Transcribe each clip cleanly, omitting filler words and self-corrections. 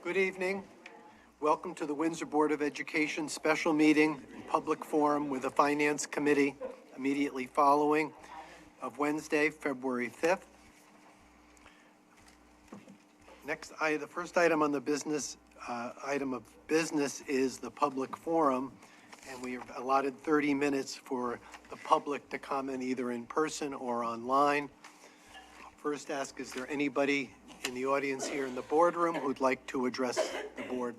Good evening. Welcome to the Windsor Board of Education special meeting, public forum with the Finance Committee immediately following of Wednesday, February 5th. The first item on the item of business is the public forum, and we have allotted 30 minutes for the public to comment either in person or online. First ask, is there anybody in the audience here in the boardroom who'd like to address the board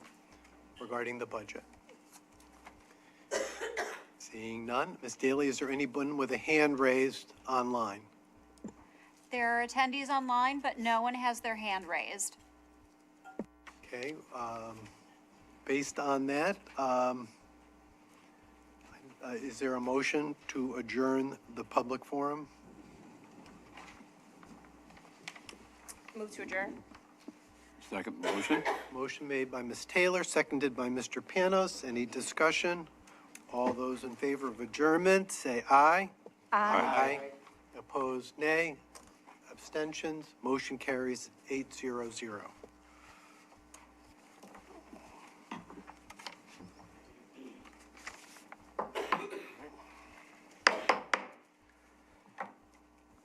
regarding the budget? Seeing none. Ms. Daly, is there anyone with a hand raised online? There are attendees online, but no one has their hand raised. Okay, based on that, is there a motion to adjourn the public forum? Move to adjourn. Second motion. Motion made by Ms. Taylor, seconded by Mr. Panos. Any discussion? All those in favor of adjournment, say aye. Aye. Opposed, nay. Abstentions, motion carries 8-0-0.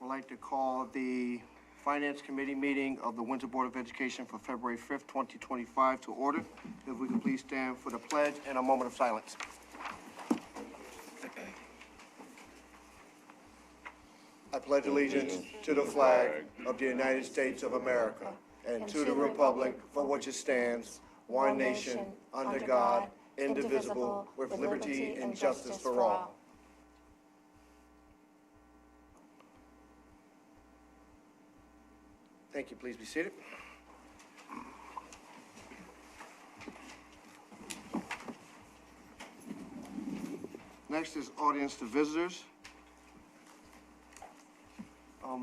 I'd like to call the Finance Committee meeting of the Windsor Board of Education for February 5th, 2025 to order. If we could please stand for the pledge and a moment of silence. I pledge allegiance to the flag of the United States of America and to the republic for which it stands, one nation, under God, indivisible, with liberty and justice for all. Thank you. Please be seated. Next is audience to visitors.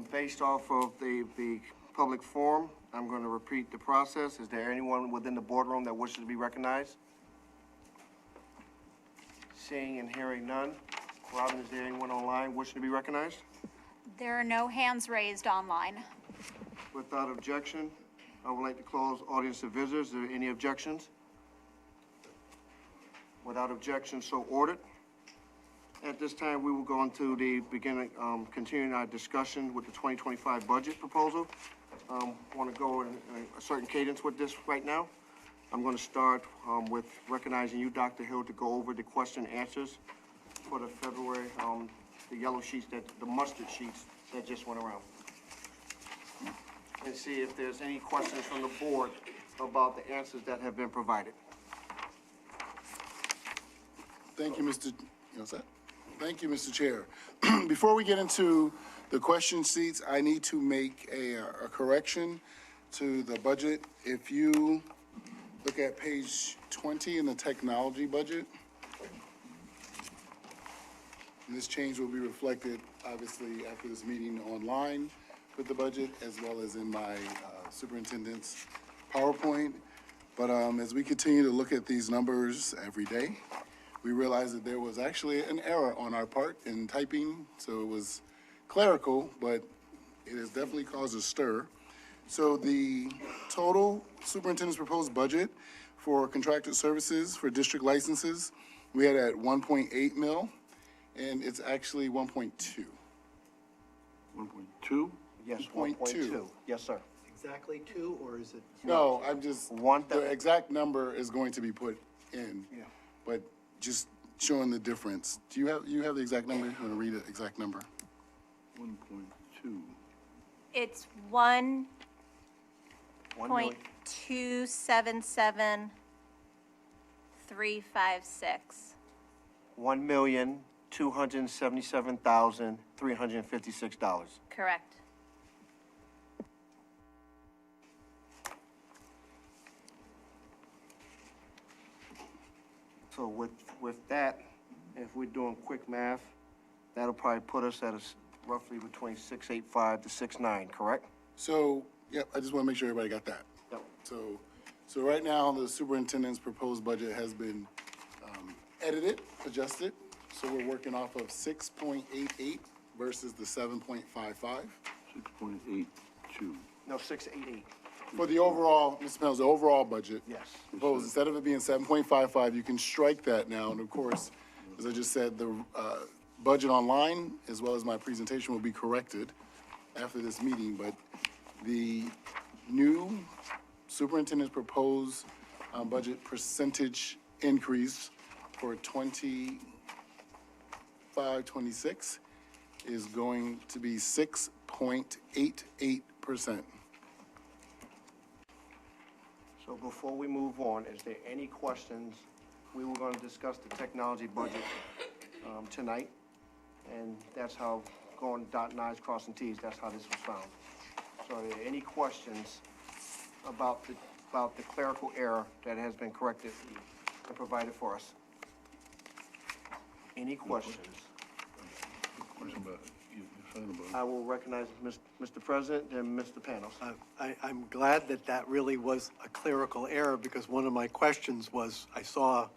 Based off of the public forum, I'm going to repeat the process. Is there anyone within the boardroom that wishes to be recognized? Seeing and hearing none. Robin, is there anyone online wishing to be recognized? There are no hands raised online. Without objection, I would like to close audience to visitors. Are there any objections? Without objection, so ordered. At this time, we will go into the beginning, continuing our discussion with the 2025 budget proposal. Want to go in a certain cadence with this right now. I'm going to start with recognizing you, Dr. Hill, to go over the question and answers for the February, the yellow sheets, the mustard sheets that just went around. And see if there's any questions from the board about the answers that have been provided. Thank you, Thank you, Mr. Chair. Before we get into the question sheets, I need to make a correction to the budget. If you look at page 20 in the technology budget, and this change will be reflected, obviously, after this meeting online with the budget, as well as in my superintendent's PowerPoint. But as we continue to look at these numbers every day, we realized that there was actually an error on our part in typing, so it was clerical, but it has definitely caused a stir. So the total superintendent's proposed budget for contracted services for district licenses, we had at 1.8 mil, and it's actually 1.2. 1.2? Yes, 1.2. Yes, sir. Exactly 2, or is it? No, I'm just, One the exact number is going to be put in. Yeah. But just showing the difference. Do you have the exact number? You want to read the exact number? 1.2. It's 1 million. 1.277356. $1,277,356. Correct. So with that, if we're doing quick math, that'll probably put us at roughly between 685 to 69, correct? So, yep, I just want to make sure everybody got that. Yep. So right now, the superintendent's proposed budget has been edited, adjusted. So we're working off of 6.88 versus the 7.55. 6.82. No, 688. For the overall, Mr. Pennell, the overall budget. Yes. Proposed, instead of it being 7.55, you can strike that now. And of course, as I just said, the budget online, as well as my presentation, will be corrected after this meeting. But the new superintendent's proposed budget percentage increase for 25-26 is going to be 6.88%. So before we move on, is there any questions? We were going to discuss the technology budget tonight, and that's how, going dotting i's, crossing t's, that's how this was found. So are there any questions about the clerical error that has been corrected and provided for us? Any questions? Question about, you're saying about. I will recognize Mr. President and Mr. Panos. I'm glad that that really was a clerical error, because one of my questions was, I saw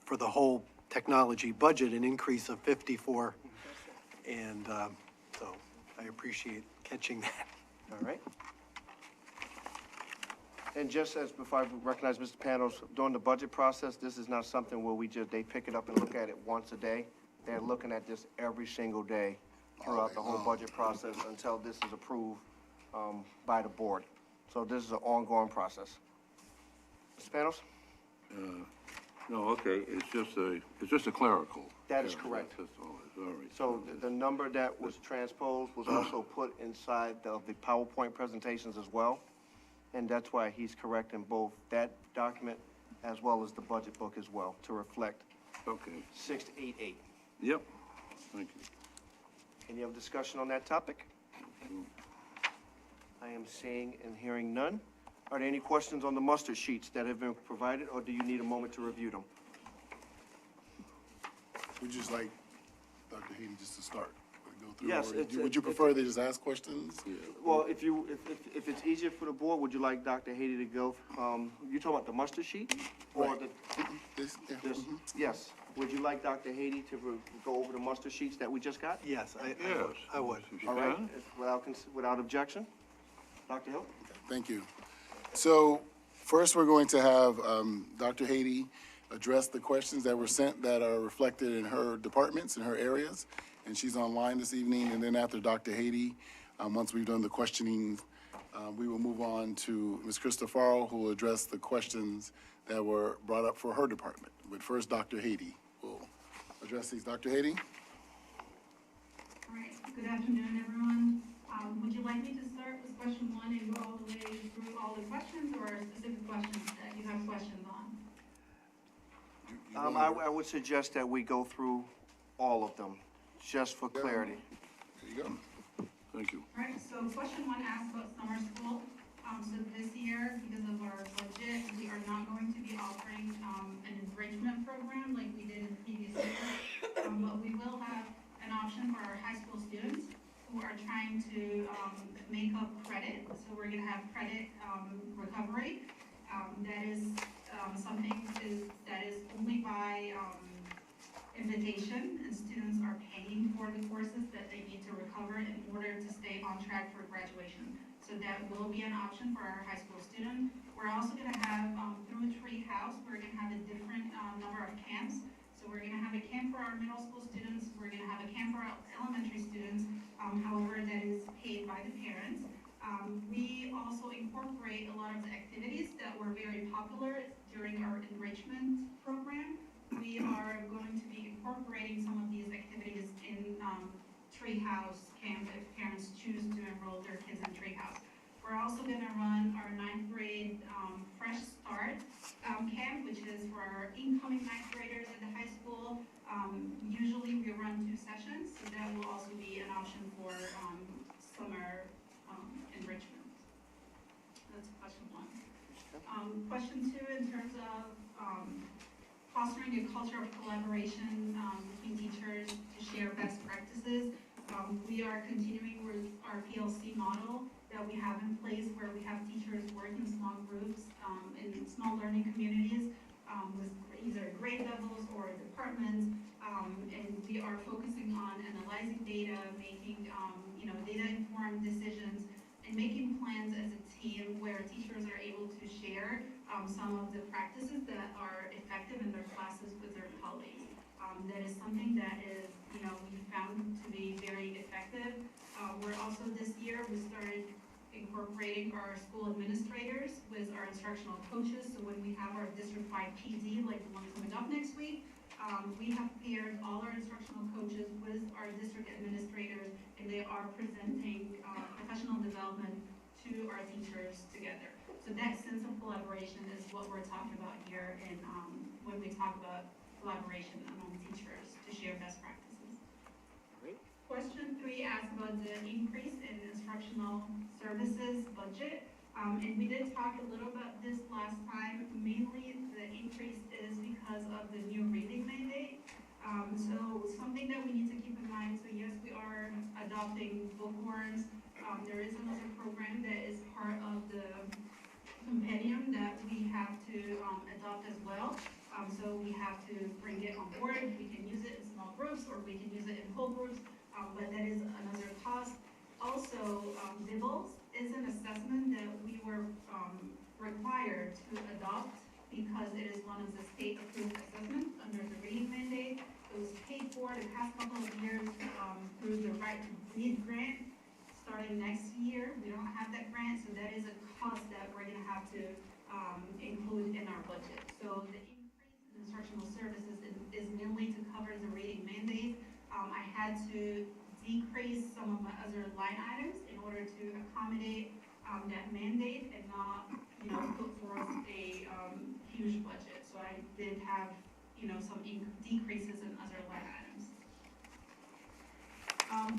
for the whole technology budget, an increase of 54. And so I appreciate catching that. All right. And just as before I recognize Mr. Panos, during the budget process, this is not something where they pick it up and look at it once a day. They're looking at this every single day throughout the whole budget process until this is approved by the board. So this is an ongoing process. Mr. Panos? No, okay, it's just a clerical. That is error. correct. That's all, all right. So the number that was transposed was also put inside of the PowerPoint presentations as well. And that's why he's correcting both that document as well as the budget book as well, to reflect Okay, 688. yep, thank you. Any other discussion on that topic? I am seeing and hearing none. Are there any questions on the muster sheets that have been provided, or do you need a moment to review them? Would you just like Dr. Hayden just to start? Go through, Yes, or it's- would you prefer they just ask questions? Well, if it's easier for the board, would you like Dr. Haiti to go, you talking about the muster sheet? Or Right. this, yes. Would you like Dr. Haiti to go over the muster sheets that we just got? Yes, Yes. I would. If you All right, can. without objection? Dr. Hill? Thank you. So first, we're going to have Dr. Haiti address the questions that were sent that are reflected in her departments, in her areas, and she's online this evening. And then after Dr. Haiti, once we've done the questioning, we will move on to Ms. Christofaro, who will address the questions that were brought up for her department. But first, Dr. Haiti will address these. Dr. Haiti? All right, good afternoon, everyone. Would you like me to start with question 1 and go all the way through all the questions, or specific questions that you have questions on? I would suggest that we go through all of them, just for clarity. There you go. Thank you. All right, so question 1 asks about summer school. So this year, because of our budget, we are not going to be offering an enrichment program like we did in the previous year. But we will have an option for our high school students who are trying to make up credit. So we're gonna have credit recovery. That is something that is only by invitation, and students are paying for the courses that they need to recover in order to stay on track for graduation. So that will be an option for our high school student. We're also gonna have, through Treehouse, we're gonna have a different number of camps. So we're gonna have a camp for our middle school students, we're gonna have a camp for our elementary students, however, that is paid by the parents. We also incorporate a lot of the activities that were very popular during our enrichment program. We are going to be incorporating some of these activities in Treehouse camp if parents choose to enroll their kids in Treehouse. We're also gonna run our 9th grade Fresh Start camp, which is for our incoming 9th graders at the high school. Usually we run 2 sessions, so that will also be an option for summer enrichment. That's question 1. Question 2, in terms of fostering a culture of collaboration between teachers to share best practices. We are continuing with our PLC model that we have in place, where we have teachers work in small groups, in small learning communities, with either grade levels or departments, and we are focusing on analyzing data, making data-informed decisions, and making plans as a team where teachers are able to share some of the practices that are effective in their classes with their colleagues. That is something that is, we found to be very effective. We're also this year, we started incorporating our school administrators with our instructional coaches. So when we have our district-wide PD, like the one coming up next week, we have paired all our instructional coaches with our district administrators, and they are presenting professional development to our teachers together. So that sense of collaboration is what we're talking about here, and when we talk about collaboration among teachers to share best practices. Question 3 asks about the increase in instructional services budget. And we did talk a little about this last time. Mainly the increase is because of the new reading mandate. So something that we need to keep in mind, so yes, we are adopting bookworms. There is another program that is part of the compendium that we have to adopt as well. So we have to bring it on board. We can use it in small groups or we can use it in whole groups, but that is another cost. Also, DIBELS is an assessment that we were required to adopt because it is one of the state-approved assessments under the reading mandate. It was paid for the past couple of years through the Right to Read grant. Starting next year, we don't have that grant, so that is a cost that we're going to have to include in our budget. So the increase in instructional services is mainly to cover the reading mandate. I had to decrease some of my other line items in order to accommodate that mandate and not, put forth a huge budget. So I did have, some decreases in other line items.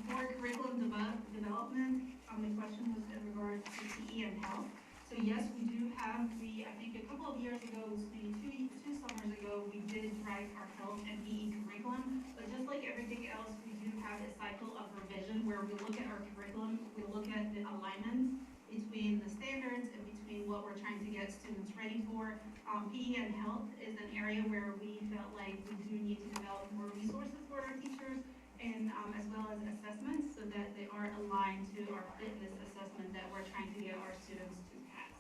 For curriculum development, the question was in regards to PE and health. So yes, we do have, I think a couple of years ago, maybe two summers ago, we did write our health and PE curriculum. But just like everything else, we do have a cycle of revision where we look at our curriculum, we look at the alignments between the standards and between what we're trying to get students ready for. PE and health is an area where we felt like we do need to develop more resources for our teachers, and as well as assessments so that they are aligned to our fitness assessment that we're trying to get our students to pass.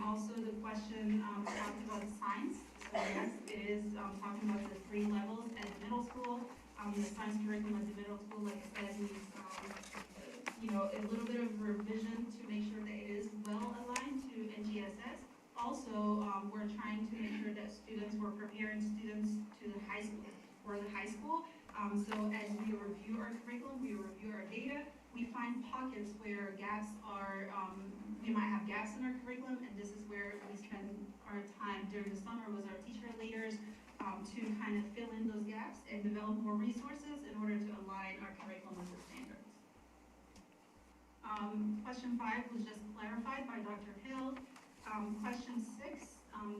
Also the question talked about science. So yes, it is talking about the 3 levels at middle school. The science curriculum at the middle school, like I said, needs a little bit of revision to make sure that it is well aligned to NGSS. Also, we're trying to make sure that we're preparing students to the high school, for the high school. So as we review our curriculum, we review our data, we find pockets where gaps are, we might have gaps in our curriculum, and this is where we spend our time during the summer with our teacher leaders to kind of fill in those gaps and develop more resources in order to align our curriculum with the standards. Question 5 was just clarified by Dr. Hill. Question 6,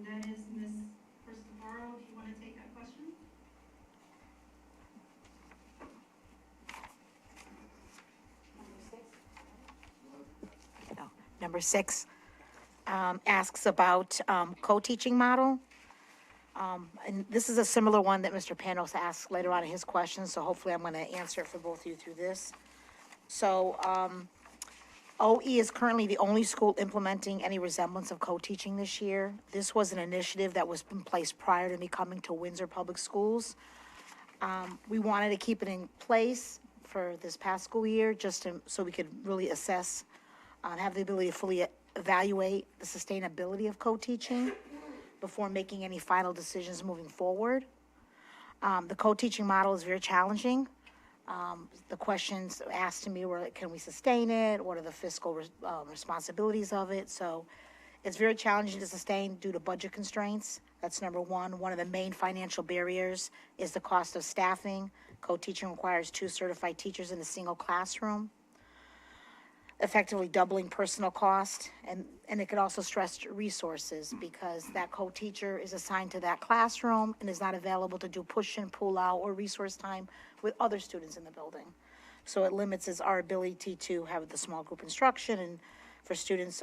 that is Ms. Cristofaro, if you want to take that question. Number 6 asks about co-teaching model. And this is a similar one that Mr. Panos asked later on in his question, so hopefully I'm going to answer it for both of you through this. So OE is currently the only school implementing any resemblance of co-teaching this year. This was an initiative that was in place prior to me coming to Windsor Public Schools. We wanted to keep it in place for this past school year so we could really assess, have the ability to fully evaluate the sustainability of co-teaching before making any final decisions moving forward. The co-teaching model is very challenging. The questions asked to me were, can we sustain it? What are the fiscal responsibilities of it? So it's very challenging to sustain due to budget constraints. That's number one. One of the main financial barriers is the cost of staffing. Co-teaching requires 2 certified teachers in a single classroom, effectively doubling personal cost, and it could also stress resources because that co-teacher is assigned to that classroom and is not available to do push in, pull out, or resource time with other students in the building. So it limits our ability to have the small group instruction and for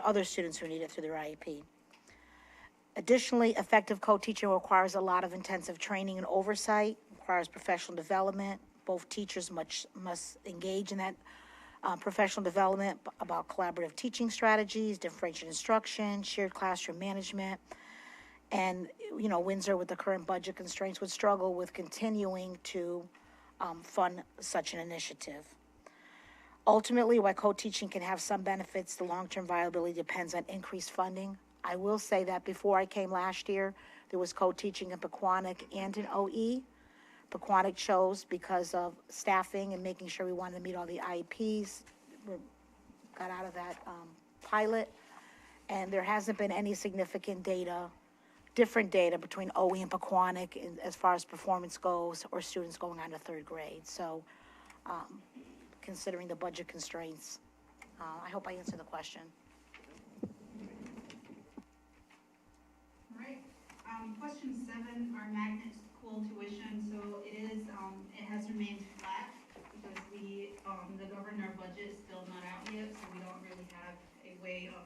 other students who need it through their IEP. Additionally, effective co-teaching requires a lot of intensive training and oversight, requires professional development. Both teachers must engage in that professional development about collaborative teaching strategies, differentiated instruction, shared classroom management. And, you know, Windsor, with the current budget constraints, would struggle with continuing to fund such an initiative. Ultimately, while co-teaching can have some benefits, the long-term viability depends on increased funding. I will say that before I came last year, there was co-teaching in Pequannock and in OE. Pequannock chose because of staffing and making sure we wanted to meet all the IEPs, got out of that pilot. And there hasn't been any significant data, different data between OE and Pequannock as far as performance goes or students going on to third grade. So considering the budget constraints, I hope I answered the question. All right, question 7, our magnet school tuition, so it has remained flat because the governor budget is still not out yet, so we don't really have a way of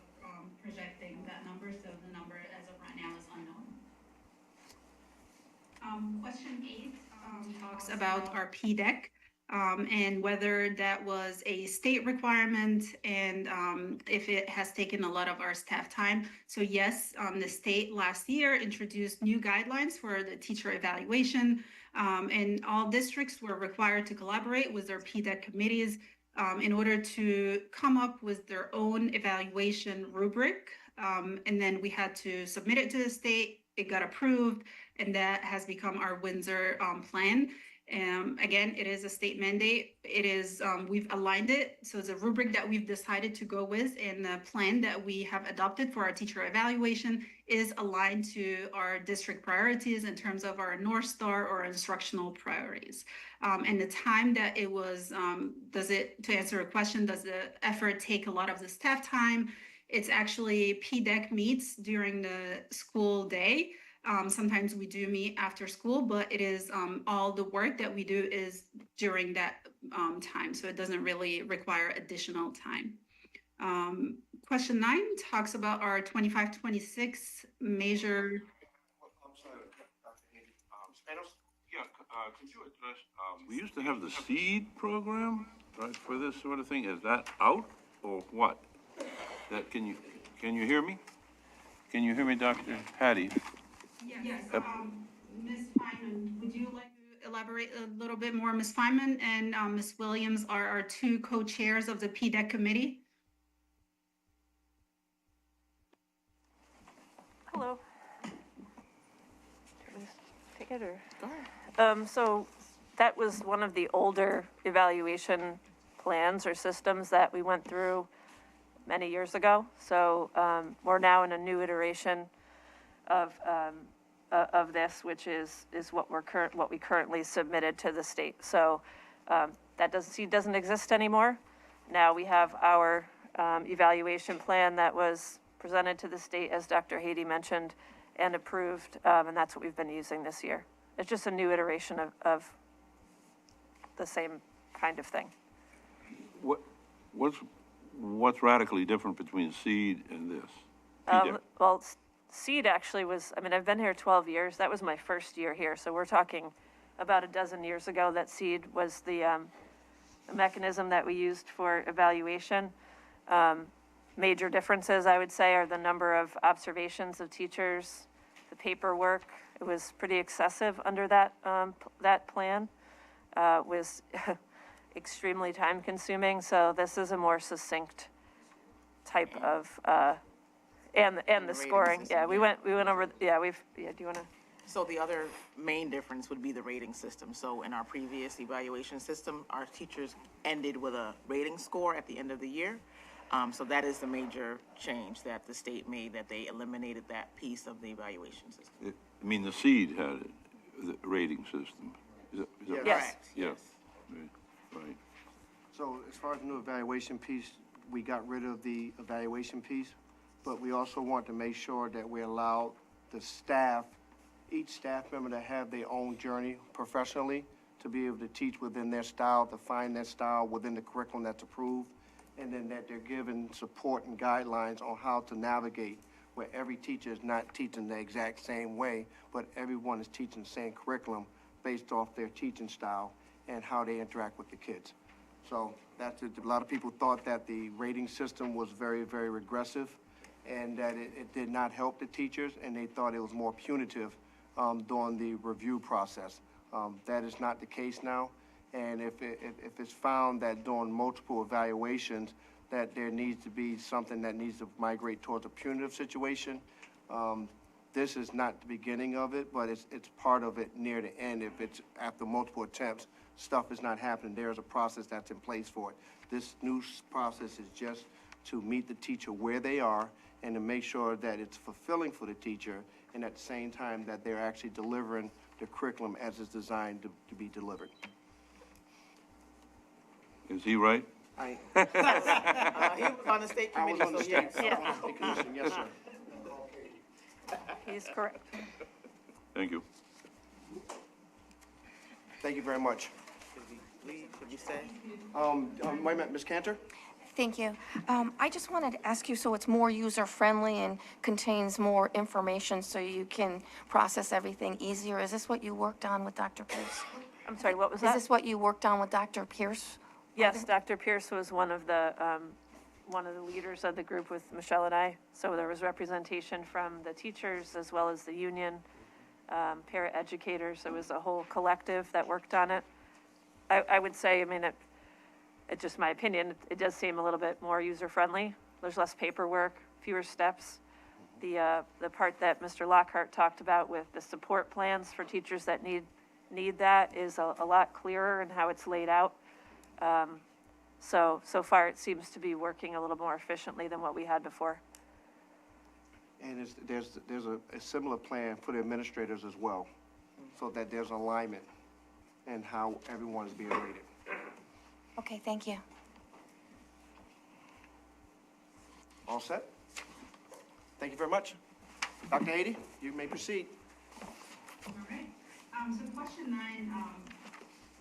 projecting that number, so the number as of right now is unknown. Question 8 talks about our PDEC. And whether that was a state requirement and if it has taken a lot of our staff time. So yes, the state last year introduced new guidelines for the teacher evaluation, and all districts were required to collaborate with their PDEC committees in order to come up with their own evaluation rubric. And then we had to submit it to the state. It got approved, and that has become our Windsor plan. Again, it is a state mandate. It is, we've aligned it. So it's a rubric that we've decided to go with, and the plan that we have adopted for our teacher evaluation is aligned to our district priorities in terms of our North Star or instructional priorities. And the time that it was, to answer a question, does the effort take a lot of the staff time? It's actually PDEC meets during the school day. Sometimes we do meet after school, but it is all the work that we do is during that time. So it doesn't really require additional time. Question 9 talks about our 25-26 major. I'm sorry, Dr. Haney. Spanos? Yeah, could you address, we used to have the SEED program, right, for this sort of thing. Is that out or what? That, can you hear me? Can you hear me, Dr. Hattie? Yes, Ms. Feynman, would you like to elaborate a little bit more? Ms. Feynman and Ms. Williams are our 2 co-chairs of the PDEC committee. Hello. Take it or? Go ahead. So that was one of the older evaluation plans or systems that we went through many years ago. So we're now in a new iteration of this, which is what we currently submitted to the state. So that doesn't exist anymore. Now we have our evaluation plan that was presented to the state, as Dr. Hatey mentioned, and approved, and that's what we've been using this year. It's just a new iteration of the same kind of thing. What's radically different between SEED and this? PDEC? Well, SEED actually was, I mean, I've been here 12 years. That was my first year here. So we're talking about a dozen years ago that SEED was the mechanism that we used for evaluation. Major differences, I would say, are the number of observations of teachers, the paperwork. It was pretty excessive under that plan. Was extremely time consuming. So this is a more succinct type of, and the scoring. System, yeah, we went over, do you want to? So the other main difference would be the rating system. So in our previous evaluation system, our teachers ended with a rating score at the end of the year. So that is the major change that the state made, that they eliminated that piece of the evaluation system. I mean, the SEED had it, the rating system. Is that Yes. Correct, Yeah. yes. Right. So as far as the new evaluation piece, we got rid of the evaluation piece, but we also want to make sure that we allow the staff, each staff member to have their own journey professionally, to be able to teach within their style, to find their style within the curriculum that's approved, and then that they're given support and guidelines on how to navigate, where every teacher is not teaching the exact same way, but everyone is teaching the same curriculum based off their teaching style and how they interact with the kids. So that's, a lot of people thought that the rating system was very, very regressive and that it did not help the teachers, and they thought it was more punitive during the review process. That is not the case now, and if it's found that during multiple evaluations that there needs to be something that needs to migrate towards a punitive situation, this is not the beginning of it, but it's part of it near the end. If it's after multiple attempts, stuff is not happening, there's a process that's in place for it. This new process is just to meet the teacher where they are and to make sure that it's fulfilling for the teacher, and at the same time that they're actually delivering the curriculum as it's designed to be delivered. Is he right? I, He was on the state I was committee, on the so yes. state, I was on the state commission, yes, sir. He's correct. Thank you. Thank you very much. Did we leave? Did you say? Wait a minute, Ms. Cantor? Thank you. I just wanted to ask you, so it's more user-friendly and contains more information so you can process everything easier. Is this what you worked on with Dr. Pierce? I'm sorry, what was Is that? this what you worked on with Dr. Pierce? Yes, Dr. Pierce was one of the leaders of the group with Michelle and I. So there was representation from the teachers as well as the union, para-educators. It was a whole collective that worked on it. I would say, I mean, it's just my opinion, it does seem a little bit more user-friendly. There's less paperwork, fewer steps. The part that Mr. Lockhart talked about with the support plans for teachers that need that is a lot clearer in how it's laid out. So far it seems to be working a little more efficiently than what we had before. And there's a similar plan for the administrators as well, so that there's alignment in how everyone is being rated. Okay, thank you. All set? Thank you very much. Dr. Haiti, you may proceed. All right, so question 9,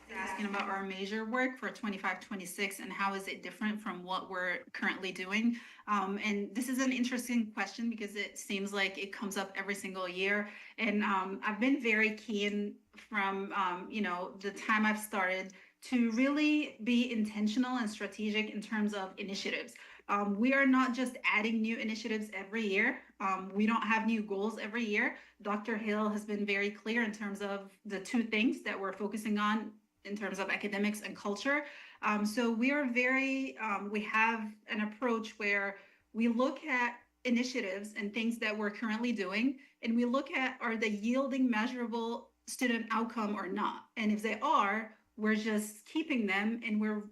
is asking about our major work for 25-26 and how is it different from what we're currently doing. And this is an interesting question because it seems like it comes up every single year. And I've been very keen from, the time I've started to really be intentional and strategic in terms of initiatives. We are not just adding new initiatives every year. We don't have new goals every year. Dr. Hill has been very clear in terms of the 2 things that we're focusing on in terms of academics and culture. So we are we have an approach where we look at initiatives and things that we're currently doing, and we look at, are they yielding measurable student outcome or not? And if they are, we're just keeping them and we're,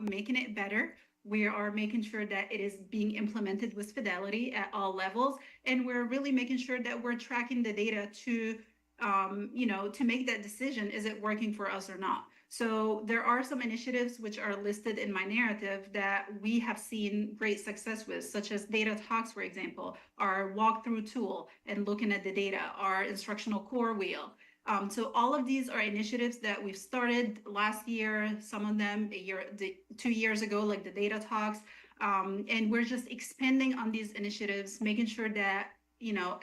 making it better. We are making sure that it is being implemented with fidelity at all levels. And we're really making sure that we're tracking the data to, to make that decision, is it working for us or not? So there are some initiatives which are listed in my narrative that we have seen great success with, such as Data Talks, for example, our walkthrough tool and looking at the data, our instructional core wheel. So all of these are initiatives that we've started last year, some of them 2 years ago, like the Data Talks. And we're just expanding on these initiatives, making sure that,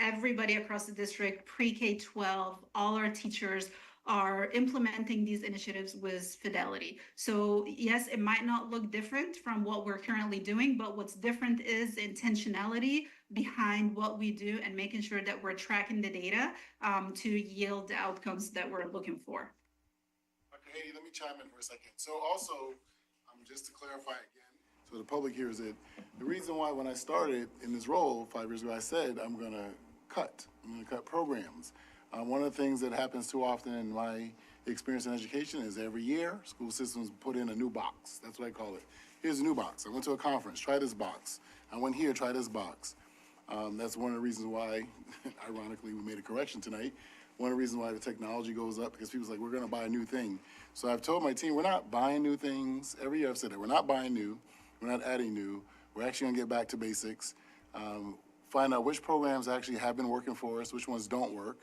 everybody across the district, pre-K-12, all our teachers are implementing these initiatives with fidelity. So yes, it might not look different from what we're currently doing, but what's different is intentionality behind what we do and making sure that we're tracking the data to yield the outcomes that we're looking for. Dr. Haiti, let me chime in for a second. So also, just to clarify again, so the public hears it, the reason why when I started in this role 5 years ago, I said I'm going to cut programs. One of the things that happens too often in my experience in education is every year, school systems put in a new box. That's what I call it. Here's a new box. I went to a conference, try this box. I went here, try this box. That's one of the reasons why, ironically, we made a correction tonight. One of the reasons why the technology goes up, because people's like, we're going to buy a new thing. So I've told my team, we're not buying new things. Every year I've said that. We're not buying new. We're not adding new. We're actually going to get back to basics, find out which programs actually have been working for us, which ones don't work.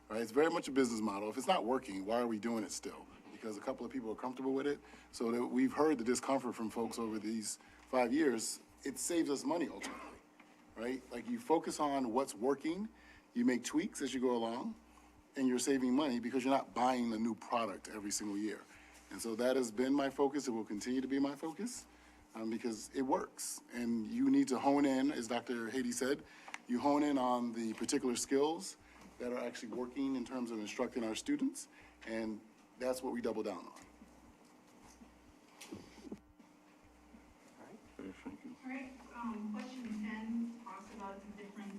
Right? It's very much a business model. If it's not working, why are we doing it still? Because a couple of people are comfortable with it. So that we've heard the discomfort from folks over these 5 years. It saves us money ultimately, right? Like you focus on what's working, you make tweaks as you go along, and you're saving money because you're not buying a new product every single year. And so that has been my focus. It will continue to be my focus because it works. And you need to hone in, as Dr. Haiti said, you hone in on the particular skills that are actually working in terms of instructing our students. And that's what we double down on. All right, question 10 talks about the different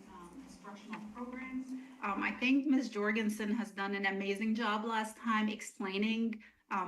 instructional programs. I think Ms. Jorgensen has done an amazing job last time explaining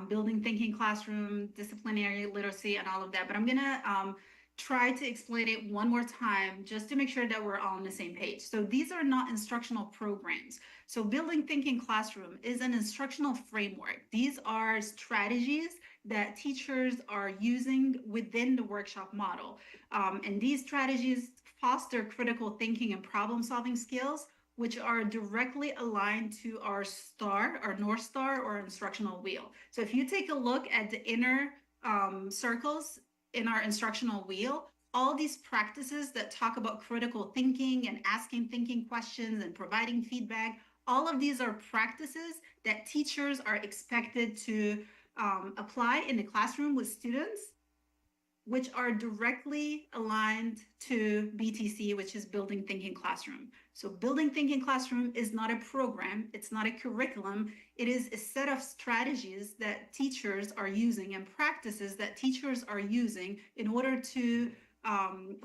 building thinking classroom, disciplinary literacy, and all of that. But I'm gonna try to explain it one more time just to make sure that we're all on the same page. So these are not instructional programs. So building thinking classroom is an instructional framework. These are strategies that teachers are using within the workshop model. And these strategies foster critical thinking and problem-solving skills, which are directly aligned to our star, our North Star, or instructional wheel. So if you take a look at the inner circles in our instructional wheel, all these practices that talk about critical thinking and asking thinking questions and providing feedback, all of these are practices that teachers are expected to apply in the classroom with students, which are directly aligned to BTC, which is Building Thinking Classroom. So Building Thinking Classroom is not a program, it's not a curriculum, it is a set of strategies that teachers are using and practices that teachers are using in order to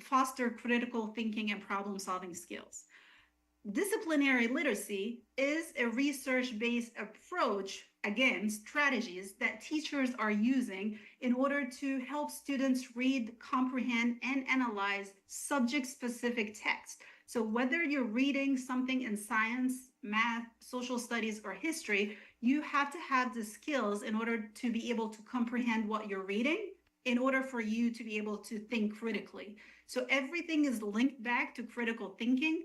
foster critical thinking and problem-solving skills. Disciplinary literacy is a research-based approach, again, strategies that teachers are using in order to help students read, comprehend, and analyze subject-specific text. So whether you're reading something in science, math, social studies, or history, you have to have the skills in order to be able to comprehend what you're reading in order for you to be able to think critically. So everything is linked back to critical thinking.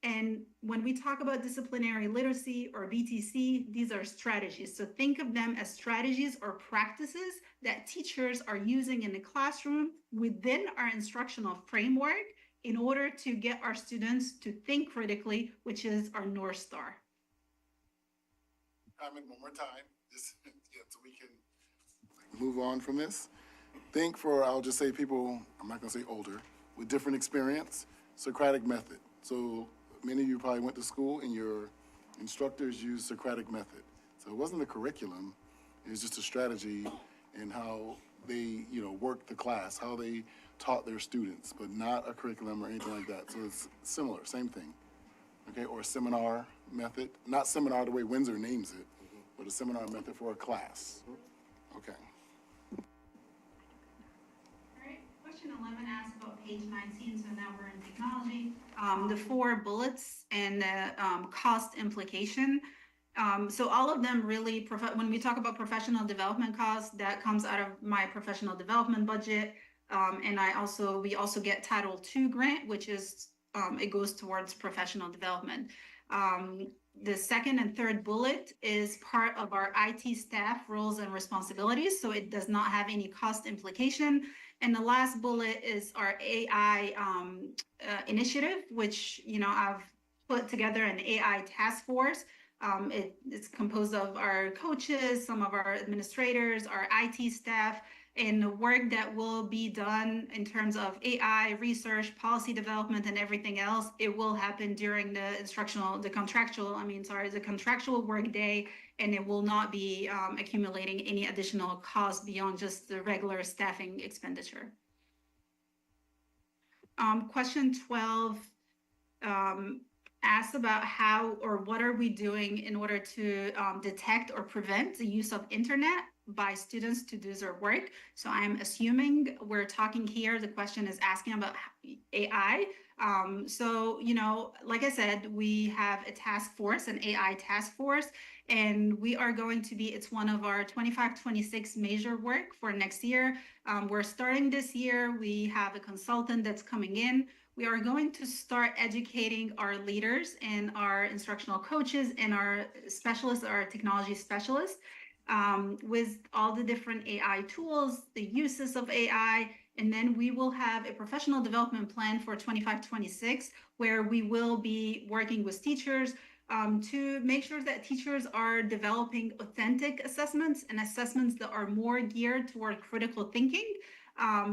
And when we talk about disciplinary literacy or BTC, these are strategies. So think of them as strategies or practices that teachers are using in the classroom within our instructional framework in order to get our students to think critically, which is our North Star. Comment one more time, just yeah, so we can move on from this. Think for, I'll just say people, I'm not gonna say older, with different experience, Socratic method. So many of you probably went to school and your instructors used Socratic method. So it wasn't a curriculum, it was just a strategy in how they, worked the class, how they taught their students, but not a curriculum or anything like that. So it's similar, same thing. Okay, or a seminar method, not seminar the way Windsor names it, but a seminar method for a class. Okay. All right, question 11 asks about page 19, so now we're in technology. The 4 bullets and the cost implication. So all of them really, when we talk about professional development costs, that comes out of my professional development budget. And we also get Title II grant, which is, it goes towards professional development. The second and third bullet is part of our IT staff roles and responsibilities, so it does not have any cost implication. And the last bullet is our AI initiative, which, I've put together an AI task force. It's composed of our coaches, some of our administrators, our IT staff, and the work that will be done in terms of AI research, policy development, and everything else. It will happen during the contractual work day, and it will not be accumulating any additional costs beyond just the regular staffing expenditure. Question 12 asks about how or what are we doing in order to detect or prevent the use of internet by students to do their work. So I'm assuming we're talking here, the question is asking about AI. So, like I said, we have a task force, an AI task force, and we are going to be, it's one of our 25-26 major work for next year. We're starting this year. We have a consultant that's coming in. We are going to start educating our leaders and our instructional coaches and our specialists, our technology specialists, with all the different AI tools, the uses of AI, and then we will have a professional development plan for 25-26, where we will be working with teachers, to make sure that teachers are developing authentic assessments and assessments that are more geared toward critical thinking,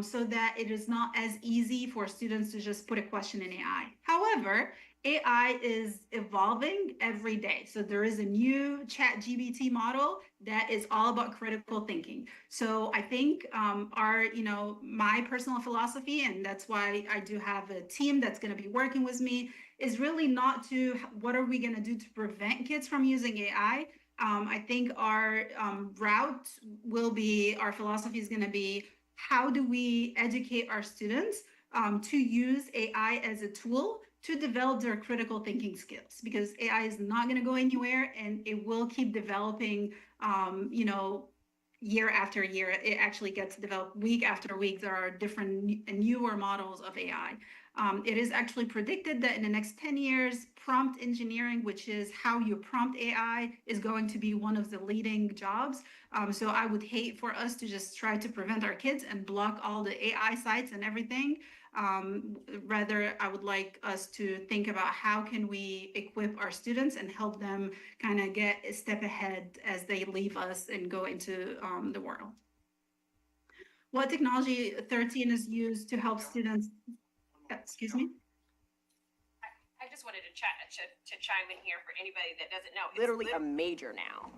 so that it is not as easy for students to just put a question in AI. However, AI is evolving every day. So there is a new ChatGPT model that is all about critical thinking. So I think my personal philosophy, and that's why I do have a team that's going to be working with me, is really not to what are we going to do to prevent kids from using AI. I think our route will be, our philosophy is going to be, how do we educate our students to use AI as a tool to develop their critical thinking skills, because AI is not going to go anywhere and it will keep developing, year after year. It actually gets developed week after week. There are different newer models of AI. It is actually predicted that in the next 10 years, prompt engineering, which is how you prompt AI, is going to be one of the leading jobs. So I would hate for us to just try to prevent our kids and block all the AI sites and everything. Rather, I would like us to think about how can we equip our students and help them kind of get a step ahead as they leave us and go into the world. What technology 13 is used to help students? Excuse me? I just wanted to chime in here for anybody that doesn't know. It's Literally a major now.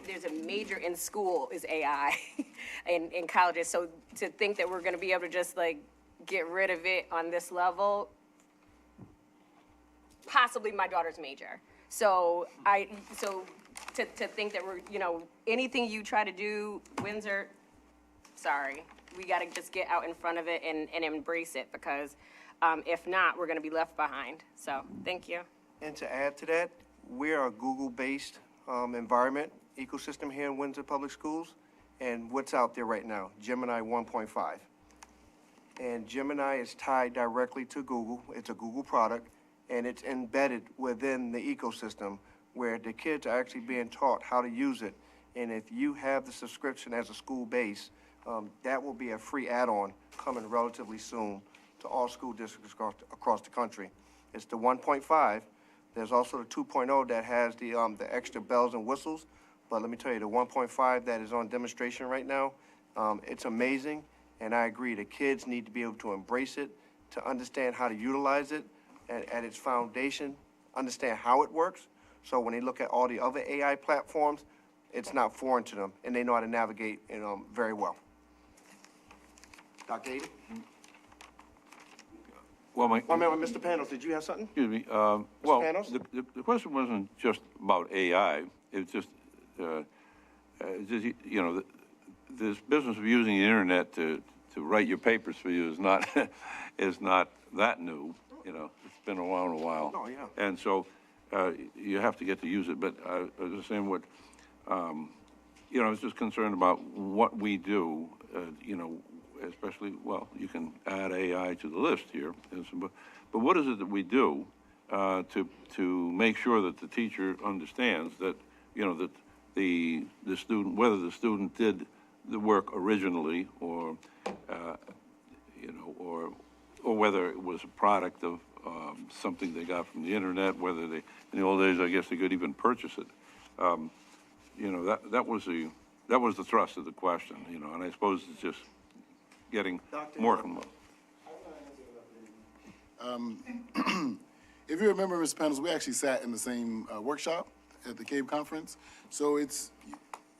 There's a major in school is AI in colleges. So to think that we're going to be able to just like get rid of it on this level, possibly my daughter's major. So to think that we're, anything you try to do, Windsor, sorry, we got to just get out in front of it and embrace it, because if not, we're going to be left behind. So thank you. And to add to that, we're a Google-based environment ecosystem here in Windsor Public Schools. And what's out there right now? Gemini 1.5. And Gemini is tied directly to Google. It's a Google product, and it's embedded within the ecosystem where the kids are actually being taught how to use it. And if you have the subscription as a school base, that will be a free add-on coming relatively soon to all school districts across the country. It's the 1.5. There's also the 2.0 that has the extra bells and whistles. But let me tell you, the 1.5 that is on demonstration right now, it's amazing. And I agree, the kids need to be able to embrace it, to understand how to utilize it at its foundation, understand how it works. So when they look at all the other AI platforms, it's not foreign to them, and they know how to navigate it very well. Dr. Ady? Well, Mr. Panos, did you have something? excuse me, Panos? the question wasn't just about AI. It's just, this business of using the internet to write your papers for you is not that new. It's been around a while. Oh, yeah. And so you have to get to use it. But I was just saying I was just concerned about what we do, especially, well, you can add AI to the list here. But what is it that we do to make sure that the teacher understands that, that the student, whether the student did the work originally or whether it was a product of something they got from the internet, whether they, in the old days, I guess they could even purchase it. That was the thrust of the question, and I suppose it's just getting more complex. If you remember, Mr. Panos, we actually sat in the same workshop at the CABE conference. So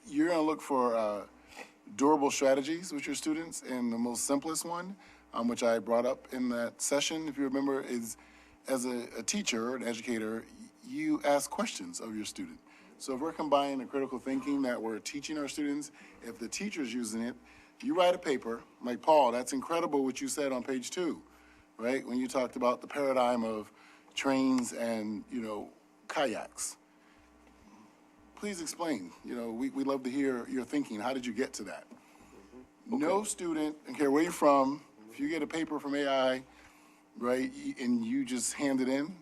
you're going to look for durable strategies with your students, and the most simplest one, which I brought up in that session, if you remember, is as a teacher or an educator, you ask questions of your student. So if we're combining the critical thinking that we're teaching our students, if the teacher's using it, you write a paper, like, Paul, that's incredible what you said on page 2, right? When you talked about the paradigm of trains and, kayaks. Please explain. We love to hear your thinking. How did you get to that? Okay. No student, I don't care where you're from, if you get a paper from AI, right, and you just hand it in,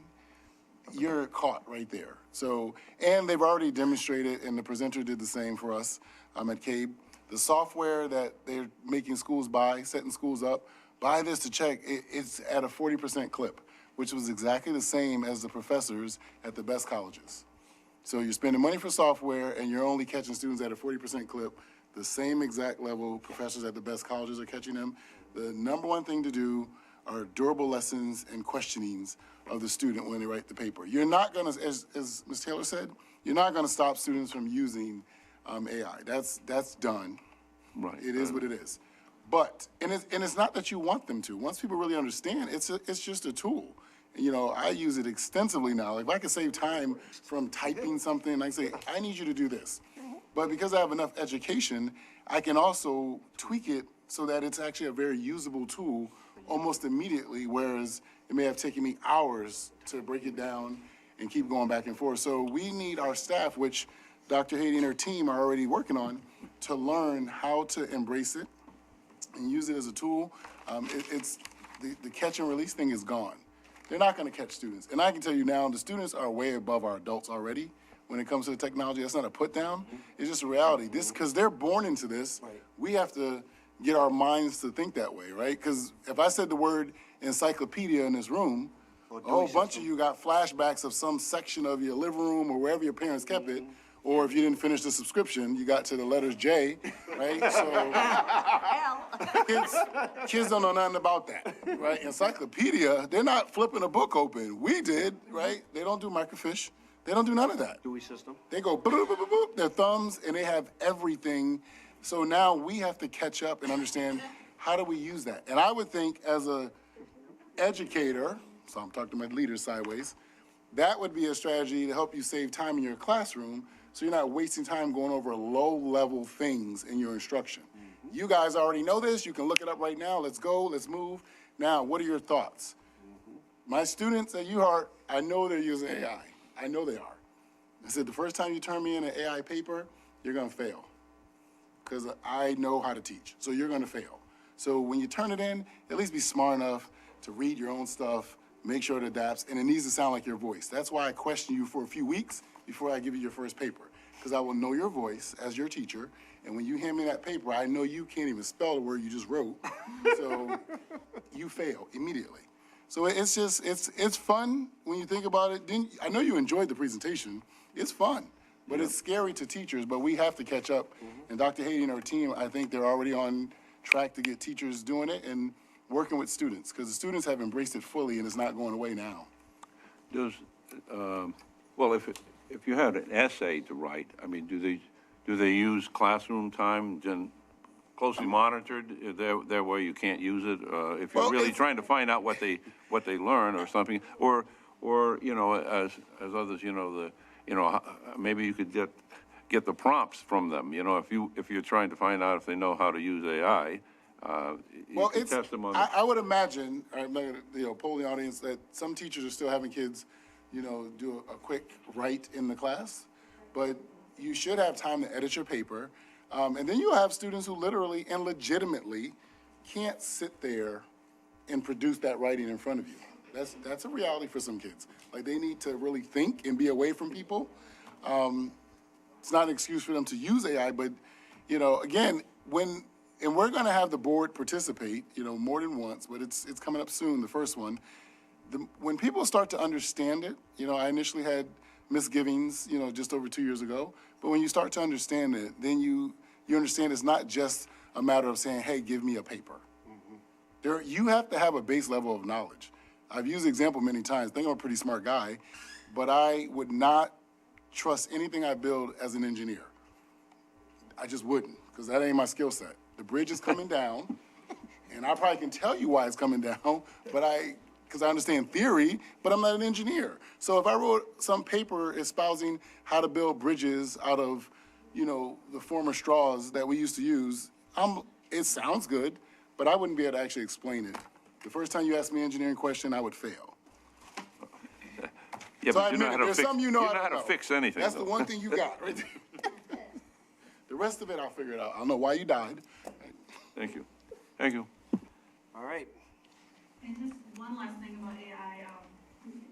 you're caught right there. So, and they've already demonstrated, and the presenter did the same for us at CABE, the software that they're making schools buy, setting schools up, buy this to check, it's at a 40% clip. which was exactly the same as the professors at the best colleges. So you're spending money for software and you're only catching students at a 40% clip. The same exact level professors at the best colleges are catching them. The number one thing to do are durable lessons and questionings of the student when they write the paper. You're not gonna, as Ms. Taylor said, you're not gonna stop students from using AI. That's done. Right. It is what it is. But, and it's not that you want them to. Once people really understand, it's just a tool. You know, I use it extensively now. Like, if I could save time from typing something, I say, I need you to do this. But because I have enough education, I can also tweak it so that it's actually a very usable tool almost immediately, whereas it may have taken me hours to break it down and keep going back and forth. So we need our staff, which Dr. Haiti and her team are already working on, to learn how to embrace it and use it as a tool. It's the catch and release thing is gone. They're not going to catch students. And I can tell you now, the students are way above our adults already when it comes to the technology. That's not a put down. It's just a reality. This, because they're born into this, we have to get our minds to think that way, right? Because if I said the word encyclopedia in this room, a whole bunch of you got flashbacks of some section of your living room or wherever your parents kept it. Or if you didn't finish the subscription, you got to the letters J, right? So kids don't know nothing about that, right? Encyclopedia, they're not flipping a book open. We did, right? They don't do microfiche. They don't do none of that. Dewey system. They go boop, boop, boop, boop, their thumbs, and they have everything. So now we have to catch up and understand, how do we use that? And I would think as a educator, so I'm talking to my leaders sideways, that would be a strategy to help you save time in your classroom so you're not wasting time going over low-level things in your instruction. You guys already know this. You can look it up right now. Let's go. Let's move. Now, what are your thoughts? My students at UHeart, I know they're using AI. I know they are. I said, the first time you turn me in an AI paper, you're going to fail because I know how to teach. So you're going to fail. So when you turn it in, at least be smart enough to read your own stuff, make sure it adapts, and it needs to sound like your voice. That's why I question you for a few weeks before I give you your first paper, because I will know your voice as your teacher, and when you hand me that paper, I know you can't even spell the word you just wrote, so you fail immediately. So it's just, it's fun when you think about it. I know you enjoyed the presentation. It's fun, but it's scary to teachers, but we have to catch up. And Dr. Haiti and her team, I think they're already on track to get teachers doing it and working with students, because the students have embraced it fully and it's not going away now. Does, well, if you had an essay to write, I mean, do they use classroom time, closely monitored, there where you can't use it? If you're really trying to find out what they learn or something, or you know, as others, you know, maybe you could get the prompts from them. You know, if you're trying to find out if they know how to use AI, you can test them on. I would imagine, I'm not gonna, you know, poll the audience, that some teachers are still having kids, you know, do a quick write in the class, but you should have time to edit your paper. And then you have students who literally and legitimately can't sit there and produce that writing in front of you. That's a reality for some kids. Like, they need to really think and be away from people. It's not an excuse for them to use AI, but, you know, again, and we're gonna have the board participate, you know, more than once, but it's coming up soon, the first one. When people start to understand it, you know, I initially had misgivings, you know, just over 2 years ago, but when you start to understand it, then you understand it's not just a matter of saying, hey, give me a paper. You have to have a base level of knowledge. I've used the example many times. I think I'm a pretty smart guy, but I would not trust anything I build as an engineer. I just wouldn't, because that ain't my skill set. The bridge is coming down, and I probably can tell you why it's coming down, but because I understand theory, but I'm not an engineer. So if I wrote some paper espousing how to build bridges out of, you know, the former straws that we used to use, it sounds good, but I wouldn't be able to actually explain it. The first time you ask me an engineering question, I would fail. Yeah, so but you know how to fix, you know how to fix anything. That's the one thing you got, right there. The rest of it, I'll figure it out. I don't know why you died. Thank you. Thank you. All right. And just one last thing about AI,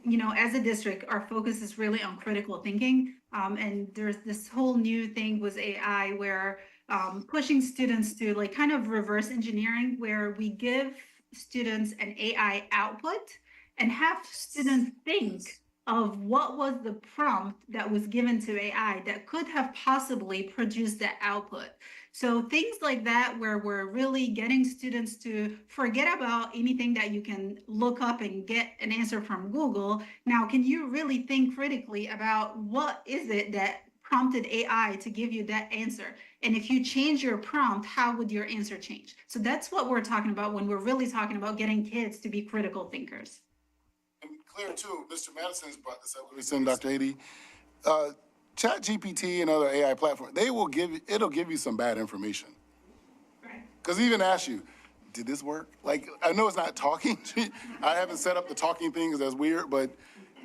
you know, as a district, our focus is really on critical thinking. And there's this whole new thing with AI where pushing students to like kind of reverse engineering, where we give students an AI output and have students think of what was the prompt that was given to AI that could have possibly produced that output. So things like that, where we're really getting students to forget about anything that you can look up and get an answer from Google. Now, can you really think critically about what is it that prompted AI to give you that answer? And if you change your prompt, how would your answer change? So that's what we're talking about when we're really talking about getting kids to be critical thinkers. And clear too, Mr. Madison's brought this up. We send Dr. Haiti. ChatGPT and other AI platforms, it'll give you some bad information. Right. Because even ask you, did this work? Like, I know it's not talking. I haven't set up the talking thing because that's weird, but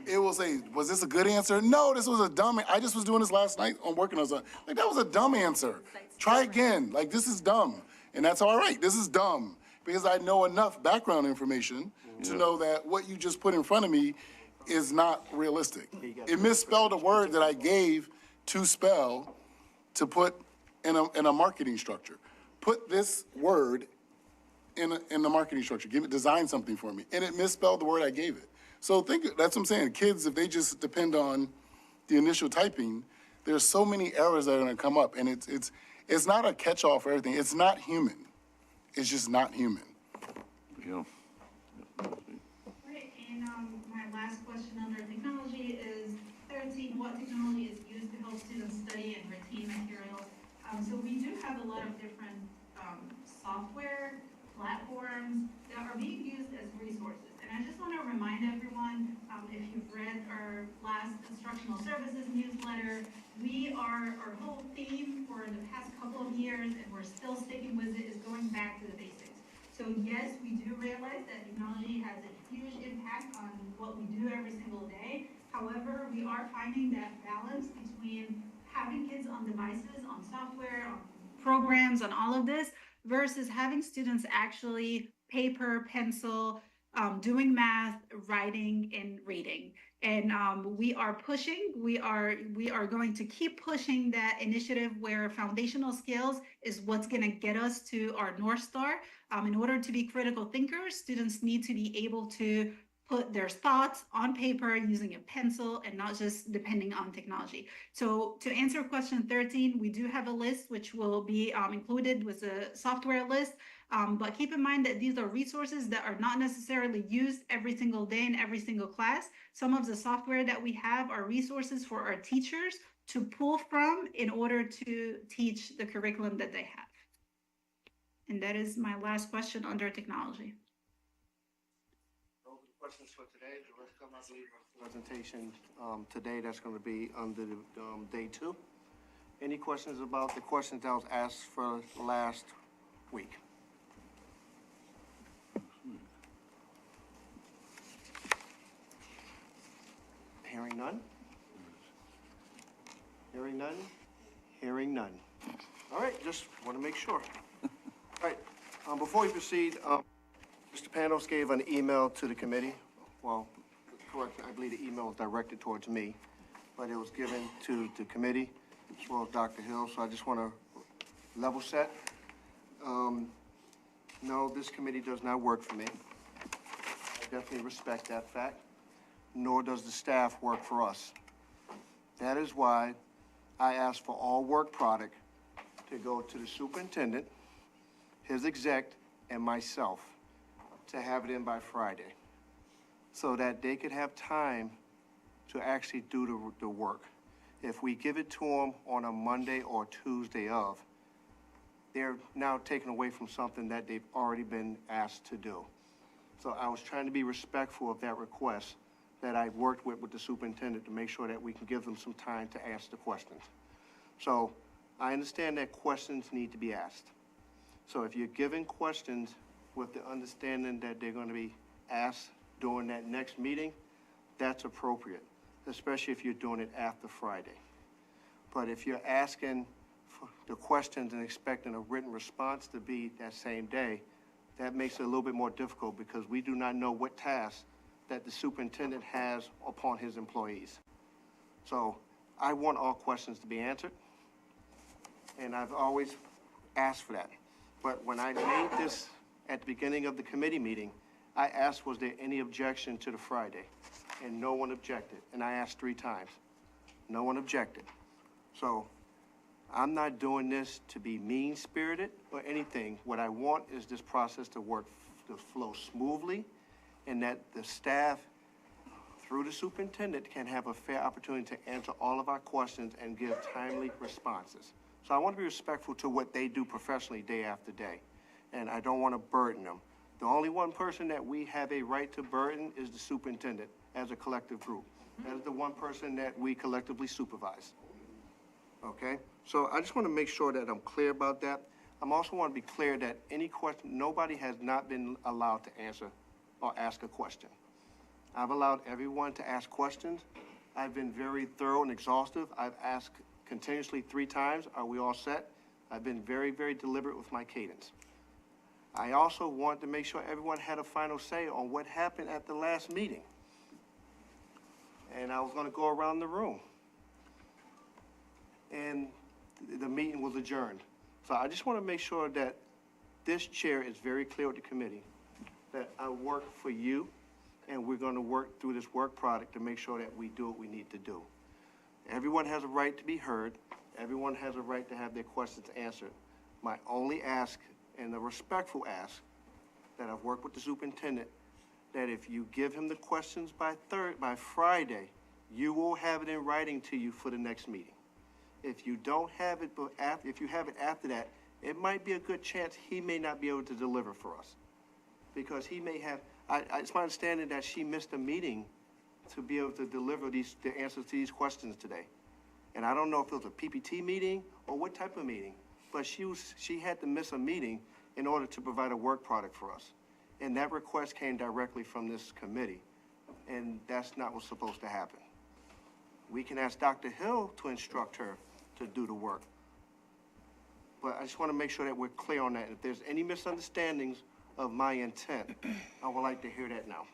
it will say, was this a good answer? No, this was a dumb, I just was doing this last night on working on something. Like, that was a dumb answer. Try again. Like, this is dumb. And that's all right. This is dumb. Because I know enough background information to know that what you just put in front of me is not realistic. It misspelled a word that I gave to spell to put in a marketing structure. Put this word in the marketing structure. Design something for me. And it misspelled the word I gave it. So that's what I'm saying. Kids, if they just depend on the initial typing, there's so many errors that are gonna come up. And it's not a catch-all for everything. It's not human. It's just not human. Yeah. Right, and my last question under technology is 13, what technology is used to help students study and retain materials? So we do have a lot of different software platforms that are being used as resources. And I just want to remind everyone, if you've read our last instructional services newsletter, our whole theme for the past couple of years, and we're still sticking with it, is going back to the basics. So yes, we do realize that technology has a huge impact on what we do every single day. However, we are finding that balance between having kids on devices, on software, on programs, on all of this, versus having students actually paper, pencil, doing math, writing, and reading. And we are pushing, we are going to keep pushing that initiative where foundational skills is what's gonna get us to our North Star. In order to be critical thinkers, students need to be able to put their thoughts on paper using a pencil and not just depending on technology. So to answer question 13, we do have a list which will be included with a software list. But keep in mind that these are resources that are not necessarily used every single day in every single class. Some of the software that we have are resources for our teachers to pull from in order to teach the curriculum that they have. And that is my last question under technology. Those are the questions for today. The rest of my presentation today, that's going to be under the day 2. Any questions about the questions that was asked for last week? Hearing none? Hearing none? Hearing none. All right, just want to make sure. All right, before we proceed, Mr. Panos gave an email to the committee. Well, correct, I believe the email was directed towards me, but it was given to the committee as well as Dr. Hill, so I just want to level set. No, this committee does not work for me. I definitely respect that fact. Nor does the staff work for us. That is why I asked for all work product to go to the superintendent, his exec, and myself to have it in by Friday so that they could have time to actually do the work. If we give it to them on a Monday or Tuesday of, they're now taken away from something that they've already been asked to do. So I was trying to be respectful of that request that I worked with the superintendent to make sure that we can give them some time to ask the questions. So I understand that questions need to be asked. So if you're given questions with the understanding that they're going to be asked during that next meeting, that's appropriate, especially if you're doing it after Friday. But if you're asking for the questions and expecting a written response to be that same day, that makes it a little bit more difficult because we do not know what tasks that the superintendent has upon his employees. So I want all questions to be answered, and I've always asked for that. But when I made this at the beginning of the committee meeting, I asked, was there any objection to the Friday? And no one objected, and I asked 3 times. No one objected. So I'm not doing this to be mean-spirited or anything. What I want is this process to work, to flow smoothly, and that the staff, through the superintendent, can have a fair opportunity to answer all of our questions and give timely responses. So I want to be respectful to what they do professionally day after day, and I don't want to burden them. The only one person that we have a right to burden is the superintendent as a collective group. That is the one person that we collectively supervise. Okay? So I just want to make sure that I'm clear about that. I also want to be clear that any question, nobody has not been allowed to answer or ask a question. I've allowed everyone to ask questions. I've been very thorough and exhaustive. I've asked continuously 3 times, are we all set? I've been very, very deliberate with my cadence. I also want to make sure everyone had a final say on what happened at the last meeting. And I was going to go around the room. And the meeting was adjourned. So I just want to make sure that this chair is very clear with the committee, that I work for you, and we're going to work through this work product to make sure that we do what we need to do. Everyone has a right to be heard. Everyone has a right to have their questions answered. My only ask, and a respectful ask, that I've worked with the superintendent, that if you give him the questions by Friday, you will have it in writing to you for the next meeting. If you don't have it, if you have it after that, it might be a good chance he may not be able to deliver for us. Because he may have, it's my understanding that she missed a meeting to be able to deliver the answers to these questions today. And I don't know if it was a PPT meeting or what type of meeting, but she had to miss a meeting in order to provide a work product for us. And that request came directly from this committee, and that's not what's supposed to happen. We can ask Dr. Hill to instruct her to do the work. But I just want to make sure that we're clear on that. If there's any misunderstandings of my intent, I would like to hear that now.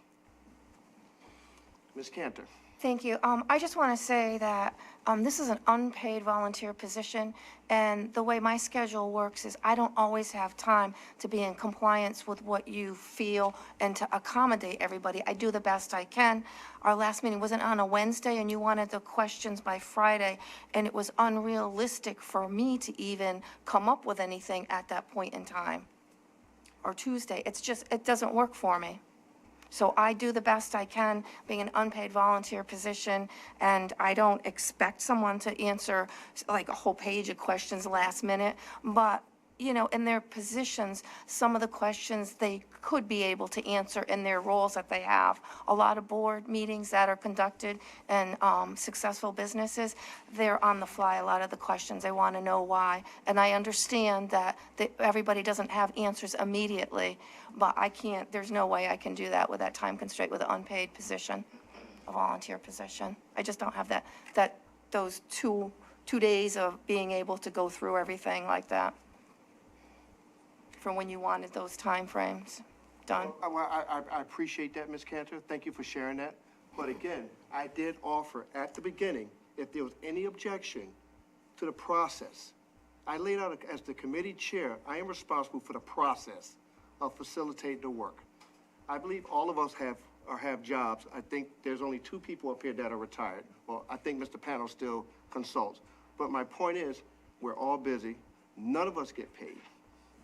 Ms. Cantor. Thank you. I just want to say that this is an unpaid volunteer position, and the way my schedule works is I don't always have time to be in compliance with what you feel and to accommodate everybody. I do the best I can. Our last meeting wasn't on a Wednesday, and you wanted the questions by Friday, and it was unrealistic for me to even come up with anything at that point in time. Or Tuesday. It's just, it doesn't work for me. So I do the best I can, being an unpaid volunteer position, and I don't expect someone to answer like a whole page of questions last minute. But, you know, in their positions, some of the questions they could be able to answer in their roles that they have. A lot of board meetings that are conducted in successful businesses, they're on the fly. A lot of the questions, they want to know why. And I understand that everybody doesn't have answers immediately, but I can't, there's no way I can do that with that time constraint with an unpaid position, a volunteer position. I just don't have those two days of being able to go through everything like that from when you wanted those time frames done. I appreciate that, Ms. Cantor. Thank you for sharing that. But again, I did offer at the beginning, if there was any objection to the process, I laid out as the committee chair, I am responsible for the process of facilitating the work. I believe all of us have jobs. I think there's only 2 people up here that are retired. Well, I think Mr. Pano still consults. But my point is, we're all busy. None of us get paid.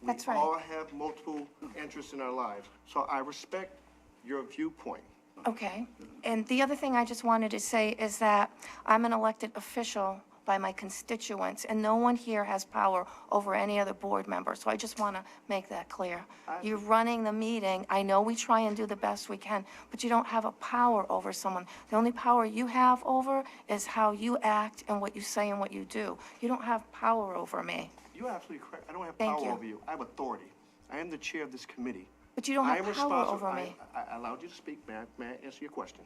That's right. We all have multiple interests in our lives. So I respect your viewpoint. Okay. And the other thing I just wanted to say is that I'm an elected official by my constituents, and no one here has power over any other board member. So I just want to make that clear. You're running the meeting. I know we try and do the best we can, but you don't have a power over someone. The only power you have over is how you act and what you say and what you do. You don't have power over me. You're absolutely correct. I don't have Thank power you. over you. I have authority. I am the chair of this committee. But you don't I have am power responsible. over me. I allowed you to speak. May I answer your question?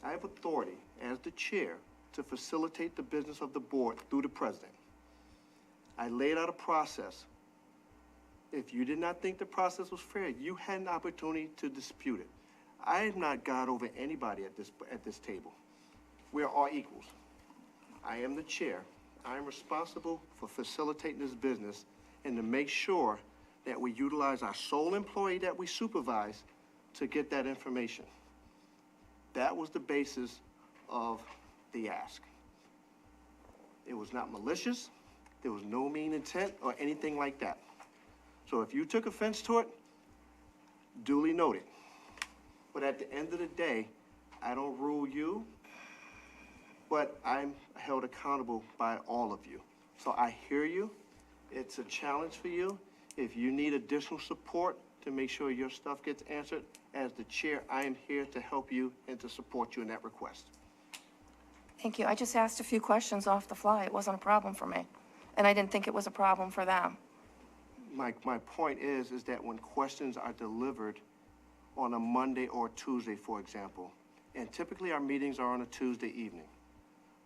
I have authority as the chair to facilitate the business of the board through the president. I laid out a process. If you did not think the process was fair, you had an opportunity to dispute it. I am not God over anybody at this table. We are all equals. I am the chair. I am responsible for facilitating this business and to make sure that we utilize our sole employee that we supervise to get that information. That was the basis of the ask. It was not malicious. There was no mean intent or anything like that. So if you took offense to it, duly noted. But at the end of the day, I don't rule you, but I'm held accountable by all of you. So I hear you. It's a challenge for you. If you need additional support to make sure your stuff gets answered, as the chair, I am here to help you and to support you in that request. Thank you. I just asked a few questions off the fly. It wasn't a problem for me. And I didn't think it was a problem for them. My point is that when questions are delivered on a Monday or Tuesday, for example, and typically our meetings are on a Tuesday evening.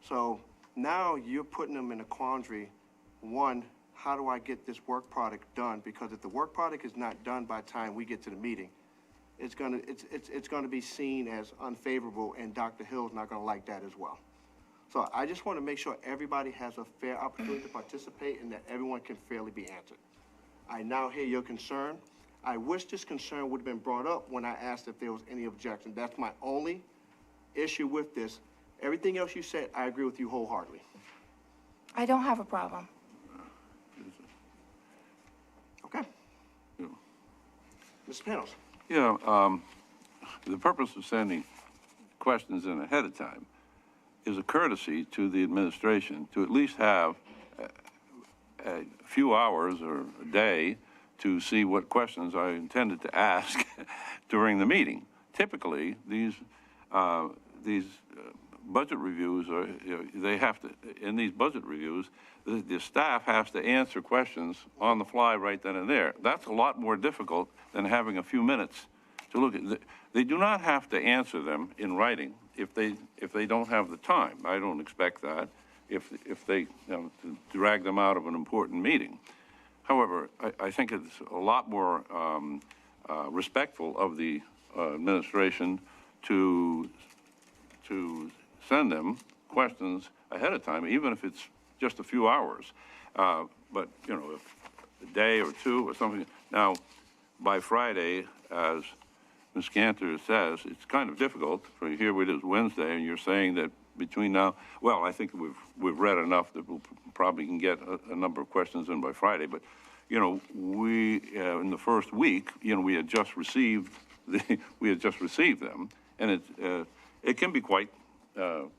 So now you're putting them in a quandary. One, how do I get this work product done? Because if the work product is not done by the time we get to the meeting, it's gonna be seen as unfavorable, and Dr. Hill's not gonna like that as well. So I just want to make sure everybody has a fair opportunity to participate and that everyone can fairly be answered. I now hear your concern. I wish this concern would have been brought up when I asked if there was any objection. That's my only issue with this. Everything else you said, I agree with you wholeheartedly. I don't have a problem. Okay. Yeah. Mr. Panos. Yeah, the purpose of sending questions in ahead of time is a courtesy to the administration to at least have a few hours or a day to see what questions I intended to ask during the meeting. Typically, these budget reviews are, they have to, in these budget reviews, the staff has to answer questions on the fly right then and there. That's a lot more difficult than having a few minutes to look at. They do not have to answer them in writing if they don't have the time. I don't expect that if they, to drag them out of an important meeting. However, I think it's a lot more respectful of the administration to send them questions ahead of time, even if it's just a few hours. But, if a day or two or something. Now, by Friday, as Ms. Cantor says, it's kind of difficult. For here it is Wednesday, and you're saying that between now, well, I think we've read enough that we'll probably can get a number of questions in by Friday. But, we in the first week, we had just received them, and it can be quite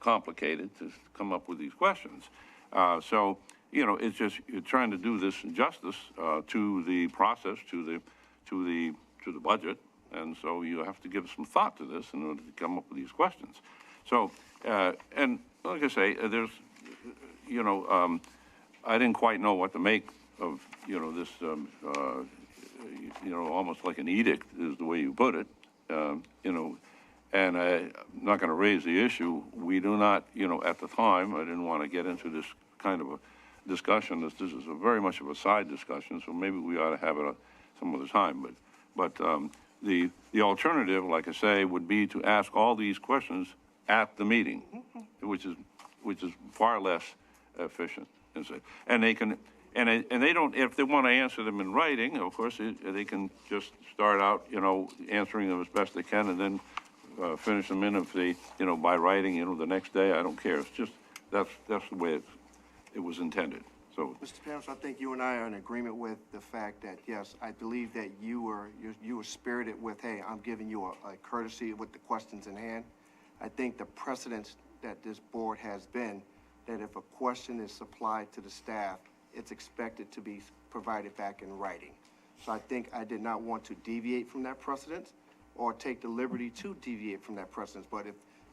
complicated to come up with these questions. So, it's just you're trying to do this justice to the process, to the budget, and so you have to give some thought to this in order to come up with these questions. So, and like I say, there's, I didn't quite know what to make of, this, almost like an edict is the way you put it, and I'm not going to raise the issue. We do not, at the time, I didn't want to get into this kind of a discussion. This is very much of a side discussion, so maybe we ought to have it some other time. But the alternative, like I say, would be to ask all these questions at the meeting, which is far less efficient. And they can, and they don't, if they want to answer them in writing, of course, they can just start out, answering them as best they can, and then finish them in if they, by writing, the next day. I don't care. It's just that's the way it was intended. So, Mr. Panos, I think you and I are in agreement with the fact that, yes, I believe that you were spirited with, hey, I'm giving you a courtesy with the questions in hand. I think the precedence that this board has been that if a question is supplied to the staff, it's expected to be provided back in writing. So I think I did not want to deviate from that precedence or take the liberty to deviate from that precedence. But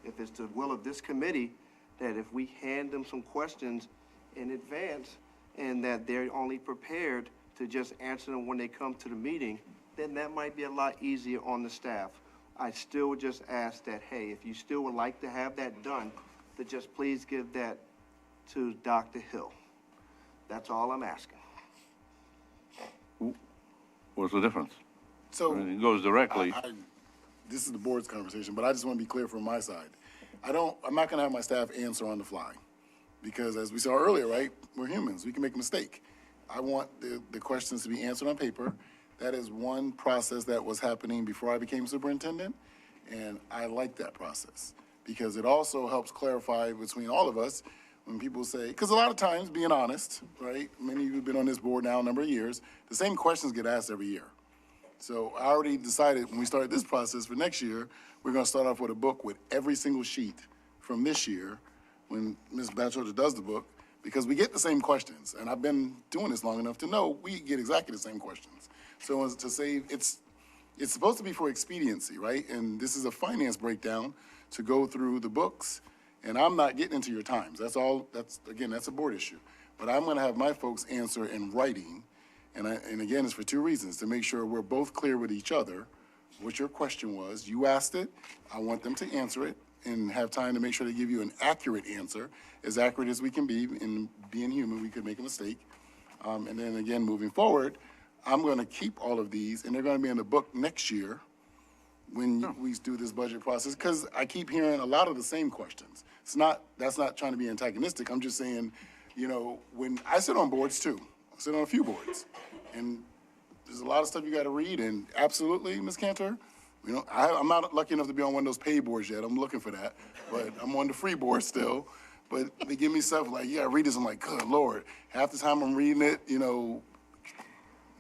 if it's the will of this committee that if we hand them some questions in advance and that they're only prepared to just answer them when they come to the meeting, then that might be a lot easier on the staff. I still just ask that, hey, if you still would like to have that done, to just please give that to Dr. Hill. That's all I'm asking. what's the difference? So I mean, it goes directly. This is the board's conversation, but I just want to be clear from my side. I'm not going to have my staff answer on the fly because, as we saw earlier, right, we're humans. We can make a mistake. I want the questions to be answered on paper. That is one process that was happening before I became superintendent, and I like that process because it also helps clarify between all of us when people say, because a lot of times, being honest, right, many of you have been on this board now a number of years, the same questions get asked every year. So I already decided when we started this process for next year, we're going to start off with a book with every single sheet from this year when Ms. Batchelder does the book, because we get the same questions. And I've been doing this long enough to know we get exactly the same questions. So as to say, it's supposed to be for expediency, right? And this is a finance breakdown to go through the books. And I'm not getting into your times. That's a board issue. But I'm going to have my folks answer in writing. And again, it's for two reasons: to make sure we're both clear with each other what your question was. You asked it. I want them to answer it and have time to make sure they give you an accurate answer, as accurate as we can be. In being human, we could make a mistake. And then again, moving forward, I'm going to keep all of these, and they're going to be in the book next year when we do this budget process, because I keep hearing a lot of the same questions. That's not trying to be antagonistic. I'm just saying, you know, when I sit on boards too, I sit on a few boards, and there's a lot of stuff you got to read, and absolutely, Ms. Cantor, you know, I'm not lucky enough to be on one of those paid boards yet. I'm looking for that, but I'm on the free board still. But they give me stuff like, yeah, read this. I'm like, good Lord. Half the time I'm reading it, you know,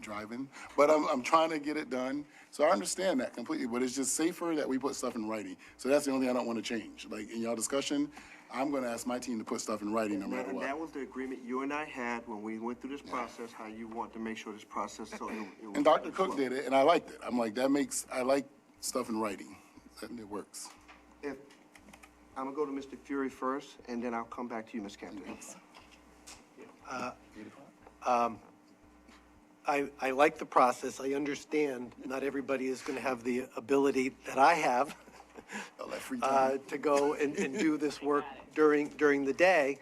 driving, but I'm trying to get it done. So I understand that completely, but it's just safer that we put stuff in writing. So that's the only thing I don't want to change. Like in y'all discussion, I'm going to ask my team to put stuff in writing no matter And what. that was the agreement you and I had when we went through this process, how you want to make sure this process, so it was. And Dr. Cook did it, and I liked it. I'm like, I like stuff in writing. It works. I'm gonna go to Mr. Fury first, and then I'll come back to you, Ms. Cantor. I like the process. I understand not everybody is going to have the ability that I have to go and do this work during the day.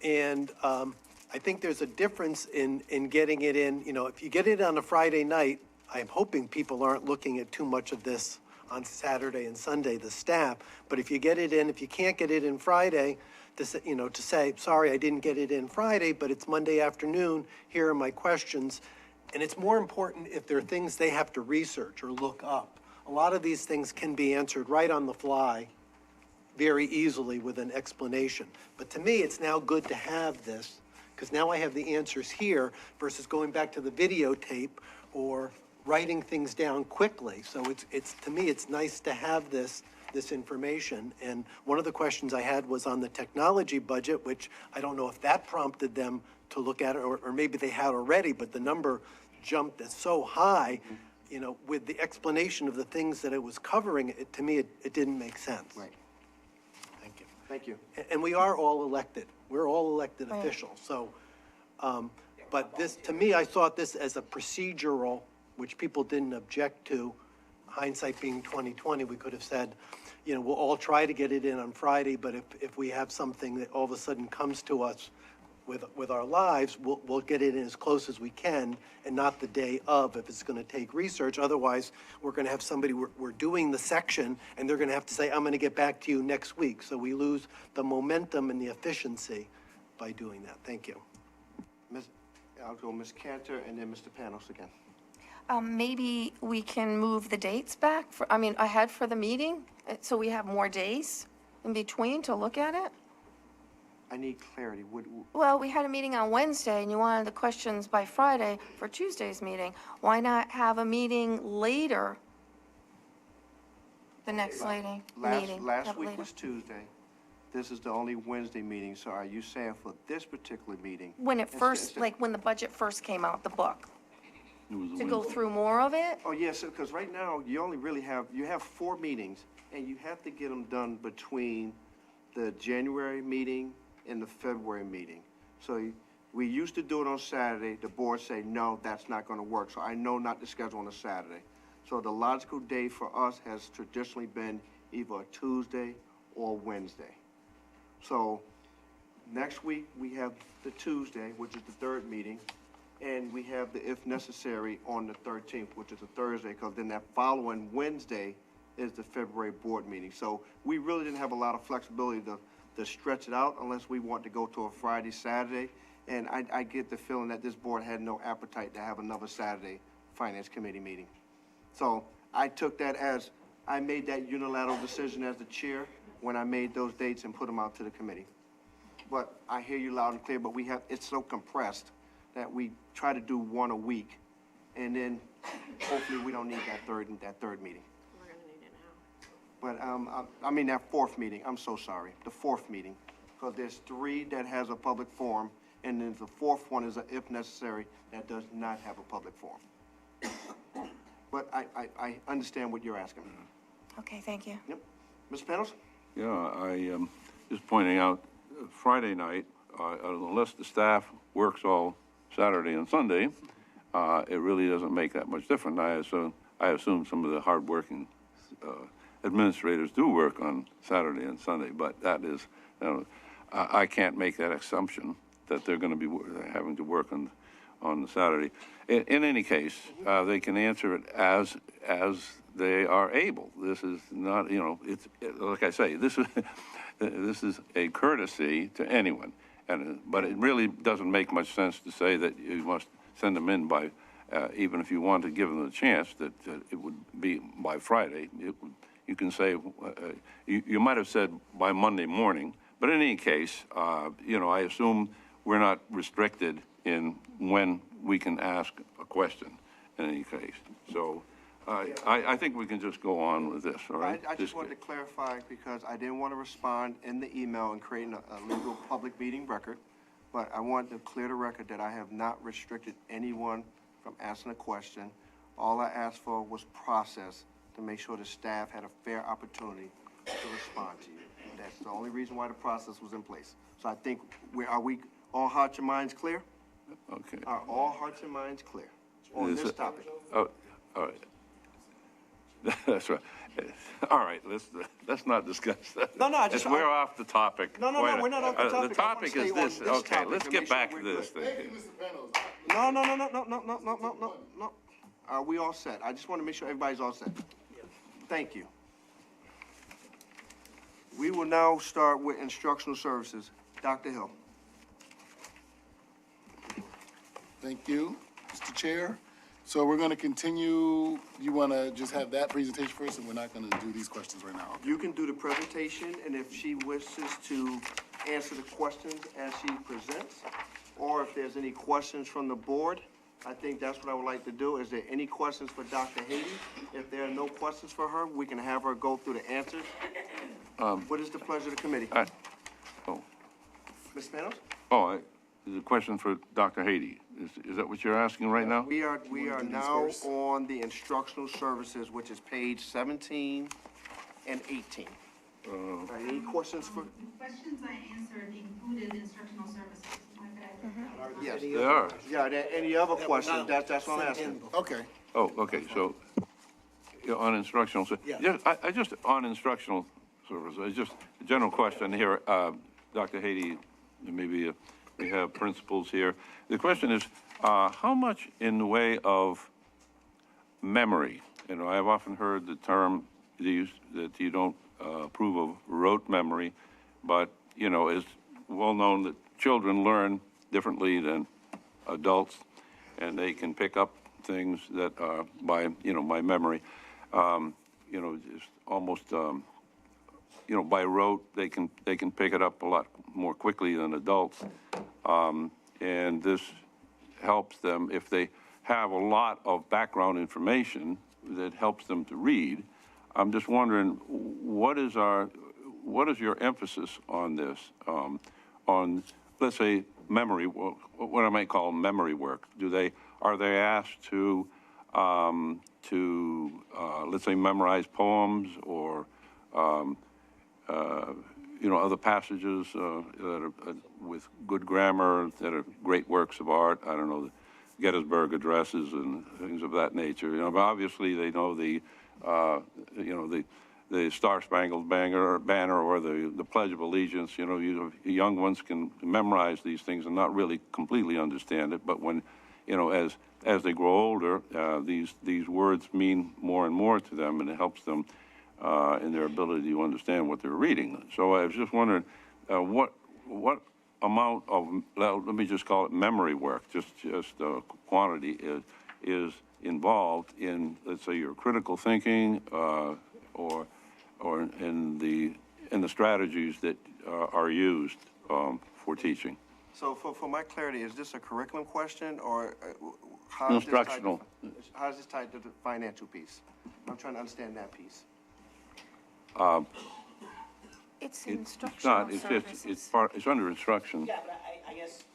And I think there's a difference in getting it in. You know, if you get it on a Friday night, I'm hoping people aren't looking at too much of this on Saturday and Sunday, the staff. But if you get it in, if you can't get it in Friday, to say, sorry, I didn't get it in Friday, but it's Monday afternoon, here are my questions. And it's more important if there are things they have to research or look up. A lot of these things can be answered right on the fly very easily with an explanation. But to me, it's now good to have this, because now I have the answers here versus going back to the videotape or writing things down quickly. So it's to me, it's nice to have this information. And one of the questions I had was on the technology budget, which I don't know if that prompted them to look at it, or maybe they had already, but the number jumped so high, you know, with the explanation of the things that it was covering, to me, it didn't make sense. Right. Thank you. Thank you. And we are all elected. We're all elected officials. So, but this, to me, I thought this as a procedural, which people didn't object to. Hindsight being 2020, we could have said, you know, we'll all try to get it in on Friday, but if we have something that all of a sudden comes to us with our lives, we'll get it in as close as we can, and not the day of if it's going to take research. Otherwise, we're going to have somebody, we're doing the section, and they're going to have to say, I'm going to get back to you next week. So we lose the momentum and the efficiency by doing that. Thank you. I'll go Ms. Cantor and then Mr. Panos again. Maybe we can move the dates back ahead for the meeting, so we have more days in between to look at it? I need clarity. Well, we had a meeting on Wednesday, and you wanted the questions by Friday for Tuesday's meeting. Why not have a meeting later? The next meeting. Last week was Tuesday. This is the only Wednesday meeting, so are you saying for this particular meeting? When it first, when the budget first came out, the book, to go Wednesday. through more of it? Oh, yes, because right now, you only really have 4 meetings, and you have to get them done between the January meeting and the February meeting. So we used to do it on Saturday. The board say, no, that's not going to work. So I know not to schedule on a Saturday. So the logical day for us has traditionally been either a Tuesday or Wednesday. So next week, we have the Tuesday, which is the 3rd meeting, and we have the if necessary on the 13th, which is a Thursday, because then that following Wednesday is the February board meeting. So we really didn't have a lot of flexibility to stretch it out unless we want to go to a Friday, Saturday. And I get the feeling that this board had no appetite to have another Saturday Finance Committee meeting. So I took that as, I made that unilateral decision as the chair when I made those dates and put them out to the committee. But I hear you loud and clear, but it's so compressed that we try to do one a week. And then hopefully we don't need that third meeting. We're gonna need it now. But, I mean, that fourth meeting, I'm so sorry, the fourth meeting. Because there's 3 that has a public forum, and then the fourth one is a if necessary that does not have a public forum. But I understand what you're asking. Okay, thank you. Yep. Mr. Panos? Yeah, I, just pointing out, Friday night, unless the staff works all Saturday and Sunday, it really doesn't make that much difference. I assume some of the hardworking, administrators do work on Saturday and Sunday, but that is, I can't make that assumption that they're gonna be having to work on the Saturday. In any case, they can answer it as they are able. This is not, like I say, this is a courtesy to anyone. But it really doesn't make much sense to say that you must send them in by, even if you want to give them the chance, that it would be by Friday. You can say, you might have said by Monday morning, but in any case, I assume we're not restricted in when we can ask a question in any case. So I think we can just go on with this, all right? I just wanted to clarify because I didn't want to respond in the email and create a legal public meeting record, but I wanted to clear the record that I have not restricted anyone from asking a question. All I asked for was process to make sure the staff had a fair opportunity to respond to you. That's the only reason why the process was in place. So I think, are we all hearts and minds clear? Okay. Are all hearts and minds clear on this topic? Oh, all right. That's right. All right, let's not discuss that. No, I just- We're off the topic. No, we're not off the topic. The topic is this. Okay, let's get back to this thing. Thank you, Mr. Panos. No. Are we all set? I just want to make sure everybody's all set. Thank you. We will now start with instructional services. Dr. Hill. Thank you, Mr. Chair. So we're going to continue. You want to just have that presentation first, and we're not going to do these questions right now. You can do the presentation, and if she wishes to answer the questions as she presents, or if there's any questions from the board, I think that's what I would like to do. Is there any questions for Dr. Haiti? If there are no questions for her, we can have her go through the answers. What is the pleasure of the committee? Ms. Panos? There's a question for Dr. Haiti. Is that what you're asking right now? We are now on the instructional services, which is page 17 and 18. Any questions for? The questions I answered included instructional services. Yes. They are. Yeah, any other questions? That's what I'm asking. Okay. Oh, okay, so, on instructional, I just, on instructional services, just a general question here, Dr. Haiti, maybe we have principals here. The question is, how much in the way of memory? I've often heard the term used that you don't approve of rote memory, but, it's well known that children learn differently than adults, and they can pick up things that are by memory, just almost, by rote, they can pick it up a lot more quickly than adults. And this helps them if they have a lot of background information that helps them to read. I'm just wondering, what is your emphasis on this, on, let's say, memory, what I might call memory work? Are they asked to let's say, memorize poems or, other passages that are with good grammar, that are great works of art? I don't know, the Gettysburg Addresses and things of that nature. But obviously they know the Star-Spangled Banner or the Pledge of Allegiance. Young ones can memorize these things and not really completely understand it. But when, as they grow older, these words mean more and more to them, and it helps them in their ability to understand what they're reading. So I was just wondering, what amount of, let me just call it memory work, just quantity is involved in, let's say, your critical thinking, or in the strategies that are used for teaching. So for my clarity, is this a curriculum question, or how is this tied to- Instructional. How is this tied to the financial piece? I'm trying to understand that piece. It's It's instructional not, services. it's under instruction. Yeah, but I guess.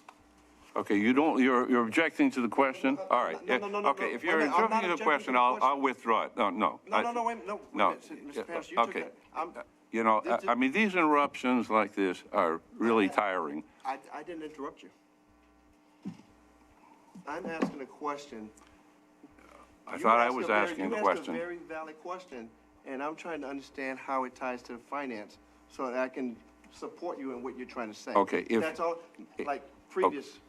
Okay, you're objecting to the question? All right. No, Okay, if wait you're a minute, I'm not interpreting the objecting to question, the I'll question. withdraw it. No. No, wait, no. No. Wait a minute, Mr. Paris, you took Okay. it. I'm- You know, This- I mean, these interruptions like this are really tiring. I didn't interrupt you. I'm asking a question. I You thought I asked was a very- asking a You asked question. a very valid question, and I'm trying to understand how it ties to finance, so that I can support you in what you're trying to say. Okay, if- That's all, like previous,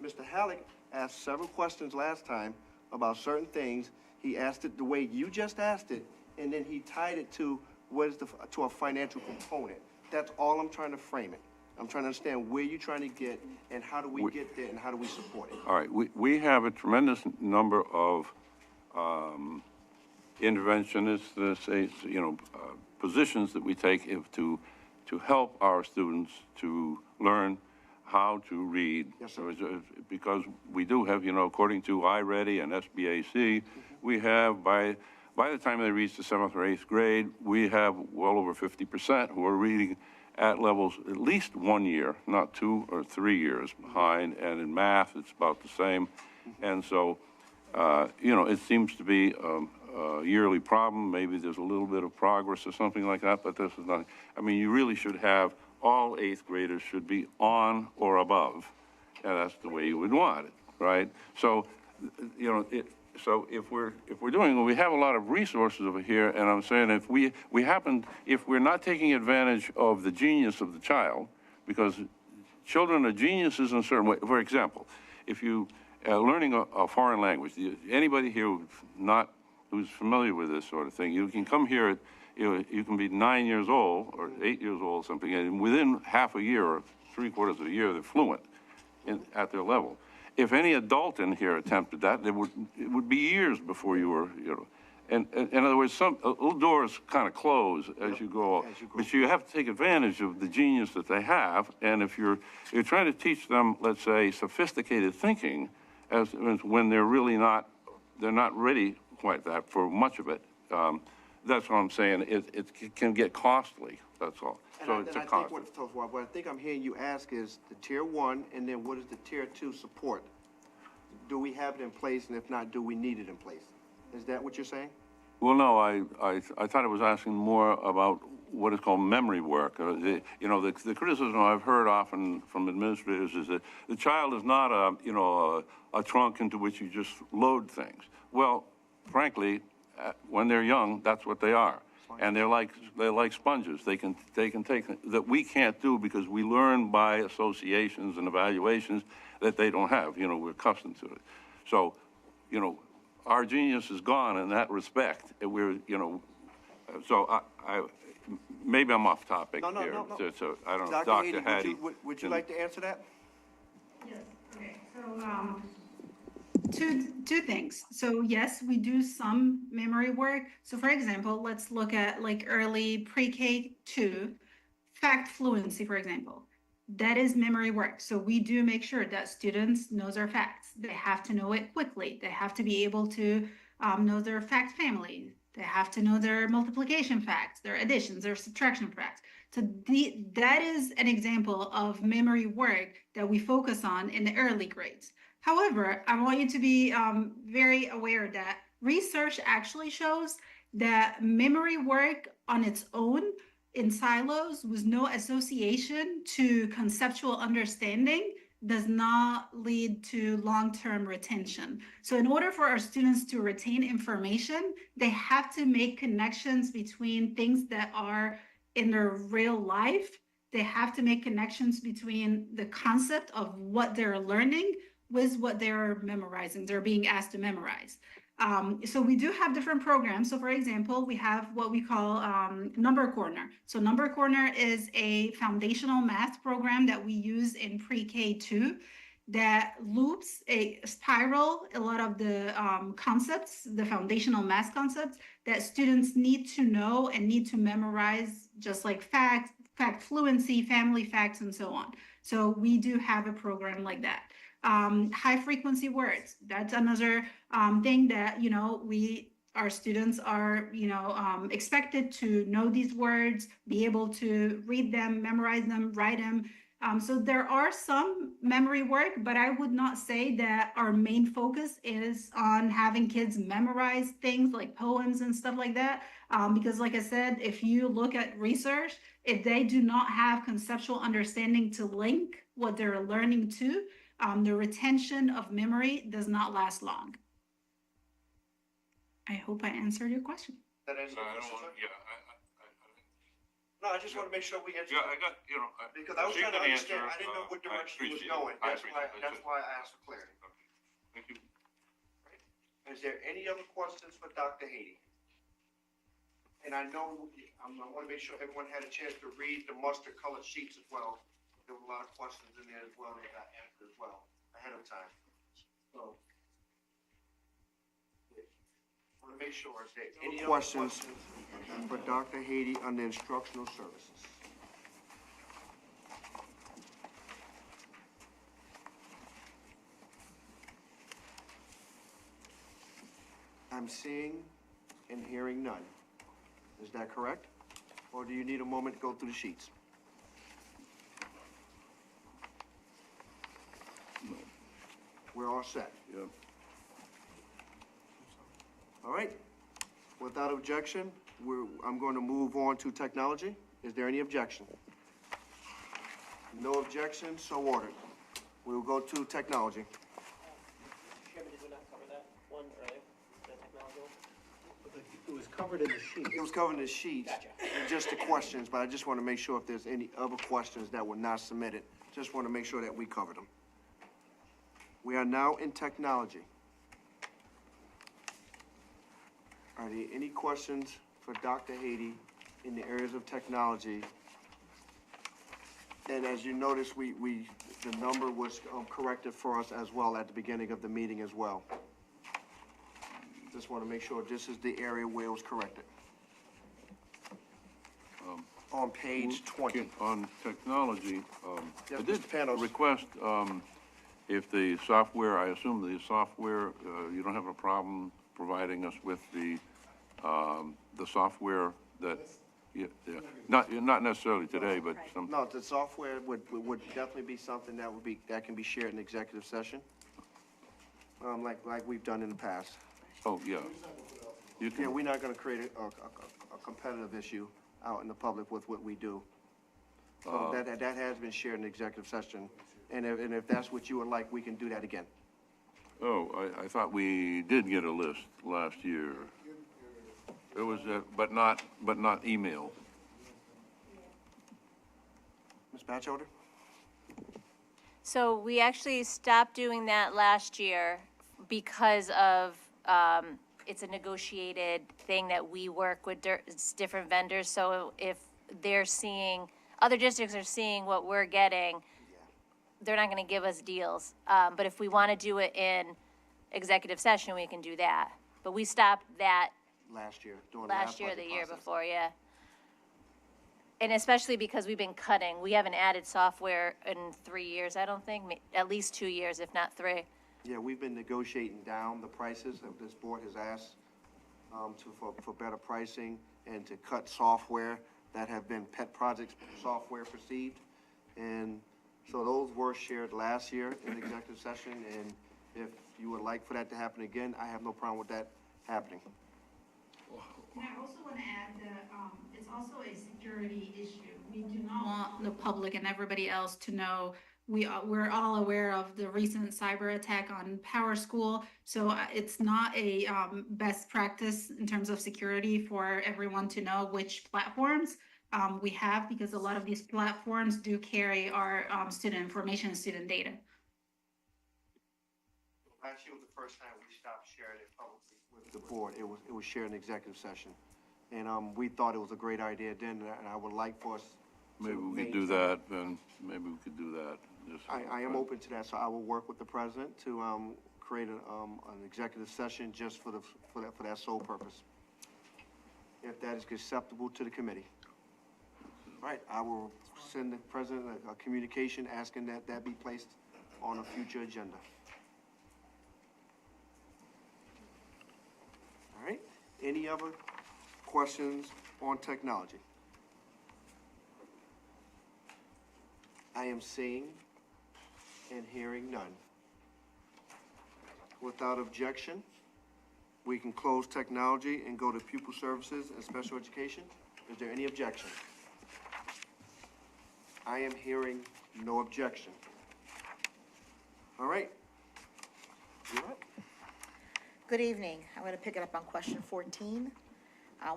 Mr. Halleck asked several questions last time about certain things. He asked it the way you just asked it, and then he tied it to to a financial component. That's all I'm trying to frame it. I'm trying to understand where you're trying to get, and how do we get there, and how do we support it? All right, we have a tremendous number of interventionists, positions that we take to help our students to learn how to read. Yes, sir. Because we do have, according to iReady and SBAC, we have, by the time they reach the 7th or 8th grade, we have well over 50% who are reading at levels at least 1 year, not 2 or 3 years behind. And in math, it's about the same. And so, it seems to be a yearly problem. Maybe there's a little bit of progress or something like that, but this is not, you really should have all 8th graders should be on or above. And that's the way you would want it, right? So, so if we're doing, we have a lot of resources over here, and I'm saying if we're not taking advantage of the genius of the child, because children are geniuses in a certain way. For example, if you learning a foreign language, anybody here who's familiar with this sort of thing, you can come here, you can be 9 years old or 8 years old, something, and within half a year or 3/4 of a year, they're fluent at their level. If any adult in here attempted that, it would be years before you were, And in other words, little doors kind of close as you go, but you have to take advantage of the genius that they have. And if you're trying to teach them, let's say, sophisticated thinking, as when they're not ready quite that for much of it. That's what I'm saying. It can get costly. That's all. So it's a cost. What I think I'm hearing you ask is the tier 1, and then what is the tier 2 support? Do we have it in place, and if not, do we need it in place? Is that what you're saying? Well, no, I thought I was asking more about what is called memory work. The criticism I've heard often from administrators is that the child is not a trunk into which you just load things. Well, frankly, when they're young, that's what they are. And they're like sponges. They can take that we can't do because we learn by associations and evaluations that they don't have. We're accustomed to it. So, our genius is gone in that respect. So maybe I'm off topic here. No. So I don't know, Dr. Dr. Hady, Hattie. would you like to answer that? Yes, okay, so, two things. So yes, we do some memory work. So for example, let's look at like early pre-K 2, fact fluency, for example. That is memory work. So we do make sure that students knows their facts. They have to know it quickly. They have to be able to know their fact family. They have to know their multiplication facts, their additions, their subtraction facts. So that is an example of memory work that we focus on in the early grades. However, I want you to be very aware that research actually shows that memory work on its own in silos with no association to conceptual understanding does not lead to long-term retention. So in order for our students to retain information, they have to make connections between things that are in their real life. They have to make connections between the concept of what they're learning with what they're memorizing, they're being asked to memorize. So we do have different programs. So for example, we have what we call Number Corner. So Number Corner is a foundational math program that we use in pre-K 2. that loops a spiral a lot of the concepts, the foundational math concepts that students need to know and need to memorize, just like fact fluency, family facts, and so on. So we do have a program like that. High frequency words, that's another thing that, our students are, expected to know these words, be able to read them, memorize them, write them. So there are some memory work, but I would not say that our main focus is on having kids memorize things like poems and stuff like that. Because like I said, if you look at research, if they do not have conceptual understanding to link what they're learning to, the retention of memory does not last long. I hope I answered your question. That answer No, your I don't question, want, sir? yeah, No, I just want to make sure we answer. yeah, I got, Because I was she trying to can answer, understand, I didn't know what I direction he was appreciate it. going. I That's appreciate it. why I asked for clarity. Okay. Thank you. Is there any other questions for Dr. Haiti? And I know, I want to make sure everyone had a chance to read the mustard colored sheets as well. There were a lot of questions in there as well that got answered as well ahead of time. So. I want to make sure, is there any questions for Dr. Haiti on the instructional services? I'm seeing and hearing none. Is that correct? Or do you need a moment to go through the sheets? We're all set. Yeah. All right. Without objection, I'm going to move on to technology. Is there any objection? No objection, so ordered. We will go to technology. Chairman, did we not cover that one earlier, the technology one? It was covered in the sheet. It was covered in the sheets. Gotcha. And just the questions, but I just want to make sure if there's any other questions that were not submitted. Just want to make sure that we covered them. We are now in technology. Are there any questions for Dr. Haiti in the areas of technology? And as you notice, the number was corrected for us as well at the beginning of the meeting as well. Just want to make sure this is the area where it was corrected. On page 20. On technology, Yes, I did Mr. Panos. request, if the software, I assume the software, you don't have a problem providing us with the software that, yeah, not necessarily today, but some. No, the software would definitely be something that can be shared in executive session. Like we've done in the past. Oh, yeah. You Yeah, can, we're not gonna create a competitive issue out in the public with what we do. So that has been shared in executive session, and if that's what you would like, we can do that again. I thought we did get a list last year. It was, but not email. Ms. Batchelder? So we actually stopped doing that last year because of, it's a negotiated thing that we work with different vendors. So if they're seeing, other districts are seeing what we're getting, they're not gonna give us deals. But if we wanna do it in executive session, we can do that. But we stopped that Last year, during last year, budget the year process. before, yeah. And especially because we've been cutting. We haven't added software in 3 years, I don't think, at least 2 years, if not 3. Yeah, we've been negotiating down the prices that this board has asked for better pricing and to cut software that have been pet projects software perceived. And so those were shared last year in executive session, and if you would like for that to happen again, I have no problem with that happening. And I also want to add that it's also a security issue. We do not want the public and everybody else to know. We're all aware of the recent cyber attack on Power School, so it's not a best practice in terms of security for everyone to know which platforms we have, because a lot of these platforms do carry our student information and student data. Last year was the first time we stopped sharing it publicly with the board. It was shared in executive session. And we thought it was a great idea then, and I would like for us to Maybe we could do that, and maybe we could do that. Just- I am open to that, so I will work with the president to, create an executive session just for that sole purpose. If that is acceptable to the committee. All right, I will send the president a communication asking that that be placed on a future agenda. All right, any other questions on technology? I am seeing and hearing none. Without objection, we can close technology and go to pupil services and special education. Is there any objection? I am hearing no objection. All right. You're up. Good evening. I'm going to pick it up on question 14,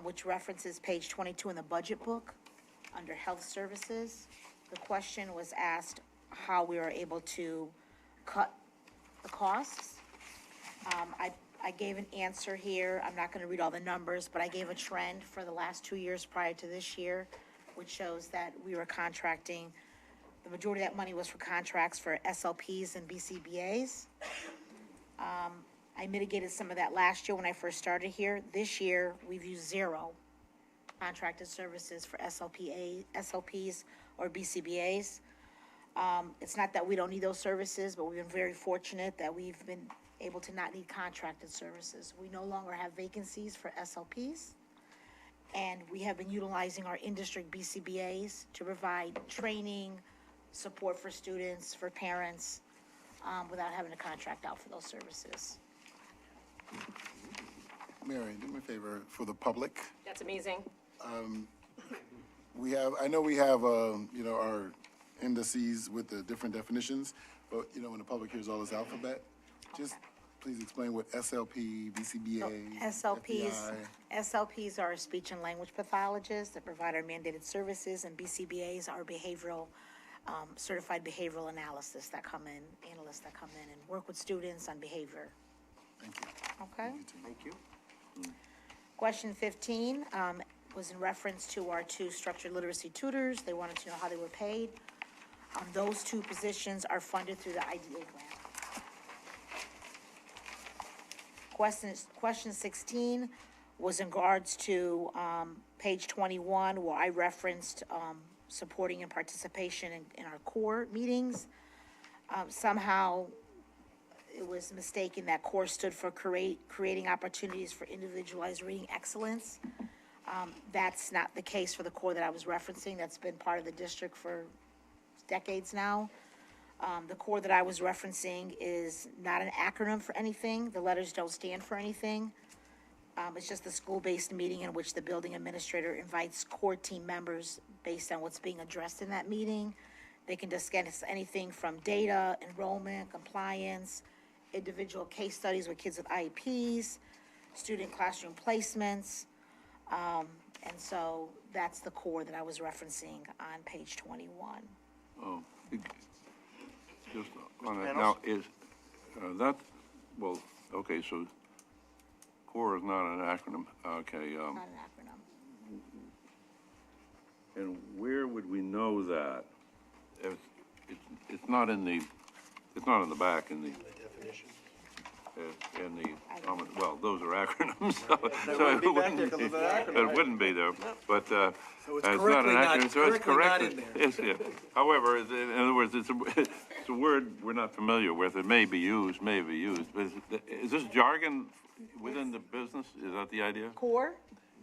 which references page 22 in the budget book under health services. The question was asked how we are able to cut the costs. I gave an answer here. I'm not going to read all the numbers, but I gave a trend for the last 2 years prior to this year, which shows that we were contracting, the majority of that money was for contracts for SLPs and BCBAs. I mitigated some of that last year when I first started here. This year, we've used 0 contracted services for SLPs or BCBAs. It's not that we don't need those services, but we've been very fortunate that we've been able to not need contracted services. We no longer have vacancies for SLPs, and we have been utilizing our in-district BCBAs to provide training, support for students, for parents, without having to contract out for those services. Mary, do me a favor, for the public, That's amazing. I know we have, our indices with the different definitions, but, when the public hears all this alphabet, just please explain what SLP, BCBA, SLPs are speech and language pathologists that provide our mandated services, and BCBAs are certified behavioral analysts that come in and work with students on behavior. Thank you. Okay? Thank you. Question 15 was in reference to our 2 structured literacy tutors. They wanted to know how they were paid. Those 2 positions are funded through the IDA grant. Question 16 was in regards to page 21, where I referenced supporting and participation in our core meetings. Somehow, it was mistaken that core stood for creating opportunities for individualized reading excellence. That's not the case for the core that I was referencing. That's been part of the district for decades now. The core that I was referencing is not an acronym for anything. The letters don't stand for anything. It's just a school-based meeting in which the building administrator invites core team members based on what's being addressed in that meeting. They can discuss anything from data, enrollment, compliance, individual case studies with kids with IEPs, student classroom placements. And so that's the core that I was referencing on page 21. Oh, just on that, now, is, that, well, okay, so CORE is not an acronym, okay, Not an acronym. and where would we know that? If, it's not in the, it's not in the back, in the, well, those are acronyms, so it wouldn't be, it wouldn't be there, but, So it's it's not correctly an not, acronym, it's so it's correctly not corrected. in there. Yes, yeah. However, in other words, it's a word we're not familiar with, it may be used, but is this jargon within the business, is that the idea? Core?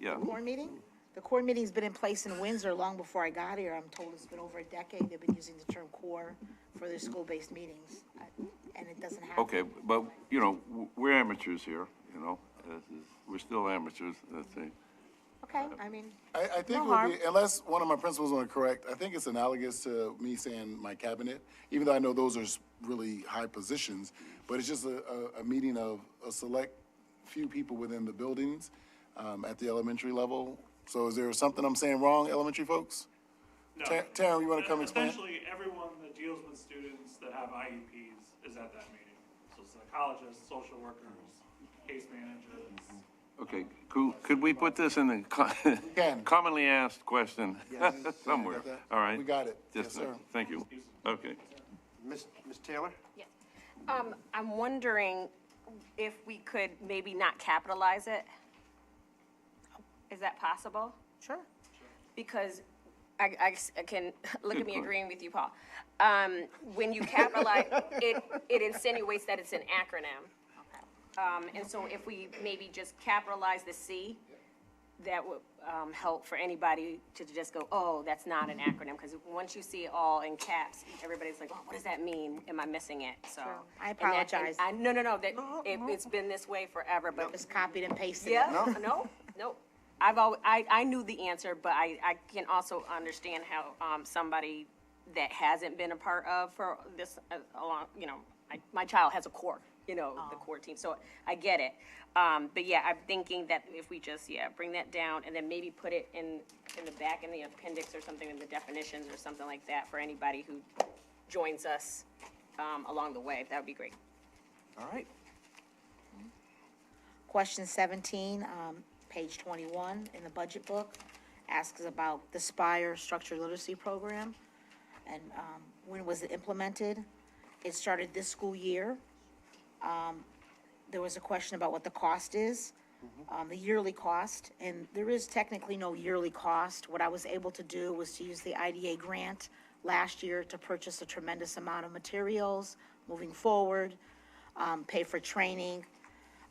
Yeah. Core meeting? The core meeting's been in place in Windsor long before I got here. I'm told it's been over a decade. They've been using the term core for their school-based meetings, and it doesn't happen. Okay, but, we're amateurs here, we're still amateurs, let's say. Okay, I mean, I think No it would harm. be, unless one of my principals want to correct, I think it's analogous to me saying my cabinet, even though I know those are really high positions, but it's just a meeting of a select few people within the buildings at the elementary level. So is there something I'm saying wrong, elementary folks? No. Taryn, you want to come explain? Essentially, everyone that deals with students that have IEPs is at that meeting. So psychologists, social workers, case managers. Okay, could we put this in the can. commonly asked question Yes. somewhere? Got that? All right. We got it. Just, Yes, sir. thank you. Okay. Ms. Taylor? Yes. I'm wondering if we could maybe not capitalize it? Is that possible? Sure. Because I can, look at me agreeing with you, Paul. When you capitalize, it insinuates that it's an acronym. And so if we maybe just capitalize the C, that would help for anybody to just go, oh, that's not an acronym, because once you see it all in caps, everybody's like, oh, what does that mean? Am I missing it? So. I and that- apologize. and No, it's been this way forever, but. Just copied and pasted it. Yeah, no. I knew the answer, but I can also understand how, somebody that hasn't been a part of for this, along, my child has a core, the core team, so I get it. But yeah, I'm thinking that if we just, bring that down and then maybe put it in the back in the appendix or something, in the definitions or something like that for anybody who joins us, along the way, that would be great. All right. Question 17, page 21 in the budget book, asks about the SPIRE Structured Literacy Program, and when was it implemented? It started this school year. There was a question about what the cost is, the yearly cost, and there is technically no yearly cost. What I was able to do was to use the IDA grant last year to purchase a tremendous amount of materials moving forward, pay for training,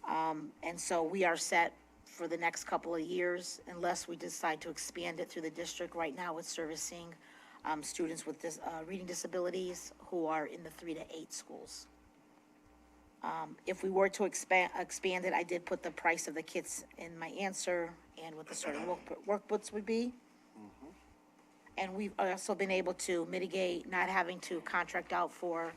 and so we are set for the next couple of years unless we decide to expand it through the district. Right now it's servicing students with reading disabilities who are in the 3 to 8 schools. If we were to expand it, I did put the price of the kits in my answer and what the sort of workbooks would be. And we've also been able to mitigate not having to contract out for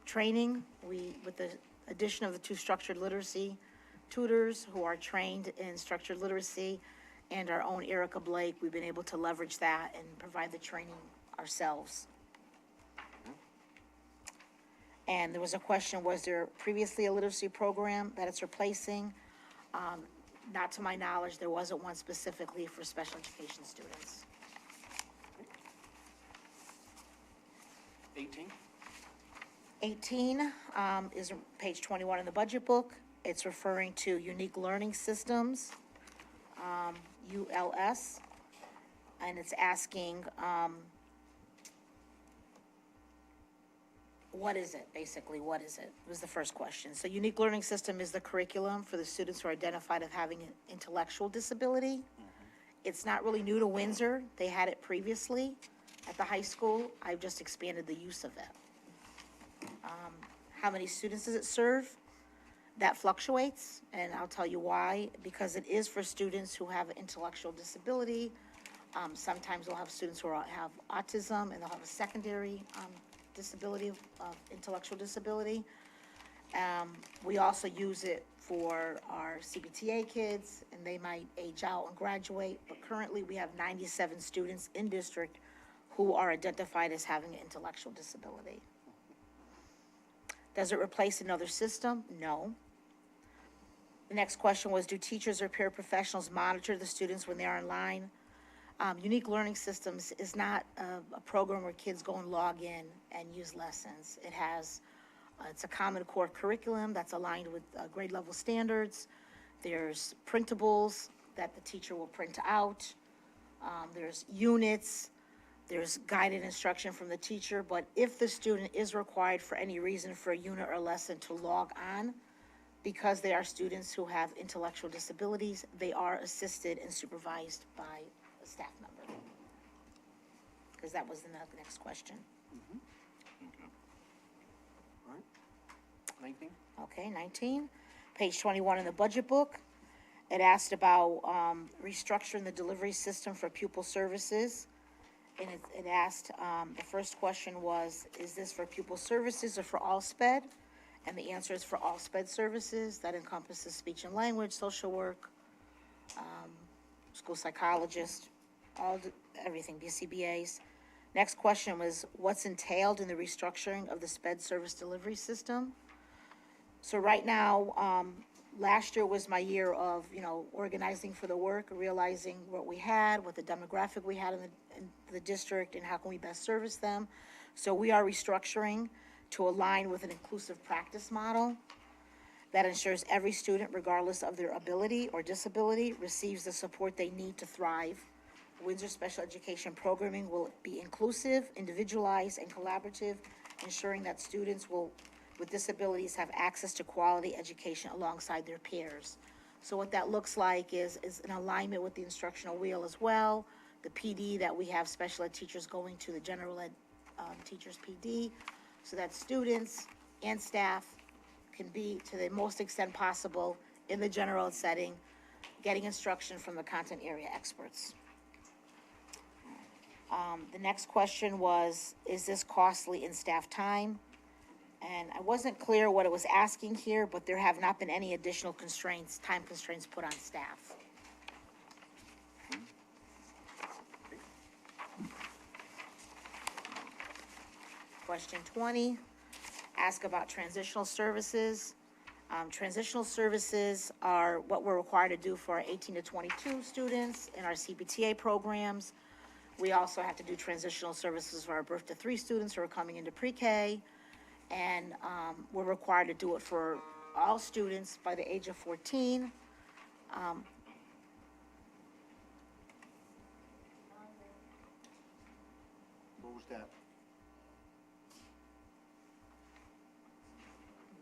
training. With the addition of the 2 structured literacy tutors who are trained in structured literacy and our own Erica Blake, we've been able to leverage that and provide the training ourselves. And there was a question, was there previously a literacy program that it's replacing? Not to my knowledge, there wasn't one specifically for special education students. 18 is page 21 in the budget book. It's referring to Unique Learning Systems, ULS, and it's asking, what is it, basically, what is it? Was the first question. So Unique Learning System is the curriculum for the students who are identified as having an intellectual disability. It's not really new to Windsor. They had it previously at the high school. I've just expanded the use of it. How many students does it serve? That fluctuates, and I'll tell you why. Because it is for students who have intellectual disability. Sometimes we'll have students who have autism, and they'll have a secondary disability of intellectual disability. We also use it for our CBTA kids, and they might age out and graduate, but currently we have 97 students in district who are identified as having an intellectual disability. Does it replace another system? No. The next question was, do teachers or paraprofessionals monitor the students when they are online? Unique Learning Systems is not a program where kids go and log in and use lessons. It has, it's a common core curriculum that's aligned with grade level standards. There's printables that the teacher will print out. There's units. There's guided instruction from the teacher, but if the student is required for any reason for a unit or lesson to log on, because they are students who have intellectual disabilities, they are assisted and supervised by a staff member. Because that was the next question. All right. 19? Okay, 19. Page 21 in the budget book. It asked about restructuring the delivery system for pupil services. And it asked, the first question was, is this for pupil services or for all SPED? And the answer is for all SPED services. That encompasses speech and language, social work, school psychologist, everything, BCBAs. Next question was, what's entailed in the restructuring of the SPED service delivery system? So right now, last year was my year of, organizing for the work, realizing what we had, what the demographic we had in the district, and how can we best service them. So we are restructuring to align with an inclusive practice model that ensures every student, regardless of their ability or disability, receives the support they need to thrive. Windsor Special Education Programming will be inclusive, individualized, and collaborative, ensuring that students with disabilities have access to quality education alongside their peers. So what that looks like is an alignment with the instructional wheel as well, the PD, that we have special ed teachers going to the general ed teachers PD, so that students and staff can be, to the most extent possible, in the general ed setting, getting instruction from the content area experts. The next question was, is this costly in staff time? And I wasn't clear what it was asking here, but there have not been any additional constraints, time constraints put on staff. Question 20, ask about transitional services. Transitional services are what we're required to do for our 18 to 22 students in our CPTA programs. We also have to do transitional services for our birth to 3 students who are coming into pre-K. And we're required to do it for all students by the age of 14. What was that?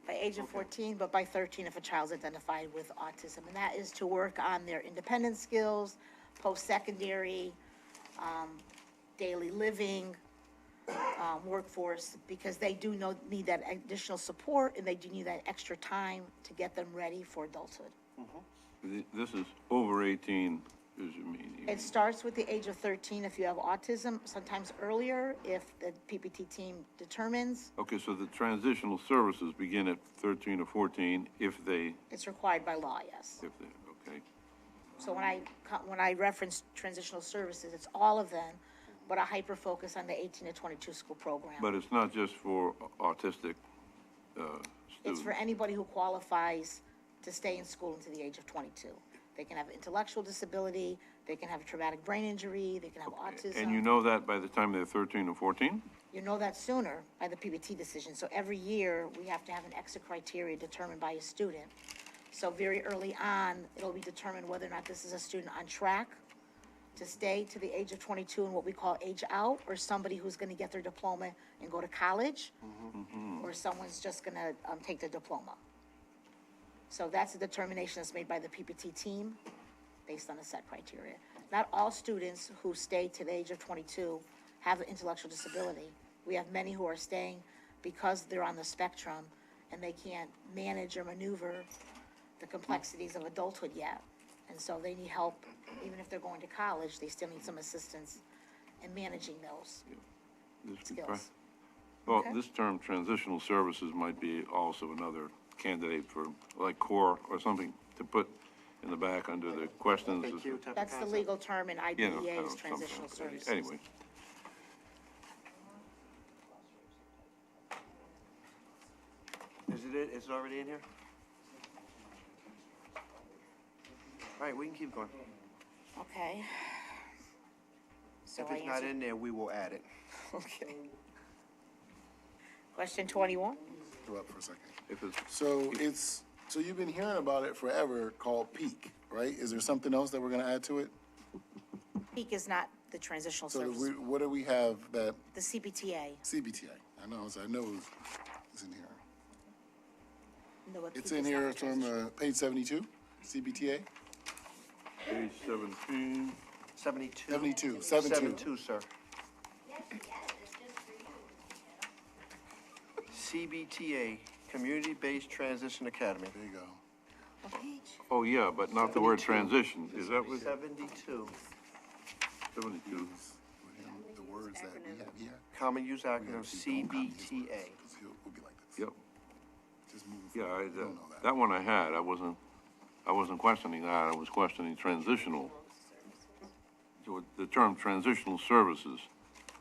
By age of 14, but by 13 if a child's identified with autism. And that is to work on their independent skills, post-secondary, daily living, workforce, because they do need that additional support, and they do need that extra time to get them ready for adulthood. This is over 18, is you mean? It starts with the age of 13 if you have autism, sometimes earlier if the PPT team determines. Okay, so the transitional services begin at 13 or 14 if they, It's required by law, yes. okay. So when I reference transitional services, it's all of them, but a hyper focus on the 18 to 22 school program. But it's not just for autistic It's students? for anybody who qualifies to stay in school until the age of 22. They can have intellectual disability, they can have a traumatic brain injury, they can have autism. And you know that by the time they're 13 or 14? You know that sooner by the PBT decision. So every year, we have to have an exit criteria determined by a student. So very early on, it'll be determined whether or not this is a student on track to stay to the age of 22 and what we call age out, or somebody who's gonna get their diploma and go to college, or someone's just gonna take the diploma. So that's a determination that's made by the PPT team based on a set criteria. Not all students who stay to the age of 22 have an intellectual disability. We have many who are staying because they're on the spectrum and they can't manage or maneuver the complexities of adulthood yet. And so they need help, even if they're going to college, they still need some assistance in managing those skills. Well, Okay. this term, transitional services, might be also another candidate for, like, core or something to put in the back under the questions. FAQ type of That's the concept. legal term in You know, IDEA is something transitional like that. services. Anyway, Is it, is it already in here? All right, we can keep going. Okay. So If I it's not answered, in there, we will add it. okay. Question 21? Go up for a second. if it's, So you've been hearing about it forever, called PEAK, right? Is there something else that we're gonna add to it? PEAK is not the transitional So services, what do we have that, the CPTA. CBTA? I know it's in here. No, but It's PEAK in is not here the transitional- from, page 72, CBTA? page 17, 72. 72. 72, sir. CBTA, Community-Based Transition Academy. There you go. oh, yeah, but not the word transition, is that what, 72. 72? The words that we have here. Common Use we Acronym, have to keep on copies, CBTA. because we'll be like this. Yep, Just move yeah, forward. We don't know that one I had, I wasn't questioning that, I was questioning transitional. So the term transitional services,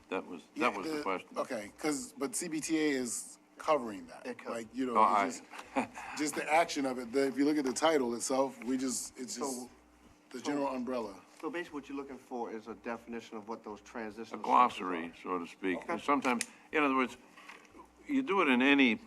that was the question. Okay, but CBTA is covering that. It covers- Like, you know, No, it's just the action of it. If you look at the title itself, it's just So- the general umbrella. So basically what you're looking for is a definition of what those transitional A services glossary, are. so to speak. Okay. Sometimes, in other words, you do it in any,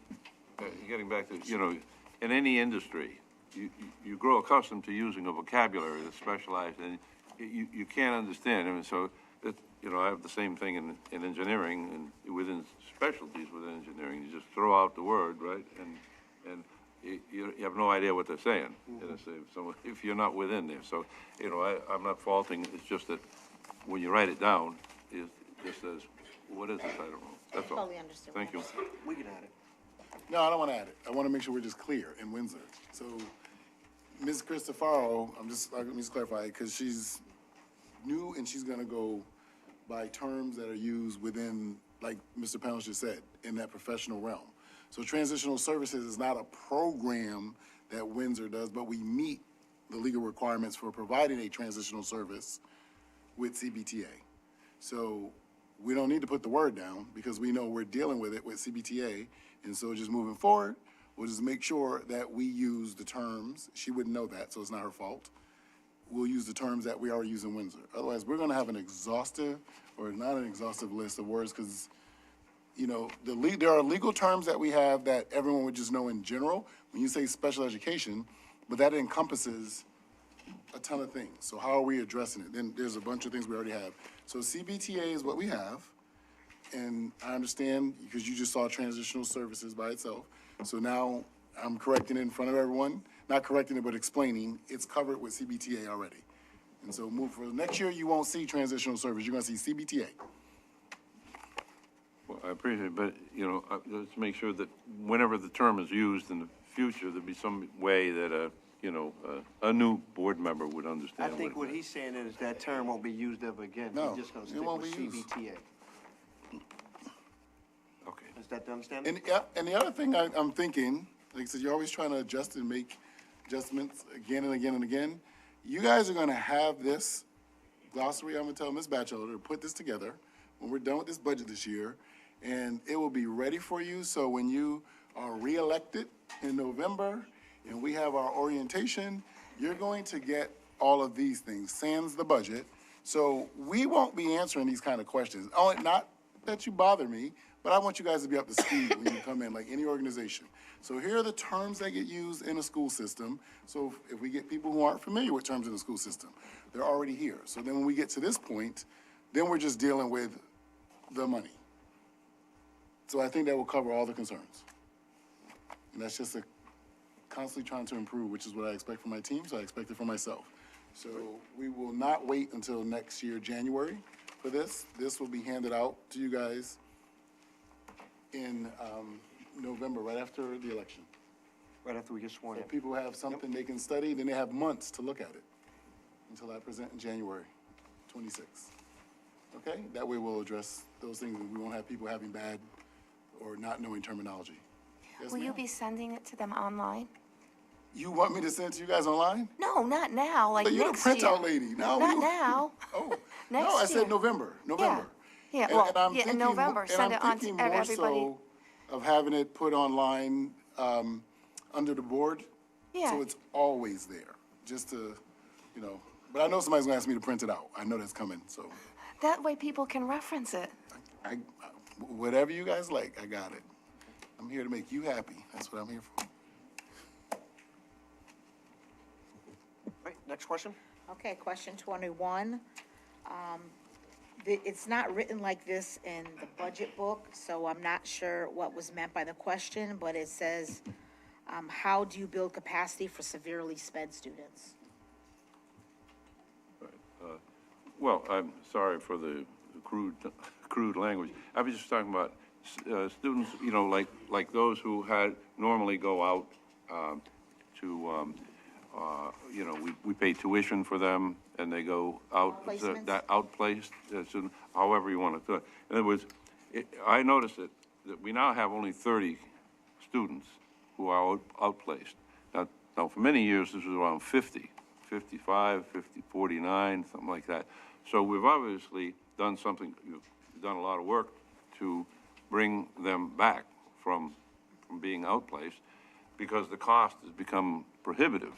getting back to, in any industry, you grow accustomed to using a vocabulary that's specialized, and you can't understand. I mean, so, I have the same thing in engineering, and within specialties within engineering, you just throw out the word, right? And you have no idea what they're saying, if you're not within there. So, I'm not faulting, it's just that when you write it down, it just says, what is this? I don't know. That's all. Totally understood. Thank you. We can add it. No, I don't want to add it. I want to make sure we're just clear in Windsor. So, Ms. Cristofaro, let me just clarify, because she's new and she's going to go by terms that are used within, like Mr. Pounds just said, in that professional realm. So transitional services is not a program that Windsor does, but we meet the legal requirements for providing a transitional service with CBTA. So we don't need to put the word down because we know we're dealing with it with CBTA. And so just moving forward, we'll just make sure that we use the terms. She wouldn't know that, so it's not her fault. We'll use the terms that we already use in Windsor. Otherwise, we're gonna have an exhaustive, or not an exhaustive list of words, because there are legal terms that we have that everyone would just know in general when you say special education, but that encompasses a ton of things. So how are we addressing it? Then there's a bunch of things we already have. So CBTA is what we have, and I understand because you just saw transitional services by itself. So now I'm correcting it in front of everyone, not correcting it, but explaining it's covered with CBTA already. And so move for next year, you won't see transitional service. You're gonna see CBTA. Well, I appreciate it, but, let's make sure that whenever the term is used in the future, there'd be some way that, a new board member would I understand. think what it he's saying is that term won't be used ever again. No, He's just gonna it stick won't with be used. CBTA. Okay. Is that the understanding? And the other thing I'm thinking, like I said, you're always trying to adjust and make adjustments again and again and again. You guys are gonna have this glossary, I'm gonna tell Ms. Batchelder to put this together when we're done with this budget this year, and it will be ready for you, so when you are reelected in November and we have our orientation, you're going to get all of these things, sans the budget. So we won't be answering these kind of questions. Not that you bother me, but I want you guys to be up to speed when you come in, like any organization. So here are the terms that get used in a school system. So if we get people who aren't familiar with terms in the school system, they're already here. So then when we get to this point, then we're just dealing with the money. So I think that will cover all the concerns. And that's just constantly trying to improve, which is what I expect from my team, so I expect it from myself. So we will not wait until next year, January, for this. This will be handed out to you guys in November, right after the election. Right after we get sworn So in. people have something they can study, then they have months to look at it until I present in January 26th. Okay? That way we'll address those things, and we won't have people having bad or not knowing terminology. Yes, Will you ma'am? be sending it to them online? You want me to send it to you guys online? No, not now, like But you're the next year. printout lady. No, Not now. Oh, Next no, I year. said November. Yeah, And- well, and I'm yeah, in thinking- November, and send I'm it on to thinking more everybody. so of having it put online under the board. Yeah. So it's always there, just to, but I know somebody's gonna ask me to print it out. I know that's coming, so That way people can reference it. whatever you guys like, I got it. I'm here to make you happy. That's what I'm here for. Right, next question? Okay, question 21. It's not written like this in the budget book, so I'm not sure what was meant by the question, but it says, how do you build capacity for severely sped students? Well, I'm sorry for the crude language. I was just talking about students, like those who normally go out we pay tuition for them, and they go out, Outplacements? that outplaced, however you want to do it. In other words, I noticed that we now have only 30 students who are outplaced. Now, for many years, this was around 50, 55, 50, 49, something like that. So we've obviously done you've done a lot of work to bring them back from being outplaced, because the cost has become prohibitive.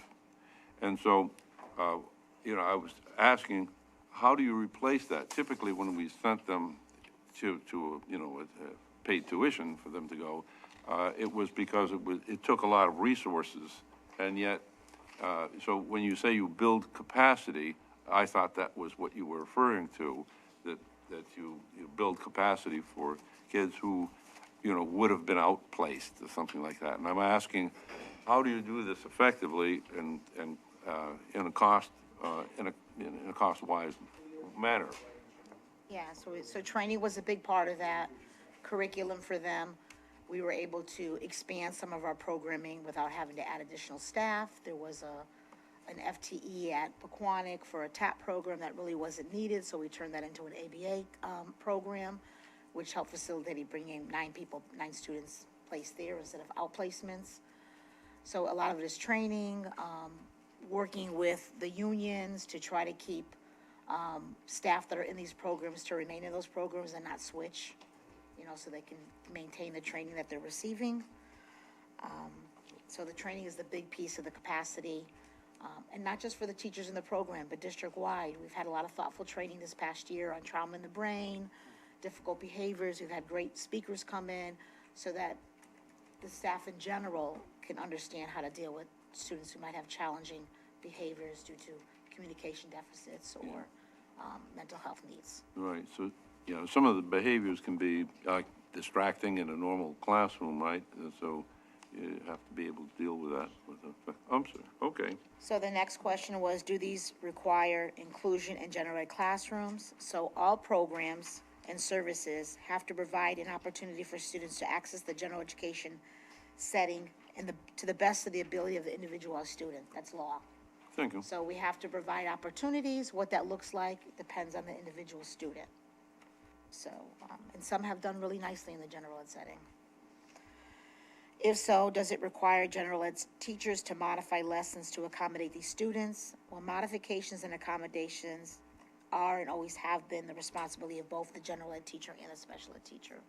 And so I was asking, how do you replace that? Typically, when we sent them to paid tuition for them to go, it was because it took a lot of resources, and yet, so when you say you build capacity, I thought that was what you were referring to, that you build capacity for kids who, would have been outplaced or something like that. And I'm asking, how do you do this effectively and in a cost-wise manner? Yeah, so training was a big part of that, curriculum for them. We were able to expand some of our programming without having to add additional staff. There was an FTE at Pequannock for a TAP program that really wasn't needed, so we turned that into an ABA program, which helped facilitate bringing 9 students placed there instead of outplacements. So a lot of it is training, working with the unions to try to keep staff that are in these programs to remain in those programs and not switch, so they can maintain the training that they're receiving. So the training is the big piece of the capacity, and not just for the teachers in the program, but district-wide. We've had a lot of thoughtful training this past year on trauma in the brain, difficult behaviors. We've had great speakers come in so that the staff in general can understand how to deal with students who might have challenging behaviors due to communication deficits or mental health needs. Right, so, some of the behaviors can be distracting in a normal classroom, right? And so you have to be able to deal with that. I'm sorry, okay. So the next question was, do these require inclusion in general ed classrooms? So all programs and services have to provide an opportunity for students to access the general education setting to the best of the ability of the individual student. That's law. Thank you. So we have to provide opportunities. What that looks like depends on the individual student. So, and some have done really nicely in the general ed setting. If so, does it require general ed teachers to modify lessons to accommodate these students? Well, modifications and accommodations are and always have been the responsibility of both the general ed teacher and a special ed teacher.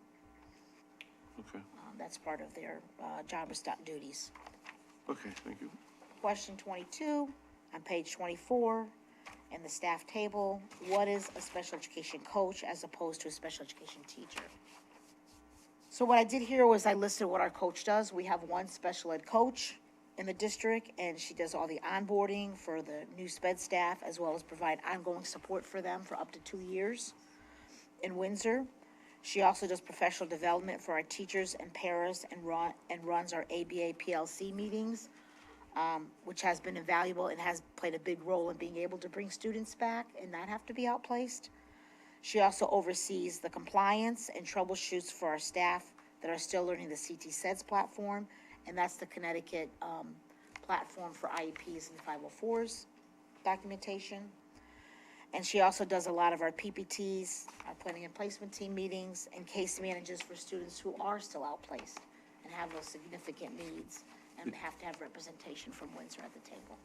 Okay. That's part of their job or duties. Okay, thank you. Question 22 on page 24 in the staff table. What is a special education coach as opposed to a special education teacher? So what I did here was I listed what our coach does. We have one special ed coach in the district, and she does all the onboarding for the new SPED staff, as well as provide ongoing support for them for up to 2 years in Windsor. She also does professional development for our teachers and paras and runs our ABA PLC meetings, which has been invaluable and has played a big role in being able to bring students back and not have to be outplaced. She also oversees the compliance and troubleshoots for our staff that are still learning the CT SEDS platform, and that's the Connecticut platform for IEPs and 504s documentation. And she also does a lot of our PPTs, our planning and placement team meetings, and case manages for students who are still outplaced and have those significant needs and have to have representation from Windsor at the table.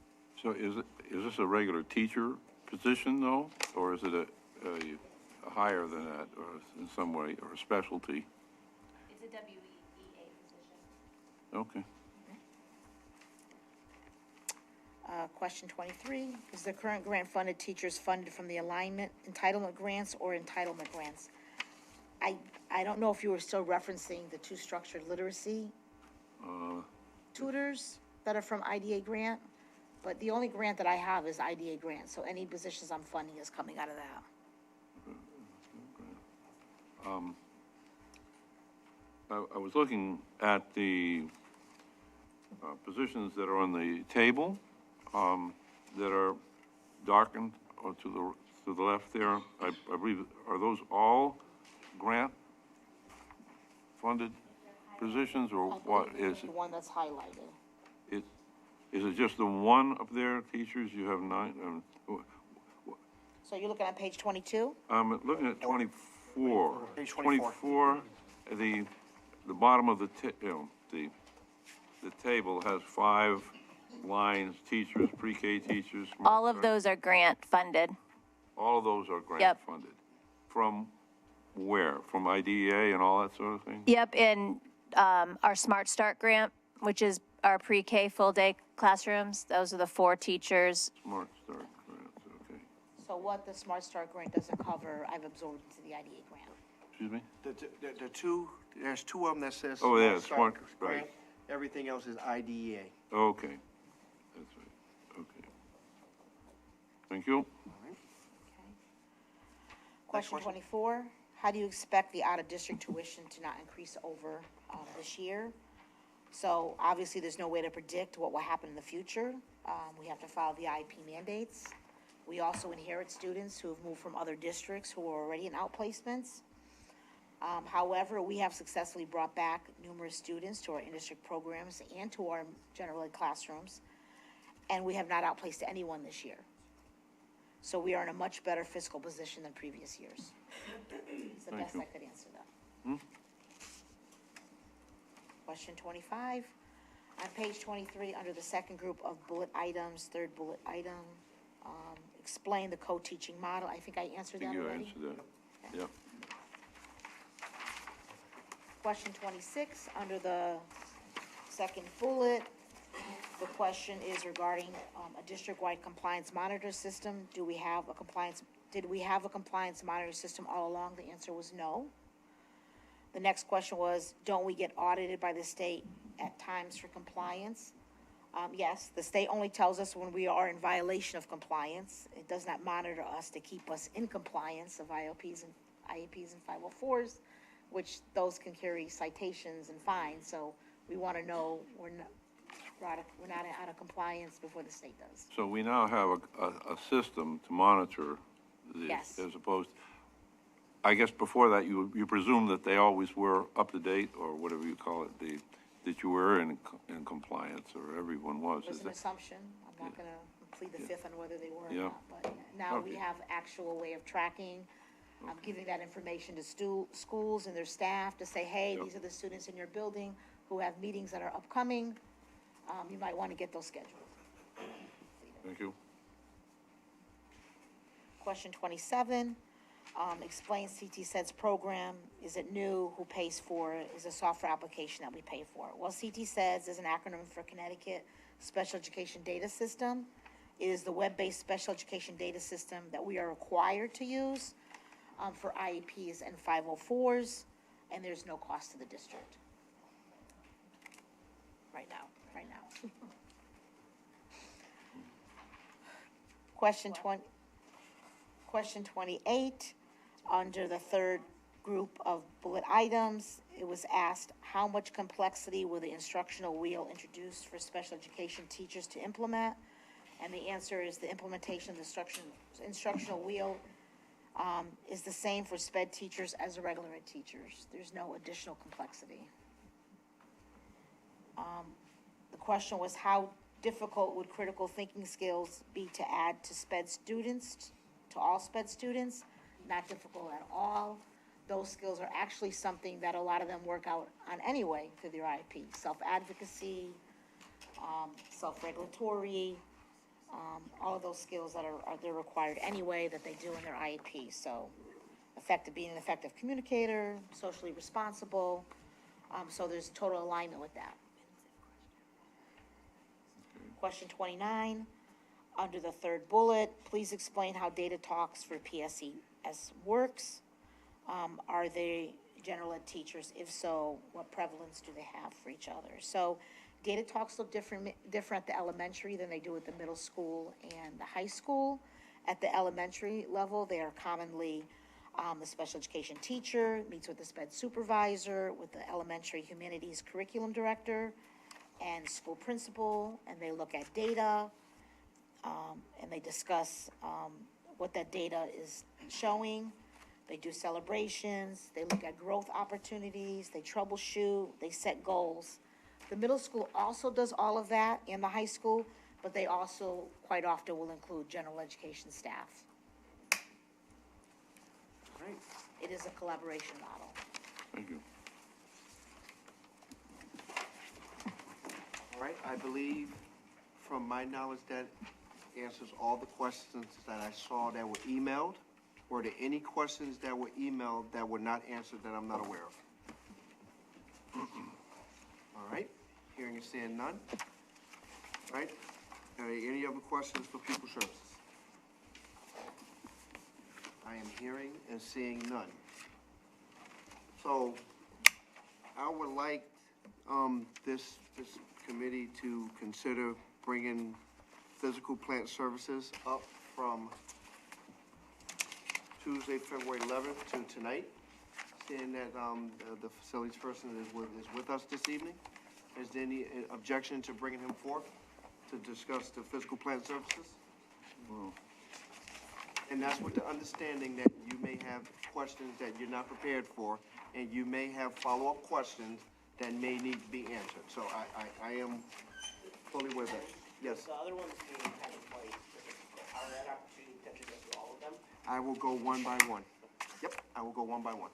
So is this a regular teacher position, though, or is it a higher than that, or in some way, or a specialty? It's a WEA position. Okay. Question 23, is the current grant-funded teachers funded from the alignment entitlement grants or entitlement grants? I don't know if you were still referencing the 2 structured literacy tutors that are from IDA grant, but the only grant that I have is IDA grant, so any positions I'm funding is coming out of that. I was looking at the positions that are on the table, that are darkened or to the left there. I believe, are those all grant-funded positions, or what is The it? one that's highlighted. Is it just the one up there, teachers? You have 9? So you're looking at page 22? I'm looking at 24. Page 24. The bottom of the table has 5 lines, teachers, pre-K teachers. All of those are grant funded. All of those are grant Yep. funded. From where? From IDEA and all that sort of thing? Yep, and our Smart Start grant, which is our pre-K full-day classrooms, those are the 4 teachers. Smart Start grants, So what the Smart Start grant doesn't cover, I've absorbed into the IDA grant. Excuse me? The two, there's two of them that says. Oh, yeah, Start Smart, Grant. right. Everything else is IDEA. Okay, that's right, okay. Thank you. Question 24, how do you expect the out-of-district tuition to not increase over this year? So obviously, there's no way to predict what will happen in the future. We have to follow the IEP mandates. We also inherit students who have moved from other districts who are already in outplacements. However, we have successfully brought back numerous students to our in-district programs and to our general ed classrooms, and we have not outplaced anyone this year. So we are in a much better fiscal position than previous years. It's the best I could answer that. Question 25, on page 23, under the second group of bullet items, third bullet item, explain the co-teaching model. I think I answered that You already. answered that, yep. Question 26, under the second bullet, the question is regarding a district-wide compliance monitor system. Did we have a compliance monitor system all along? The answer was no. The next question was, don't we get audited by the state at times for compliance? Yes, the state only tells us when we are in violation of compliance. It does not monitor us to keep us in compliance of IOPs and IEPs and 504s, which those can carry citations and fines. So we want to know we're not out of compliance before the state does. So we now have a system to monitor this, Yes. as opposed, I guess before that, you presume that they always were up to date, or whatever you call it, that you were in compliance, or everyone was. It was Is an that- assumption. I'm not going to plead the fifth on whether they were or Yeah. not. But now we Okay. have actual way of tracking, giving that information to schools and their staff to say, hey, Yep. these are the students in your building who have meetings that are upcoming. You might want to get those scheduled. Thank you. Question 27, explain CT SED's program. Is it new? Who pays for it? Is a software application that we pay for? Well, CT SEDS is an acronym for Connecticut Special Education Data System. It is the web-based special education data system that we are required to use for IEPs and 504s, and there's no cost to the district. Right now. Question 28, under the third group of bullet items, it was asked, how much complexity will the instructional wheel introduce for special education teachers to implement? And the answer is the implementation of the instructional wheel is the same for SPED teachers as the regular ed teachers. There's no additional complexity. The question was, how difficult would critical thinking skills be to add to SPED students, to all SPED students? Not difficult at all. Those skills are actually something that a lot of them work out on anyway through their IEP. Self-advocacy, self-regulatory, all of those skills that they're required anyway that they do in their IEP. So being an effective communicator, socially responsible. So there's total alignment with that. Question 29, under the third bullet, please explain how data talks for PSES works. Are they general ed teachers? If so, what prevalence do they have for each other? So data talks look different at the elementary than they do at the middle school and the high school. At the elementary level, they are commonly the special education teacher meets with the SPED supervisor, with the elementary humanities curriculum director, and school principal, and they look at data, and they discuss what that data is showing. They do celebrations, they look at growth opportunities, they troubleshoot, they set goals. The middle school also does all of that, and the high school, but they also quite often will include general education staff. Great. It is a collaboration model. Thank you. All right, I believe, from my knowledge, that answers all the questions that I saw that were emailed. Were there any questions that were emailed that were not answered that I'm not aware of? All right, hearing and seeing none. All right, are there any other questions for pupil services? I am hearing and seeing none. So I would like, this committee to consider bringing physical plant services up from Tuesday, February 11th to tonight, seeing that, the facilities person is with us this evening. Is there any objection to bringing him forth to discuss the physical plant services? And that's with the understanding that you may have questions that you're not prepared for, and you may have follow-up questions that may need to be answered. So I am fully with that. Yes, The other ones being kind of like, are that opportunity to potentially go through all of them? I will go one by one. Yep, I will go one by one.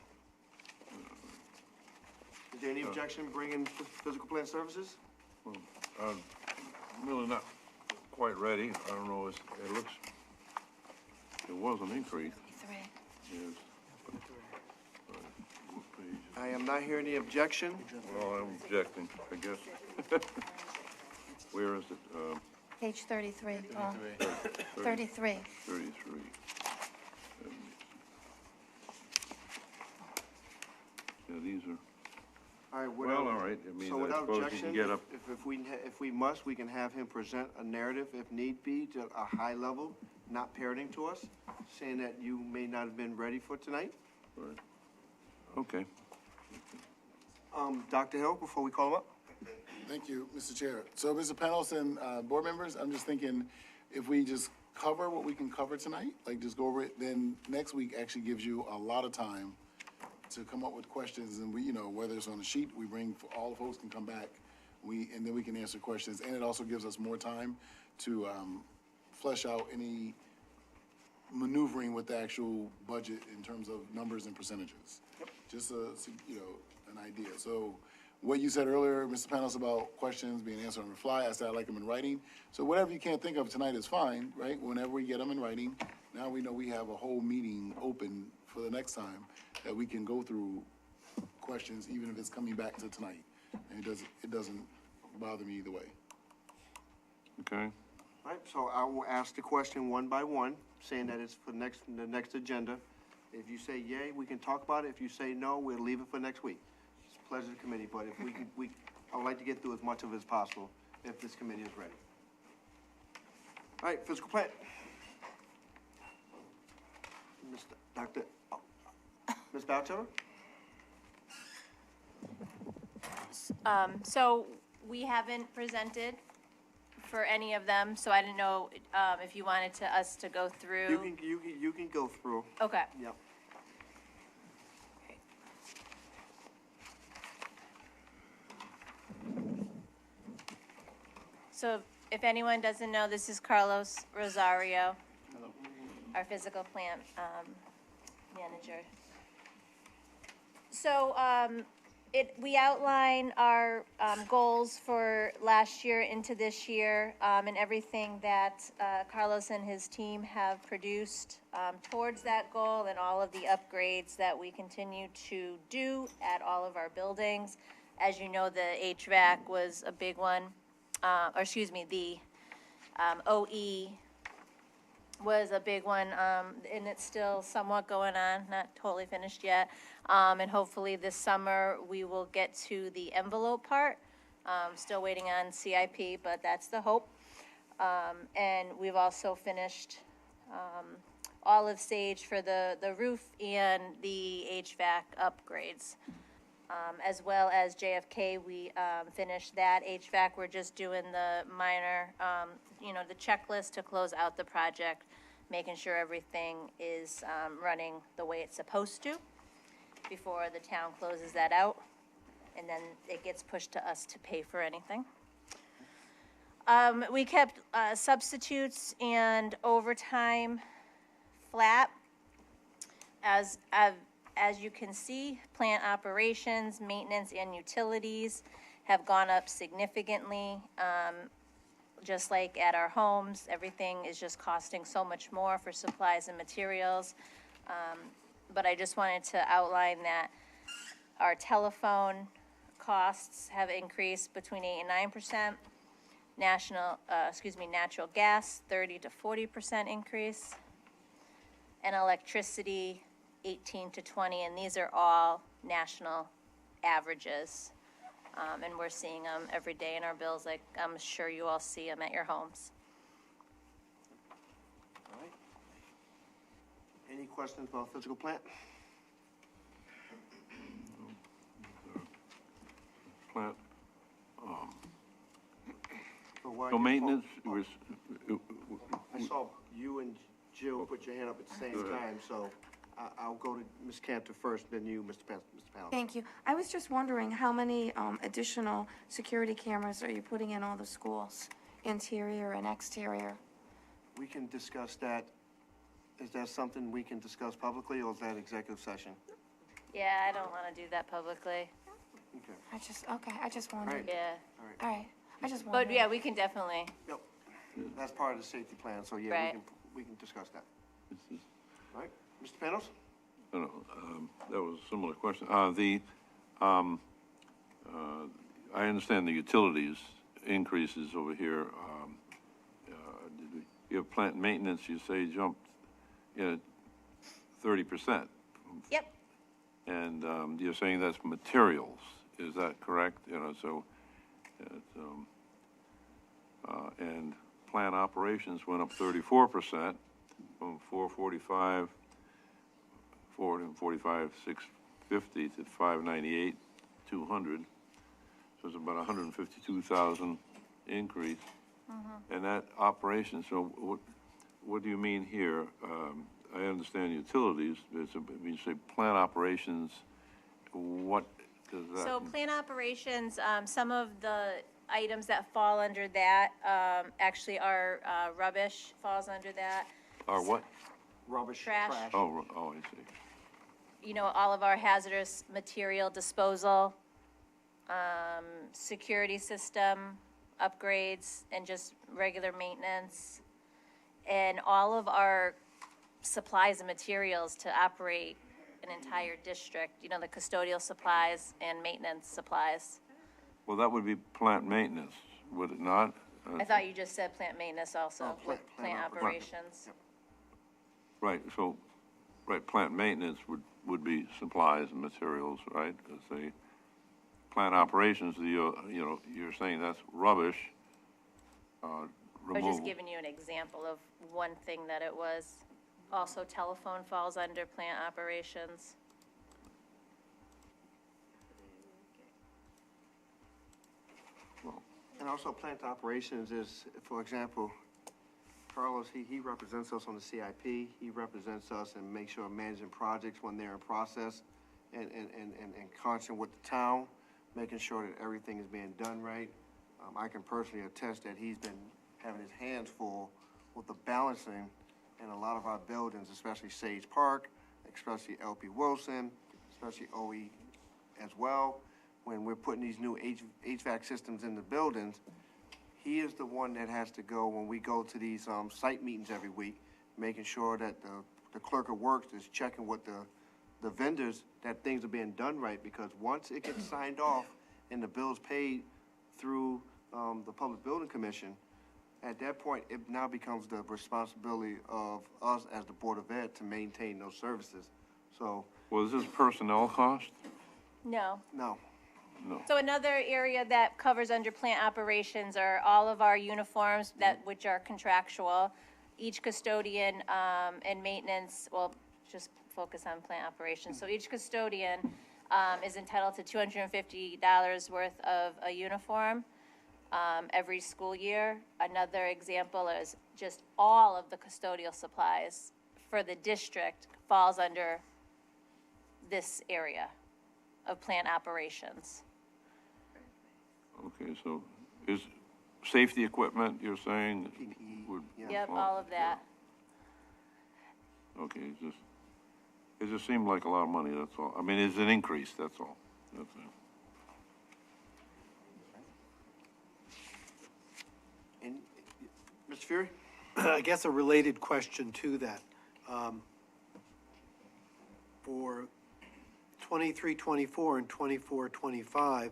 Is there any objection bringing physical plant services? I'm really not quite ready. I don't know, it was an increase. Yes. What page? I am not hearing any objection. Well, I'm objecting, I guess. Where is it? Page 33, Paul. 33. 33. Yeah, these are, All right, well, all right, I mean, so I without suppose you objection, can get up. if we must, we can have him present a narrative if need be to a high level, not parroting to us, saying that you may not have been ready for tonight. Right. Okay. Dr. Hill, before we call him up? Thank you, Mr. Chair. So, Mr. Panos and board members, I'm just thinking if we just cover what we can cover tonight, like just go over it, then next week actually gives you a lot of time to come up with questions, and we, whether it's on a sheet, we bring, all the folks can come back, and then we can answer questions, and it also gives us more time to flesh out any maneuvering with the actual budget in terms of numbers and percentages. Just an idea. So what you said earlier, Mr. Panos, about questions being answered on the fly, I said I'd like them in writing. So whatever you can't think of tonight is fine, right? Whenever we get them in writing, now we know we have a whole meeting open for the next time that we can go through questions, even if it's coming back to tonight. And it doesn't bother me either way. Okay. All right, so I will ask the question one by one, saying that it's for the next agenda. If you say yay, we can talk about it. If you say no, we'll leave it for next week. It's a pleasure of the committee, but if I would like to get through as much of it as possible if this committee is ready. All right, physical plant. Ms. Boucher? So we haven't presented for any of them, so I didn't know, if you wanted us to go through. You can go through. Okay. Yep. So if anyone doesn't know, this is Carlos Rosario, our physical plant manager. So we outline our goals for last year into this year, and everything that Carlos and his team have produced towards that goal, and all of the upgrades that we continue to do at all of our buildings. As you know, the HVAC was a big one, the OE was a big one, and it's still somewhat going on, not totally finished yet. And hopefully this summer, we will get to the envelope part. Still waiting on CIP, but that's the hope. And we've also finished olive sage for the roof and the HVAC upgrades. As well as JFK, we finished that HVAC. We're just doing the minor, the checklist to close out the project, making sure everything is running the way it's supposed to before the town closes that out, and then it gets pushed to us to pay for anything. We kept substitutes and overtime flat. As you can see, plant operations, maintenance, and utilities have gone up significantly. Just like at our homes, everything is just costing so much more for supplies and materials. But I just wanted to outline that our telephone costs have increased between 8 and 9%. Natural gas, 30 to 40% increase. and electricity 18 to 20, and these are all national averages. And we're seeing them every day in our bills, like I'm sure you all see them at your homes. All right. Any questions about physical plant? Plant, while so you're maintenance fo- was, I saw you and Jill put your hand up at the same time, so I'll go to Ms. Cantor first, then you, Mr. Pennell. Thank you. I was just wondering, how many additional security cameras are you putting in all the schools, interior and exterior? We can discuss that. Is that something we can discuss publicly, or is that executive session? Yeah, I don't want to do that publicly. Okay, I just wondered. Right. Yeah, All right, I just wondered. but yeah, we can definitely, yep. That's part of the safety plan, so yeah, Right. we can discuss that. this is, All right, Mr. Panos? no, that was a similar question. I understand the utilities increases over here. Your plant maintenance, you say jumped, 30%. yep. And you're saying that's materials, is that correct? So, and plant operations went up 34% from 650 to 598, 200. So it's about 152,000 increase. And that operation, so what do you mean here? I understand utilities, when you say plant operations, what does that? So plant operations, some of the items that fall under that, actually are, rubbish falls under that. Or what? Rubbish, Trash. trash. Oh, I see. You know, all of our hazardous material disposal, security system upgrades, and just regular maintenance. And all of our supplies and materials to operate an entire district, you know, the custodial supplies and maintenance supplies. Well, that would be plant maintenance, would it not? I thought you just said plant maintenance also, Oh, plant plant operations. Right, so, right, plant maintenance would be supplies and materials, right? Say, plant operations, you're saying that's rubbish, I was removal. just giving you an example of one thing that it was. Also, telephone falls under plant operations. And also plant operations is, for example, Carlos, he represents us on the CIP. He represents us and makes sure managing projects when they're in process and constant with the town, making sure that everything is being done right. I can personally attest that he's been having his hands full with the balancing in a lot of our buildings, especially Sage Park, especially LP Wilson, especially OE as well. When we're putting these new HVAC systems in the buildings, he is the one that has to go when we go to these site meetings every week, making sure that the clerk of works is checking with the vendors that things are being done right, because once it gets signed off and the bill's paid through the Public Building Commission, at that point, it now becomes the responsibility of us as the Board of Ed to maintain those services. So, Was this personnel cost? No. no. No. So another area that covers under plant operations are all of our uniforms which are contractual. Each custodian, and maintenance, well, just focus on plant operations. So each custodian, is entitled to $250 worth of a uniform, every school year. Another example is just all of the custodial supplies for the district falls under this area of plant operations. Okay, so is safety equipment, you're saying? PPE, would yeah. Yep, fall- all of that. Okay, it just seemed like a lot of money, that's all. I mean, it's an increase, that's all. That's it. And, Mr. Fury? I guess a related question to that. For 23-24 and 24-25,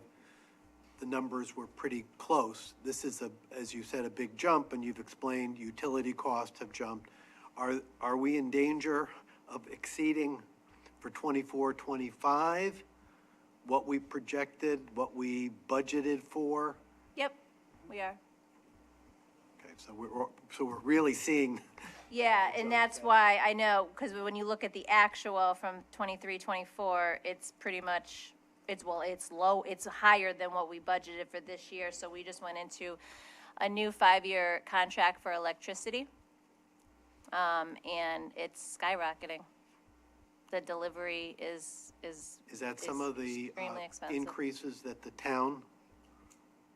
the numbers were pretty close. This is as you said, a big jump, and you've explained utility costs have jumped. Are we in danger of exceeding for 24, 25, what we projected, what we budgeted for. Yep, we are. Okay, so we're really seeing, Yeah, and that's why I know, because when you look at the actual from 23, 24, it's pretty much, it's low, it's higher than what we budgeted for this year. So we just went into a new 5-year contract for electricity. And it's skyrocketing. The delivery is that some of the extremely expensive. increases that the town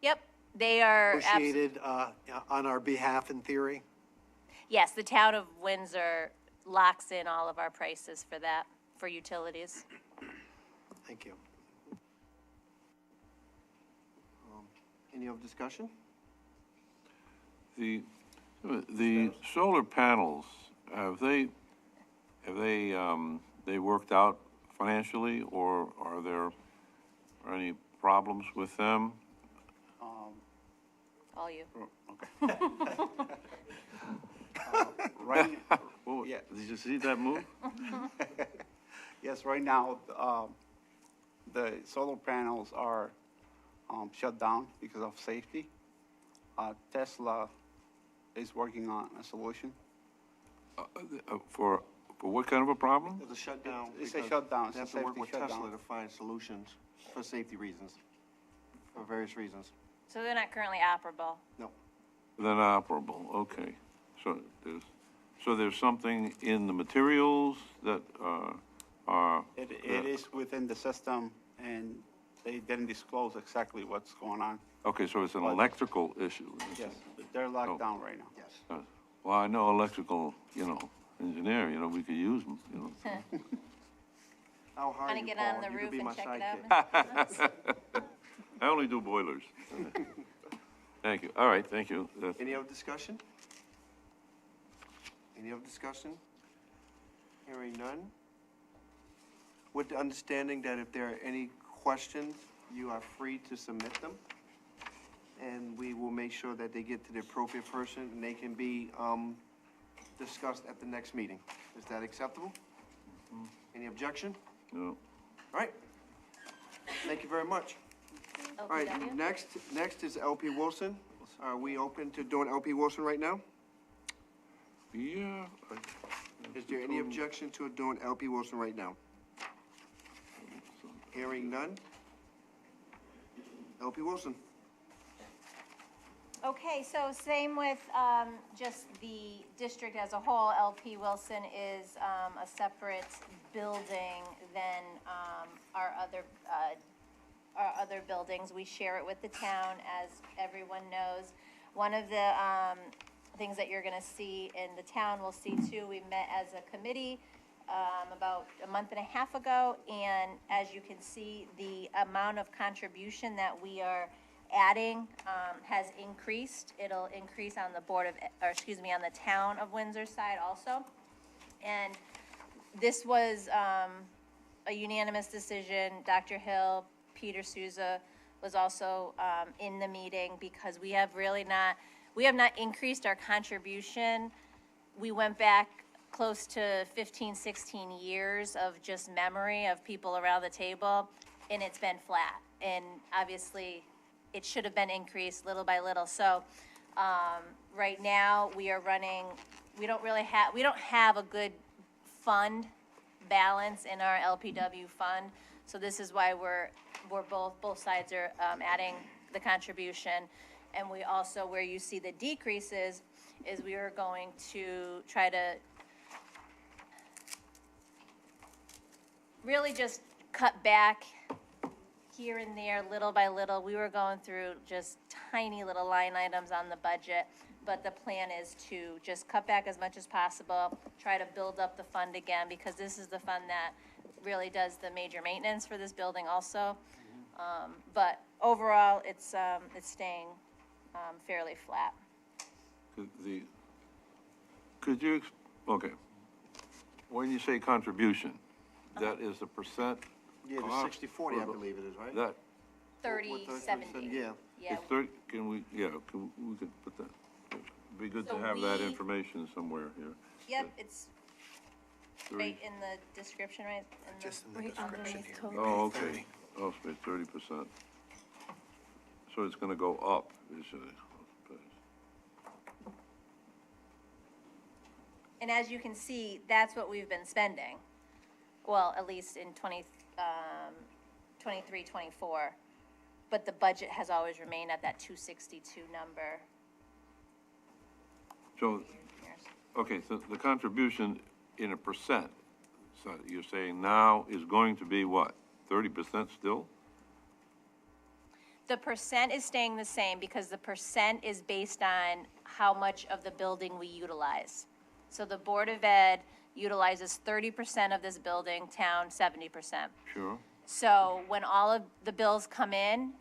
Yep, they are. negotiated on our behalf in theory? Yes, the town of Windsor locks in all of our prices for that, for utilities. Thank you. Any other discussion? The solar panels, have they worked out financially, or are there any problems with them? All you. Right, Well, yeah. Did you see that move? Yes, right now, the solar panels are shut down because of safety. Tesla is working on a solution. For what kind of a problem? There's a shutdown. It's a because shutdown, it's They a have to work safety with shutdown. Tesla to find solutions for safety reasons, for various reasons. So they're not currently operable. No. They're not operable, okay. So there's something in the materials that are. It is within the system, and they didn't disclose exactly what's going on. Okay, so it's an electrical issue. Yes, they're locked Oh. down right now. Yes. Well, I know electrical, engineer, we could use them, I'll hire Want to you, get Paul. on the You could roof be and my check it sidekick. out? I only do boilers. Thank you. All right, thank you. Any other discussion? Any other discussion? Hearing none. With the understanding that if there are any questions, you are free to submit them. And we will make sure that they get to the appropriate person and they can be, discussed at the next meeting. Is that acceptable? Any objection? No. All right. Thank you very much. All right, LPW? next is LP Wilson. Are we open to doing LP Wilson right now? Yeah. Is there any objection to doing LP Wilson right now? Hearing none. LP Wilson. Okay, so same with just the district as a whole. LP Wilson is a separate building than our other buildings. We share it with the town, as everyone knows. One of the things that you're gonna see, and the town will see too, we met as a committee about a month and a half ago, and as you can see, the amount of contribution that we are adding has increased. It'll increase on the on the town of Windsor side also. And this was a unanimous decision. Dr. Hill, Peter Souza was also in the meeting, because we have not increased our contribution. We went back close to 15, 16 years of just memory of people around the table, and it's been flat. And obviously, it should have been increased little by little. So, right now, we are running, we don't have a good fund balance in our LPW fund. So this is why we're both sides are adding the contribution. And we also, where you see the decreases, is we are going to try to really just cut back here and there, little by little. We were going through just tiny little line items on the budget, but the plan is to just cut back as much as possible, try to build up the fund again, because this is the fund that really does the major maintenance for this building also. But overall, it's staying fairly flat. Okay. When you say contribution, that is the percent? Yeah, the 60/40, I believe it is, right? That, 30/70. Yeah. Yeah. it's 30, we could put that, it'd be good to So have that we- information somewhere here. Yep, it's Right in the description, right? Just in the description here. Oh, okay. Oh, it's 30%. So it's gonna go up, And as you can see, that's what we've been spending. Well, at least in 23, 24. But the budget has always remained at that 262 number. So, okay, so the contribution in a percent, so you're saying now is going to be what, 30% still? The percent is staying the same because the percent is based on how much of the building we utilize. So the Board of Ed utilizes 30% of this building, town 70%. Sure. So when all of the bills come in,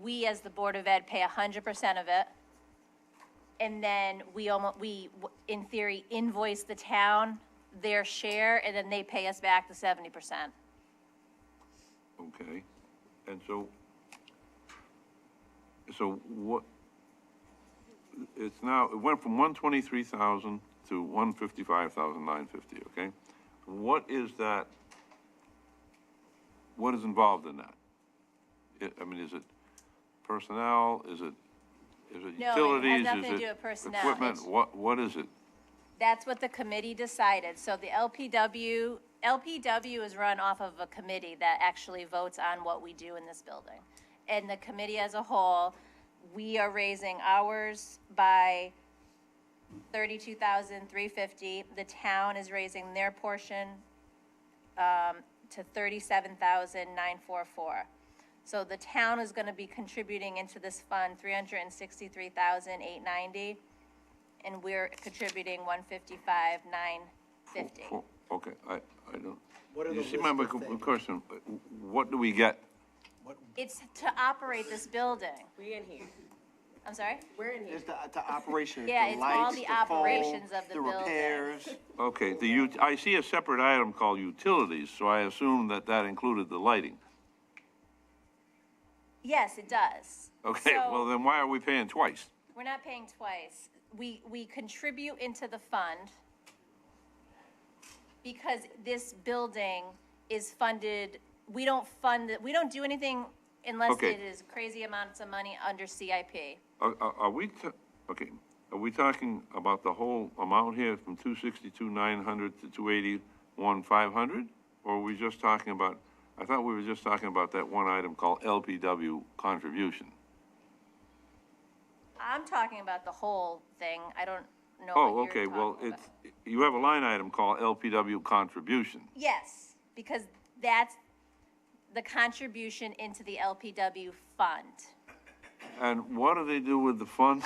we as the Board of Ed pay 100% of it. And then we, in theory, invoice the town their share, and then they pay us back the 70%. Okay, and so what, it's now, it went from 123,000 to 155,950, okay? What is that, what is involved in that? I mean, is it personnel, is it No, it has utilities, nothing is to do it with personnel. equipment, It's- what is it? That's what the committee decided. So the LPW is run off of a committee that actually votes on what we do in this building. And the committee as a whole, we are raising ours by $32,350. The town is raising their portion to $37,944. So the town is going to be contributing into this fund $363,890. And we're contributing $155,950. Okay, I don't, What are you the see my list of things? question, what do we get? It's to operate this building. We in here. I'm sorry? We're in here. It's the operation, Yeah, the it's all lights, the the phone, operations of the the building. repairs. Okay, I see a separate item called utilities, so I assume that included the lighting. Yes, it does. Okay, So- well, then why are we paying twice? We're not paying twice. We contribute into the fund because this building is funded, we don't do anything unless Okay. it is crazy amounts of money under CIP. Are we, okay, are we talking about the whole amount here from 262,900 to 281,500? Or are we just talking about, I thought we were just talking about that one item called LPW contribution. I'm talking about the whole thing. I don't know Oh, what you're okay, talking well, about. you have a line item called LPW contribution. Yes, because that's the contribution into the LPW fund. And what do they do with the fund?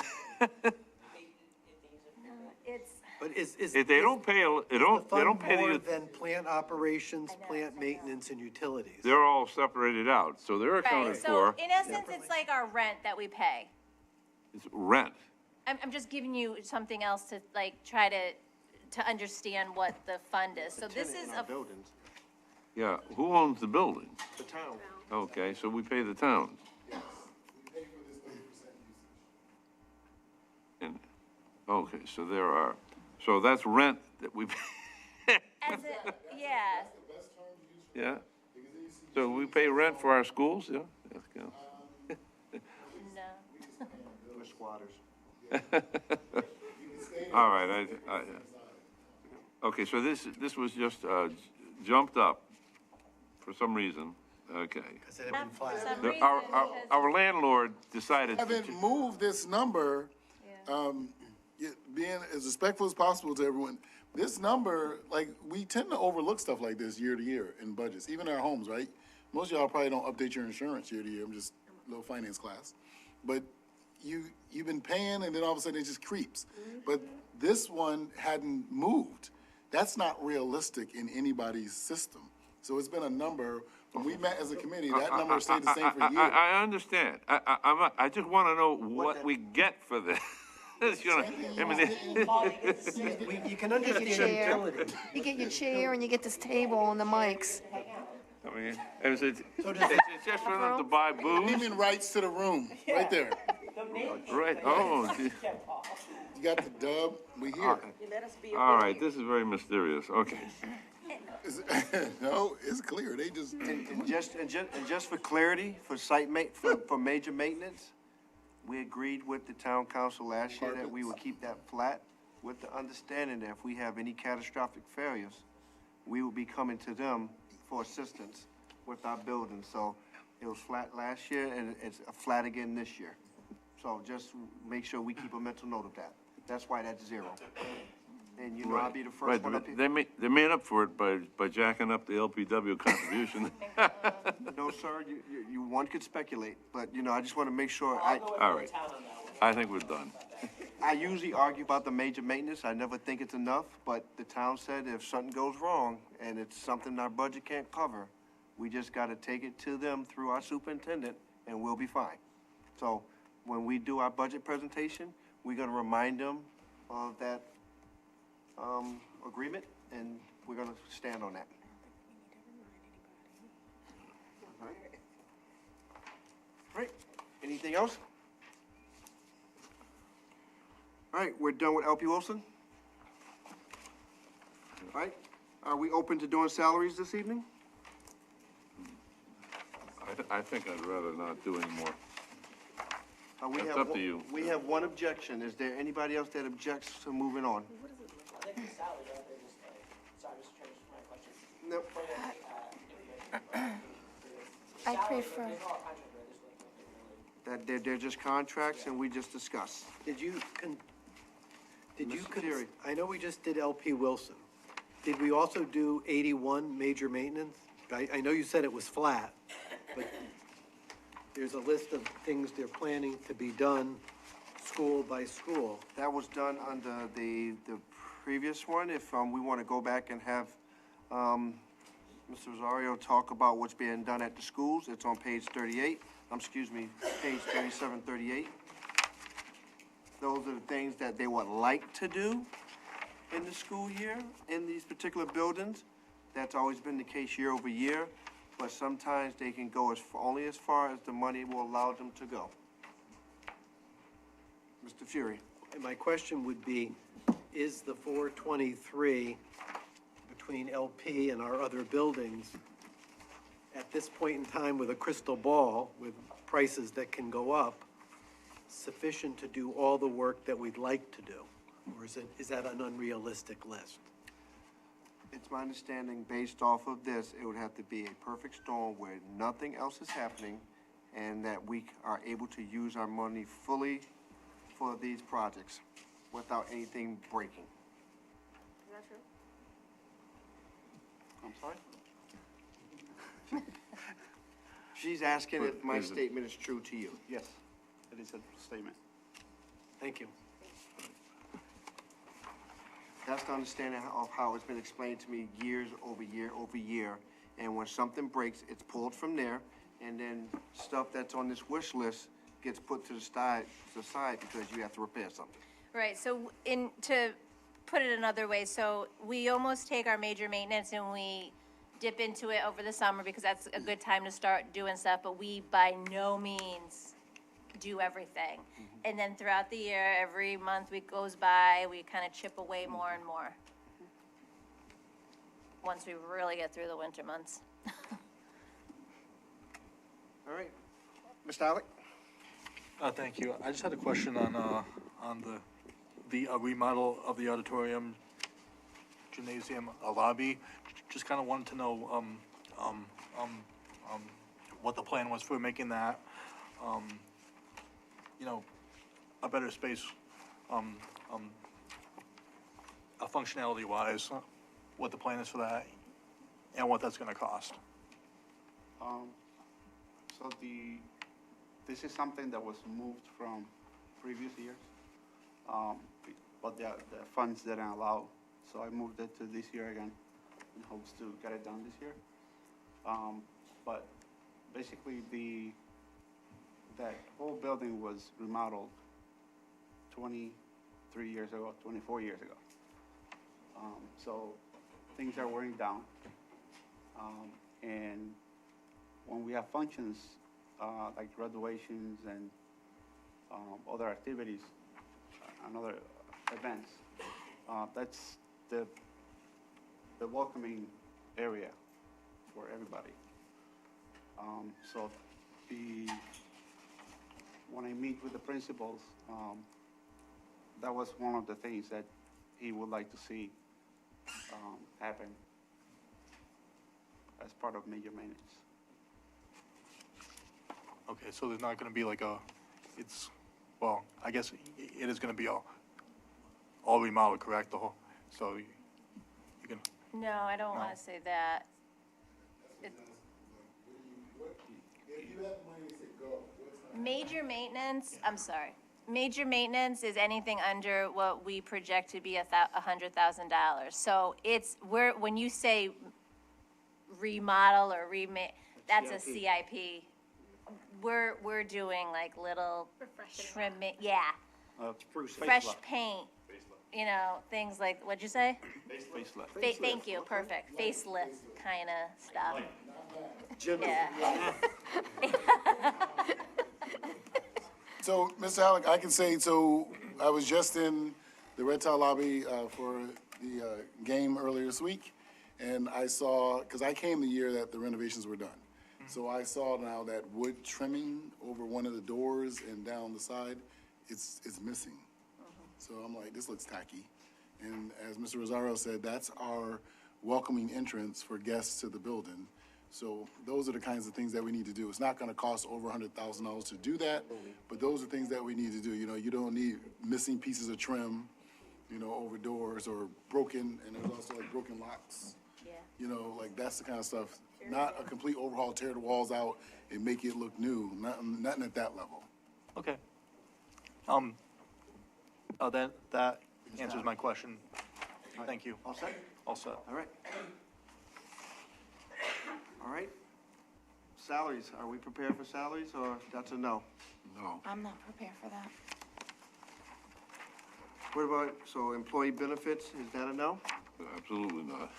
It's, But is If they don't pay, they don't pay more the, than plant operations, plant maintenance, and utilities? they're all separated out, so they're accounted right, so for. in essence, it's like our rent that we pay. It's rent. I'm just giving you something else to like try to understand what the fund is. So this is a, Buildings, Yeah, who owns the building? the town. Okay, so we pay the towns. And, okay, so that's rent that we pay, as a, yeah, yeah? So we pay rent for our schools, yeah? Yes, yeah. no. We're squatters. All right, okay, so this was just, jumped up for some reason, okay. Because it had been Not for flat. some The- reason, Our landlord decided to. Haven't moved this number, being as respectful as possible to everyone. This number, like, we tend to overlook stuff like this year to year in budgets, even our homes, right? Most of y'all probably don't update your insurance year to year. I'm just a little finance class. But you've been paying and then all of a sudden it just creeps. But this one hadn't moved. That's not realistic in anybody's system. So it's been a number, when we met as a committee, that number stayed the same for years. I understand. I just want to know what we get for this. You know, I mean, You can understand chair. utilities. You get your chair and you get this table and the mics. I mean, it's just for them to buy booze, Naming rights to the room, right there. right? Oh, gee. You got the dub, we here. Let us be All right, this is very mysterious, okay. No, it's clear, they just. And just for clarity, for for major maintenance, we agreed with the town council last year that we would keep that flat with the understanding that if we have any catastrophic failures, we will be coming to them for assistance with our building. So it was flat last year and it's flat again this year. So just make sure we keep a mental note of that. That's why that's 0. And you know, I'll be the first Right, one up here. they made up for it by jacking up the LPW contribution. No, sir, one could speculate, but you know, I just want to make sure, All right, I think we're done. I usually argue about the major maintenance. I never think it's enough, but the town said if something goes wrong and it's something our budget can't cover, we just got to take it to them through our superintendent and we'll be fine. So when we do our budget presentation, we're going to remind them of that agreement, and we're going to stand on that. All right. Anything else? All right, we're done with LP Wilson. All right, are we open to doing salaries this evening? I think I'd rather not do any more. We That's have up to one- you. We have one objection. Is there anybody else that objects to moving on? I think the salary, they're just, sorry, Mr. Chairman, just my question. Nope. I prefer, That they're just contracts and we just discuss. Did you, Mr. Terry. I know we just did LP Wilson. Did we also do 81 major maintenance? I know you said it was flat, but there's a list of things they're planning to be done school by school. That was done under the previous one. If we want to go back and have Mr. Rosario talk about what's being done at the schools, it's on page 38. Excuse me, page 37, 38. Those are the things that they would like to do in the school year in these particular buildings. That's always been the case year over year, but sometimes they can go only as far as the money will allow them to go. Mr. Fury. And my question would be, is the 423 between LP and our other buildings, at this point in time with a crystal ball, with prices that can go up, sufficient to do all the work that we'd like to do? Or is that an unrealistic list? It's my understanding, based off of this, it would have to be a perfect storm where nothing else is happening and that we are able to use our money fully for these projects without anything breaking. Is that true? I'm sorry? She's asking if my Is it- statement is true to you. Yes, it is a statement. Thank you. That's the understanding of how it's been explained to me years over year over year. And when something breaks, it's pulled from there, and then stuff that's on this wish list gets put to the side because you have to repair something. Right, so to put it another way, so we almost take our major maintenance and we dip into it over the summer because that's a good time to start doing stuff, but we by no means do everything. And then throughout the year, every month we goes by, we kind of chip away more and more. Once we really get through the winter months. All right. Mr. Alec? Thank you. I just had a question on the remodel of the auditorium, gymnasium, lobby. Just kind of wanted to know, what the plan was for making that, a better space, functionality wise, what the plan is for that and what that's gonna cost. So this is something that was moved from previous years, but the funds didn't allow, so I moved it to this year again in hopes to get it done this year. But basically that whole building was remodeled 23 years ago, 24 years ago. So things are wearing down. And when we have functions, like graduations and other activities and other events, that's the the welcoming area for everybody. So when I meet with the principals, that was one of the things that he would like to see happen as part of major maintenance. Okay, so there's not gonna be like well, I guess it is gonna be all remodeled, correct, the whole, so you can, No, I don't want to say that. Major maintenance, I'm sorry. Major maintenance is anything under what we project to be $100,000. So when you say remodel or that's a CIP. We're doing like little trimming, yeah. Fresh paint, things like, what'd you say? Facelift. Thank you, perfect. Facelift kind of stuff. Yeah. So, Mr. Halleck, I can say, so I was just in the Red Tile lobby for the game earlier this week, and I saw, because I came the year that the renovations were done. So I saw now that wood trimming over one of the doors and down the side, it's missing. So I'm like, this looks tacky. And as Mr. Rosario said, that's our welcoming entrance for guests to the building. So those are the kinds of things that we need to do. It's not gonna cost over $100,000 to do that, but those are things that we need to do. You don't need missing pieces of trim, over doors or broken, and there's also like broken locks. Yeah. Like that's the kind of stuff. Not a complete overhaul, tear the walls out and make it look new, nothing at that level. okay. That answers my question. Thank you. All set? All set. All right. All right. Salaries, are we prepared for salaries, or that's a no? No. I'm not prepared for that. What about, so employee benefits, is that a no? Absolutely not.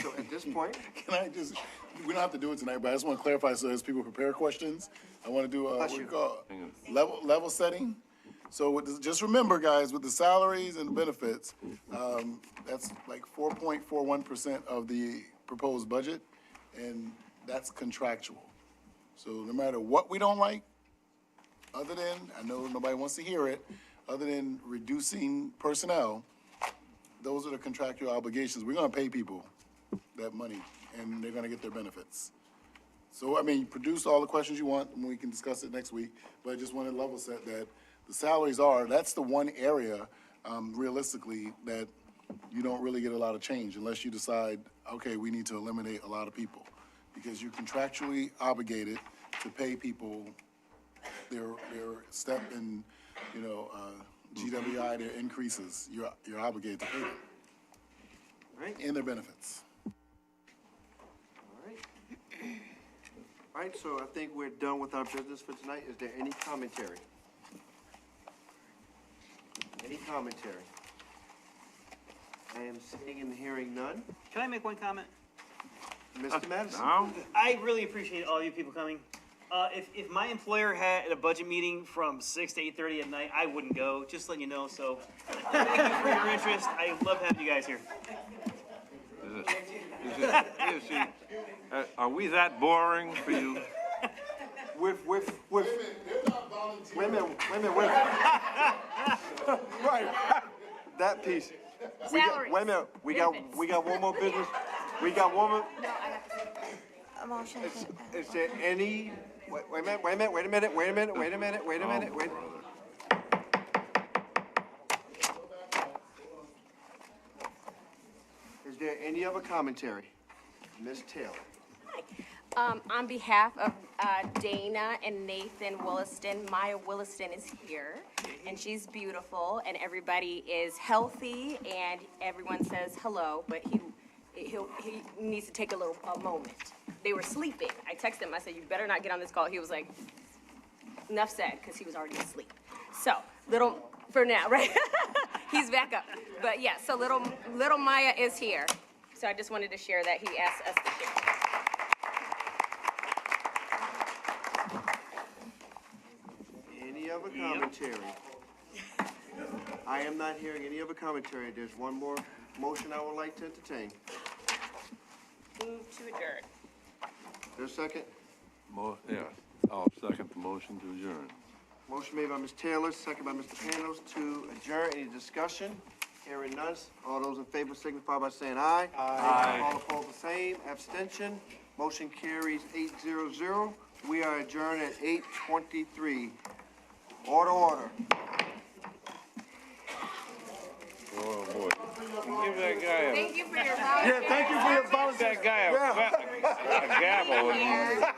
So at this point, Can I just, we don't have to do it tonight, but I just want to clarify, so as people prepare questions, I want to do what we call level setting. So just remember, guys, with the salaries and benefits, that's like 4.41% of the proposed budget, and that's contractual. So no matter what we don't like, other than, I know nobody wants to hear it, other than reducing personnel, those are the contractual obligations. We're gonna pay people that money, and they're gonna get their benefits. So, produce all the questions you want, and we can discuss it next week, but I just wanted to level set that the salaries that's the one area, realistically, that you don't really get a lot of change unless you decide, okay, we need to eliminate a lot of people, because you're contractually obligated to pay people their step in, GWI, their increases, you're obligated to pay them. all right, And their benefits. all right, so I think we're done with our business for tonight. Is there any commentary? Any commentary? I am seeing and hearing none. Can I make one comment? Mr. Madison? Now? I really appreciate all you people coming. If my employer had a budget meeting from 6 to 8:30 at night, I wouldn't go, just letting you know, so thank you for your interest. I love having you guys here. Are we that boring for you? Wait a minute. Right, that piece. Salaries. Wait a minute, we got one more business. We got one more. A motion. Is there any, wait a minute. Is there any other commentary? Ms. Taylor? On behalf of Dana and Nathan Williston, Maya Williston is here, and she's beautiful, and everybody is healthy, and everyone says hello, but he needs to take a moment. They were sleeping. I texted him, I said, you better not get on this call. He was like, enough said, because he was already asleep. So, for now, right? He's back up. But yeah, so little Maya is here. So I just wanted to share that. He asked us to share. Any other commentary? I am not hearing any other commentary. There's one more Motion I would like to entertain. Move to adjourn. There's a second? Yeah, I'll second the motion to adjourn. Motion made by Ms. Taylor, second by Mr. Panos to adjourn. Any discussion? Hearing none. All those in favor signify by saying aye. Aye. All opposed, the same. Abstention. Motion carries 8-0. We are adjourned at 8:23. Order. Oh, boy. Give that guy Thank you for your Yeah, thank you for your bounce. that guy a gavel.